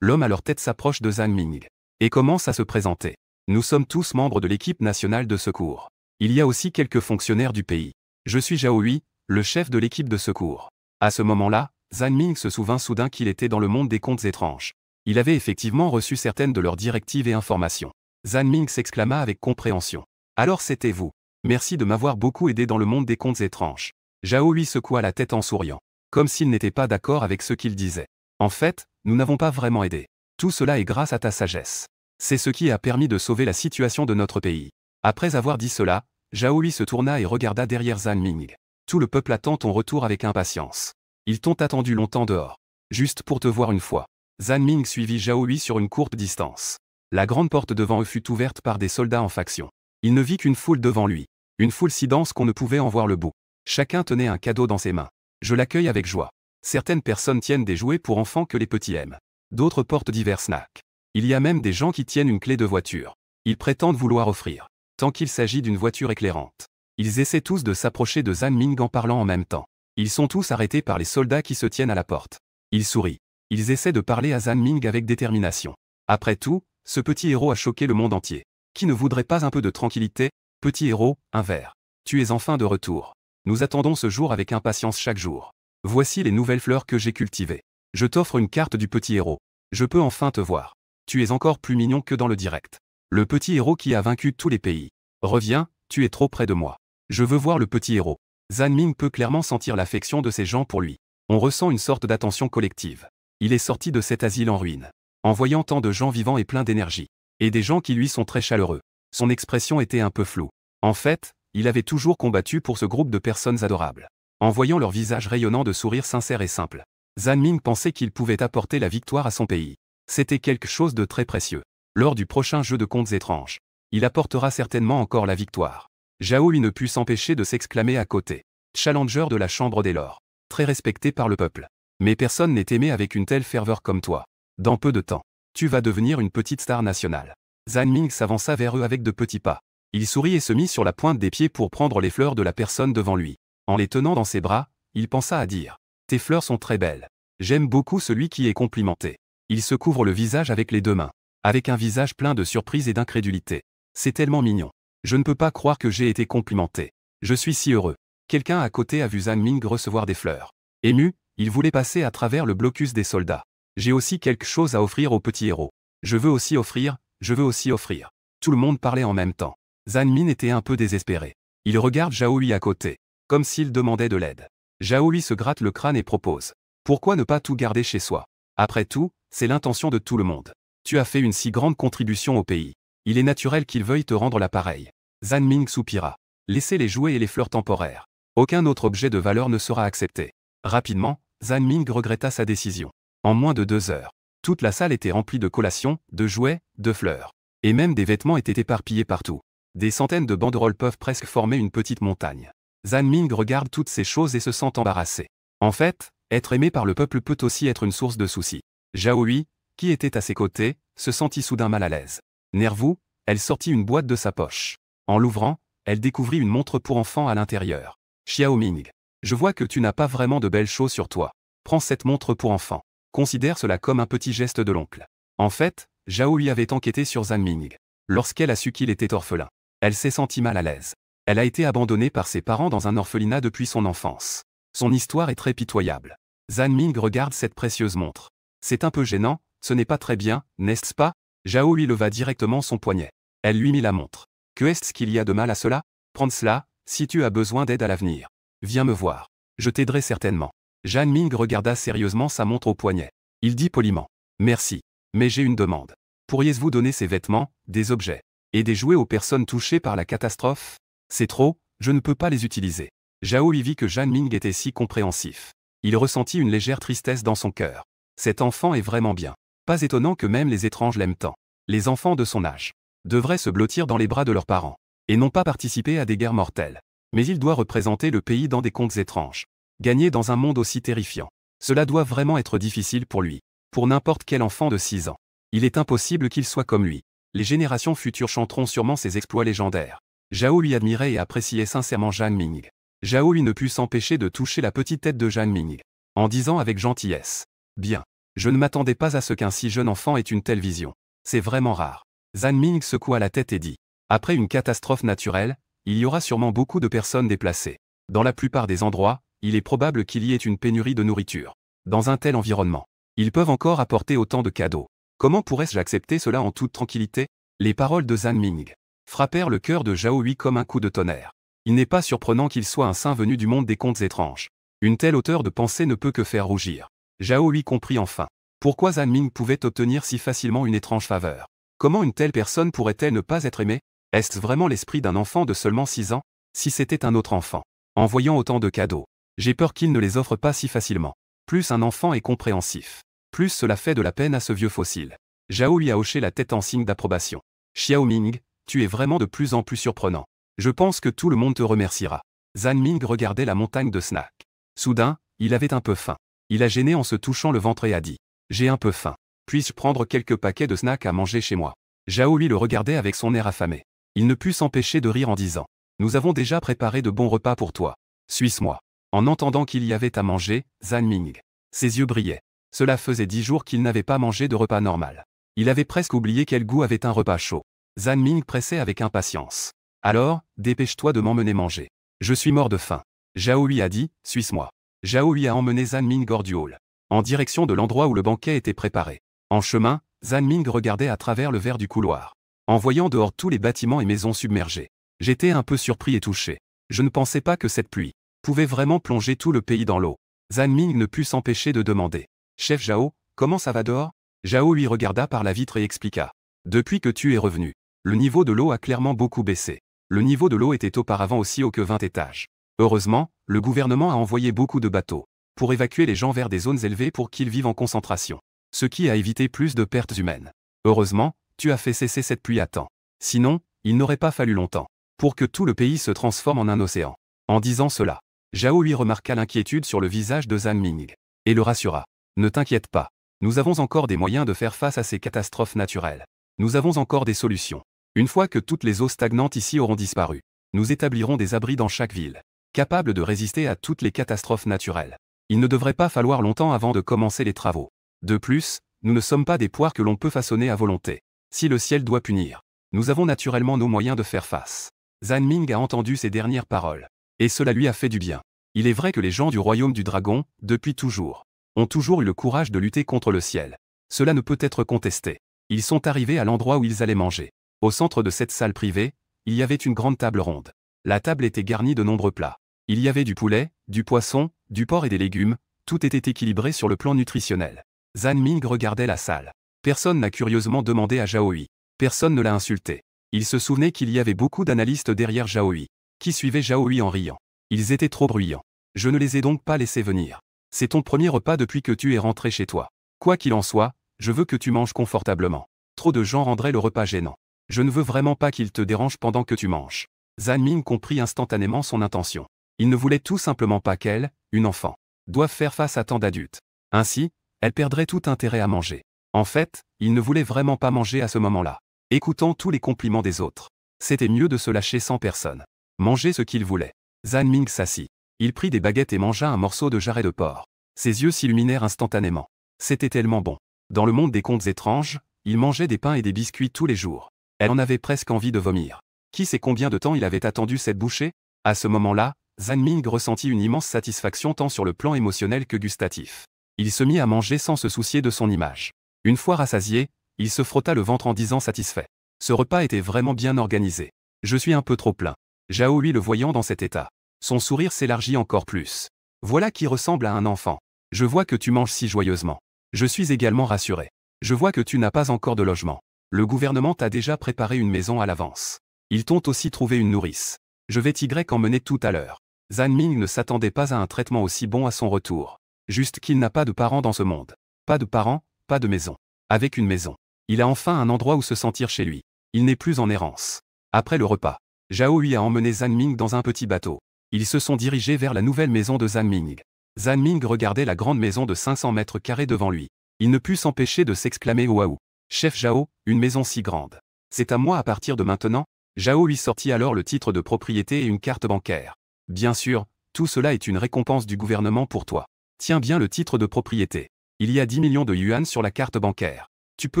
L'homme à leur tête s'approche de Zhan Ming et commence à se présenter. Nous sommes tous membres de l'équipe nationale de secours. Il y a aussi quelques fonctionnaires du pays. Je suis Zhao Hui, le chef de l'équipe de secours. À ce moment-là, Zhan Ming se souvint soudain qu'il était dans le monde des contes étranges. Il avait effectivement reçu certaines de leurs directives et informations. Zhan Ming s'exclama avec compréhension. Alors c'était vous. Merci de m'avoir beaucoup aidé dans le monde des contes étranges. Zhao Hui secoua la tête en souriant, comme s'il n'était pas d'accord avec ce qu'il disait. En fait, nous n'avons pas vraiment aidé. Tout cela est grâce à ta sagesse. C'est ce qui a permis de sauver la situation de notre pays. Après avoir dit cela, Zhao Hui se tourna et regarda derrière Zhan Ming. Tout le peuple attend ton retour avec impatience. Ils t'ont attendu longtemps dehors. Juste pour te voir une fois. Zhan Ming suivit Zhao Hui sur une courte distance. La grande porte devant eux fut ouverte par des soldats en faction. Il ne vit qu'une foule devant lui. Une foule si dense qu'on ne pouvait en voir le bout. Chacun tenait un cadeau dans ses mains. Je l'accueille avec joie. Certaines personnes tiennent des jouets pour enfants que les petits aiment. D'autres portent divers snacks. Il y a même des gens qui tiennent une clé de voiture. Ils prétendent vouloir offrir. Tant qu'il s'agit d'une voiture éclairante. Ils essaient tous de s'approcher de Zhan Ming en parlant en même temps. Ils sont tous arrêtés par les soldats qui se tiennent à la porte. Ils sourient. Ils essaient de parler à Zhan Ming avec détermination. Après tout, ce petit héros a choqué le monde entier. Qui ne voudrait pas un peu de tranquillité? Petit héros, un verre. Tu es enfin de retour. Nous attendons ce jour avec impatience chaque jour. Voici les nouvelles fleurs que j'ai cultivées. Je t'offre une carte du petit héros. Je peux enfin te voir. Tu es encore plus mignon que dans le direct. Le petit héros qui a vaincu tous les pays. Reviens, tu es trop près de moi. Je veux voir le petit héros. Zhan Ming peut clairement sentir l'affection de ces gens pour lui. On ressent une sorte d'attention collective. Il est sorti de cet asile en ruine. En voyant tant de gens vivants et pleins d'énergie. Et des gens qui lui sont très chaleureux. Son expression était un peu floue. En fait, il avait toujours combattu pour ce groupe de personnes adorables. En voyant leur visage rayonnant de sourires sincères et simples, Zhan Ming pensait qu'il pouvait apporter la victoire à son pays. C'était quelque chose de très précieux. Lors du prochain jeu de contes étranges, il apportera certainement encore la victoire. Zhao Hui ne put s'empêcher de s'exclamer à côté. Challenger de la Chambre des Lords. Très respecté par le peuple. Mais personne n'est aimé avec une telle ferveur comme toi. Dans peu de temps, tu vas devenir une petite star nationale. Zhan Ming s'avança vers eux avec de petits pas. Il sourit et se mit sur la pointe des pieds pour prendre les fleurs de la personne devant lui. En les tenant dans ses bras, il pensa à dire « Tes fleurs sont très belles. J'aime beaucoup celui qui est complimenté. » Il se couvre le visage avec les deux mains. Avec un visage plein de surprise et d'incrédulité. C'est tellement mignon. Je ne peux pas croire que j'ai été complimenté. Je suis si heureux. Quelqu'un à côté a vu Zhan Ming recevoir des fleurs. Ému, il voulait passer à travers le blocus des soldats. J'ai aussi quelque chose à offrir au petit héros. Je veux aussi offrir, je veux aussi offrir. Tout le monde parlait en même temps. Zanmin était un peu désespéré. Il regarde Zhao Hui à côté, comme s'il demandait de l'aide. Zhao Hui se gratte le crâne et propose. Pourquoi ne pas tout garder chez soi? Après tout, c'est l'intention de tout le monde. Tu as fait une si grande contribution au pays. Il est naturel qu'il veuille te rendre l'appareil. Zanming soupira. Laissez les jouets et les fleurs temporaires. Aucun autre objet de valeur ne sera accepté. Rapidement, Zanming regretta sa décision. En moins de 2 heures, toute la salle était remplie de collations, de jouets, de fleurs. Et même des vêtements étaient éparpillés partout. Des centaines de banderoles peuvent presque former une petite montagne. Zanming regarde toutes ces choses et se sent embarrassé. En fait, être aimé par le peuple peut aussi être une source de soucis. Zhao Hui, qui était à ses côtés, se sentit soudain mal à l'aise. Nerveux, elle sortit une boîte de sa poche. En l'ouvrant, elle découvrit une montre pour enfants à l'intérieur. Xiaoming, je vois que tu n'as pas vraiment de belles choses sur toi. Prends cette montre pour enfants. Considère cela comme un petit geste de l'oncle. En fait, Zhao Hui avait enquêté sur Zanming. Lorsqu'elle a su qu'il était orphelin, elle s'est sentie mal à l'aise. Elle a été abandonnée par ses parents dans un orphelinat depuis son enfance. Son histoire est très pitoyable. Zanming regarde cette précieuse montre. C'est un peu gênant, ce n'est pas très bien, n'est-ce pas? Zhao Hui leva directement son poignet. Elle lui mit la montre. Que est-ce qu'il y a de mal à cela? Prends cela, si tu as besoin d'aide à l'avenir. Viens me voir. Je t'aiderai certainement. Zanming regarda sérieusement sa montre au poignet. Il dit poliment. Merci. Mais j'ai une demande. Pourriez-vous donner ces vêtements, des objets et des jouets aux personnes touchées par la catastrophe? C'est trop, je ne peux pas les utiliser. Zhao Hui vit que Zanming était si compréhensif. Il ressentit une légère tristesse dans son cœur. Cet enfant est vraiment bien. Pas étonnant que même les étranges l'aiment tant. Les enfants de son âge devraient se blottir dans les bras de leurs parents, et non pas participer à des guerres mortelles. Mais il doit représenter le pays dans des contes étranges. Gagner dans un monde aussi terrifiant. Cela doit vraiment être difficile pour lui. Pour n'importe quel enfant de 6 ans. Il est impossible qu'il soit comme lui. Les générations futures chanteront sûrement ses exploits légendaires. Zhao Hui admirait et appréciait sincèrement Zanming. Zhao Hui ne put s'empêcher de toucher la petite tête de Zanming, en disant avec gentillesse. Bien. Je ne m'attendais pas à ce qu'un si jeune enfant ait une telle vision. C'est vraiment rare. Zanming secoua la tête et dit. Après une catastrophe naturelle, il y aura sûrement beaucoup de personnes déplacées. Dans la plupart des endroits, il est probable qu'il y ait une pénurie de nourriture. Dans un tel environnement, ils peuvent encore apporter autant de cadeaux. Comment pourrais-je accepter cela en toute tranquillité? Les paroles de Zanming frappèrent le cœur de Zhao Hui comme un coup de tonnerre. Il n'est pas surprenant qu'il soit un saint venu du monde des contes étranges. Une telle hauteur de pensée ne peut que faire rougir. Zhao Hui comprit enfin. Pourquoi Zanming pouvait obtenir si facilement une étrange faveur? Comment une telle personne pourrait-elle ne pas être aimée? Est-ce vraiment l'esprit d'un enfant de seulement 6 ans? Si c'était un autre enfant. En voyant autant de cadeaux, j'ai peur qu'il ne les offre pas si facilement. Plus un enfant est compréhensif, plus cela fait de la peine à ce vieux fossile. Zhao Hui a hoché la tête en signe d'approbation. Xiaoming, tu es vraiment de plus en plus surprenant. Je pense que tout le monde te remerciera. Zanming regardait la montagne de snacks. Soudain, il avait un peu faim. Il a gêné en se touchant le ventre et a dit. J'ai un peu faim. Puis-je prendre quelques paquets de snacks à manger chez moi? Zhao Hui le regardait avec son air affamé. Il ne put s'empêcher de rire en disant. Nous avons déjà préparé de bons repas pour toi. Suis-moi. En entendant qu'il y avait à manger, Zanming. Ses yeux brillaient. Cela faisait 10 jours qu'il n'avait pas mangé de repas normal. Il avait presque oublié quel goût avait un repas chaud. Zanming pressait avec impatience. Alors, dépêche-toi de m'emmener manger. Je suis mort de faim. Zhao Hui a dit, suis-moi. Zhao Hui a emmené Zanming hors du hall, en direction de l'endroit où le banquet était préparé. En chemin, Zanming regardait à travers le verre du couloir, en voyant dehors tous les bâtiments et maisons submergés. J'étais un peu surpris et touché. Je ne pensais pas que cette pluie pouvait vraiment plonger tout le pays dans l'eau. Zanming ne put s'empêcher de demander. Chef Zhao, comment ça va dehors? Zhao lui regarda par la vitre et expliqua. Depuis que tu es revenu, le niveau de l'eau a clairement beaucoup baissé. Le niveau de l'eau était auparavant aussi haut que 20 étages. Heureusement, le gouvernement a envoyé beaucoup de bateaux pour évacuer les gens vers des zones élevées pour qu'ils vivent en concentration. Ce qui a évité plus de pertes humaines. Heureusement, tu as fait cesser cette pluie à temps. Sinon, il n'aurait pas fallu longtemps pour que tout le pays se transforme en un océan. En disant cela, Zhao Hui remarqua l'inquiétude sur le visage de Zanming et le rassura. Ne t'inquiète pas. Nous avons encore des moyens de faire face à ces catastrophes naturelles. Nous avons encore des solutions. Une fois que toutes les eaux stagnantes ici auront disparu, nous établirons des abris dans chaque ville, capables de résister à toutes les catastrophes naturelles. Il ne devrait pas falloir longtemps avant de commencer les travaux. De plus, nous ne sommes pas des poires que l'on peut façonner à volonté. Si le ciel doit punir, nous avons naturellement nos moyens de faire face. Zanming a entendu ces dernières paroles. Et cela lui a fait du bien. Il est vrai que les gens du royaume du dragon, depuis toujours, ont toujours eu le courage de lutter contre le ciel. Cela ne peut être contesté. Ils sont arrivés à l'endroit où ils allaient manger. Au centre de cette salle privée, il y avait une grande table ronde. La table était garnie de nombreux plats. Il y avait du poulet, du poisson, du porc et des légumes, tout était équilibré sur le plan nutritionnel. Zhan Ming regardait la salle. Personne n'a curieusement demandé à Zhao Hui. Personne ne l'a insulté. Il se souvenait qu'il y avait beaucoup d'analystes derrière Zhao Hui, qui suivaient Zhao Hui en riant. Ils étaient trop bruyants. Je ne les ai donc pas laissés venir. C'est ton premier repas depuis que tu es rentré chez toi. Quoi qu'il en soit, je veux que tu manges confortablement. Trop de gens rendraient le repas gênant. Je ne veux vraiment pas qu'ils te dérangent pendant que tu manges. Zhan Ming comprit instantanément son intention. Il ne voulait tout simplement pas qu'elle, une enfant, doive faire face à tant d'adultes. Ainsi, elle perdrait tout intérêt à manger. En fait, il ne voulait vraiment pas manger à ce moment-là. Écoutant tous les compliments des autres, c'était mieux de se lâcher sans personne. Manger ce qu'il voulait. Zhan Ming s'assit. Il prit des baguettes et mangea un morceau de jarret de porc. Ses yeux s'illuminèrent instantanément. C'était tellement bon. Dans le monde des contes étranges, il mangeait des pains et des biscuits tous les jours. Elle en avait presque envie de vomir. Qui sait combien de temps il avait attendu cette bouchée? À ce moment-là, Zhan Ming ressentit une immense satisfaction tant sur le plan émotionnel que gustatif. Il se mit à manger sans se soucier de son image. Une fois rassasié, il se frotta le ventre en disant satisfait. Ce repas était vraiment bien organisé. Je suis un peu trop plein. Zhao Hui le voyant dans cet état. Son sourire s'élargit encore plus. Voilà qui ressemble à un enfant. Je vois que tu manges si joyeusement. Je suis également rassuré. Je vois que tu n'as pas encore de logement. Le gouvernement t'a déjà préparé une maison à l'avance. Ils t'ont aussi trouvé une nourrice. Je vais t'y emmener tout à l'heure. Zhan Ming ne s'attendait pas à un traitement aussi bon à son retour. Juste qu'il n'a pas de parents dans ce monde. Pas de parents, pas de maison. Avec une maison, il a enfin un endroit où se sentir chez lui. Il n'est plus en errance. Après le repas, Zhao Hui a emmené Zhan Ming dans un petit bateau. Ils se sont dirigés vers la nouvelle maison de Zhan Ming. Zhan Ming regardait la grande maison de 500 mètres carrés devant lui. Il ne put s'empêcher de s'exclamer « Waouh ! Chef Zhao, une maison si grande. C'est à moi à partir de maintenant ?» Zhao Hui sortit alors le titre de propriété et une carte bancaire. « Bien sûr, tout cela est une récompense du gouvernement pour toi. Tiens bien le titre de propriété. Il y a 10 millions de yuan sur la carte bancaire. Tu peux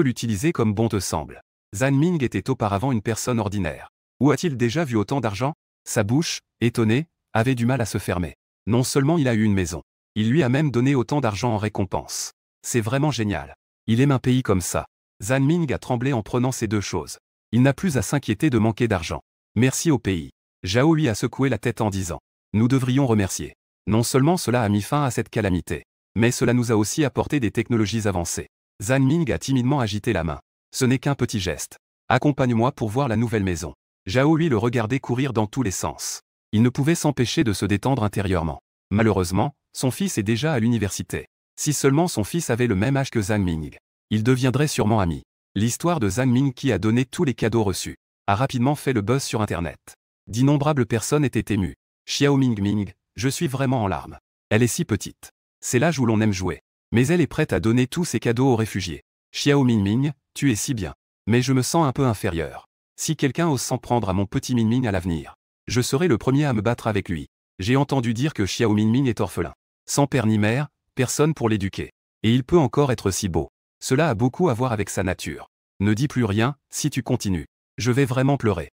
l'utiliser comme bon te semble. » Zhan Ming était auparavant une personne ordinaire. Où a-t-il déjà vu autant d'argent? Sa bouche, étonnée, avait du mal à se fermer. Non seulement il a eu une maison, il lui a même donné autant d'argent en récompense. C'est vraiment génial. Il aime un pays comme ça. Zhan Ming a tremblé en prenant ces deux choses. Il n'a plus à s'inquiéter de manquer d'argent. Merci au pays. Zhao Hui a secoué la tête en disant. Nous devrions remercier. Non seulement cela a mis fin à cette calamité, mais cela nous a aussi apporté des technologies avancées. Zhan Ming a timidement agité la main. Ce n'est qu'un petit geste. Accompagne-moi pour voir la nouvelle maison. Zhao Hui le regardait courir dans tous les sens. Il ne pouvait s'empêcher de se détendre intérieurement. Malheureusement, son fils est déjà à l'université. Si seulement son fils avait le même âge que Zhan Ming, ils deviendraient sûrement amis. L'histoire de Zhan Ming qui a donné tous les cadeaux reçus a rapidement fait le buzz sur Internet. D'innombrables personnes étaient émues. Xiao Ming, je suis vraiment en larmes. Elle est si petite. C'est l'âge où l'on aime jouer. Mais elle est prête à donner tous ses cadeaux aux réfugiés. Xiao Ming, tu es si bien. Mais je me sens un peu inférieur. Si quelqu'un ose s'en prendre à mon petit Ming à l'avenir, je serai le premier à me battre avec lui. J'ai entendu dire que Xiao Ming est orphelin. Sans père ni mère, personne pour l'éduquer. Et il peut encore être si beau. Cela a beaucoup à voir avec sa nature. Ne dis plus rien, si tu continues. Je vais vraiment pleurer.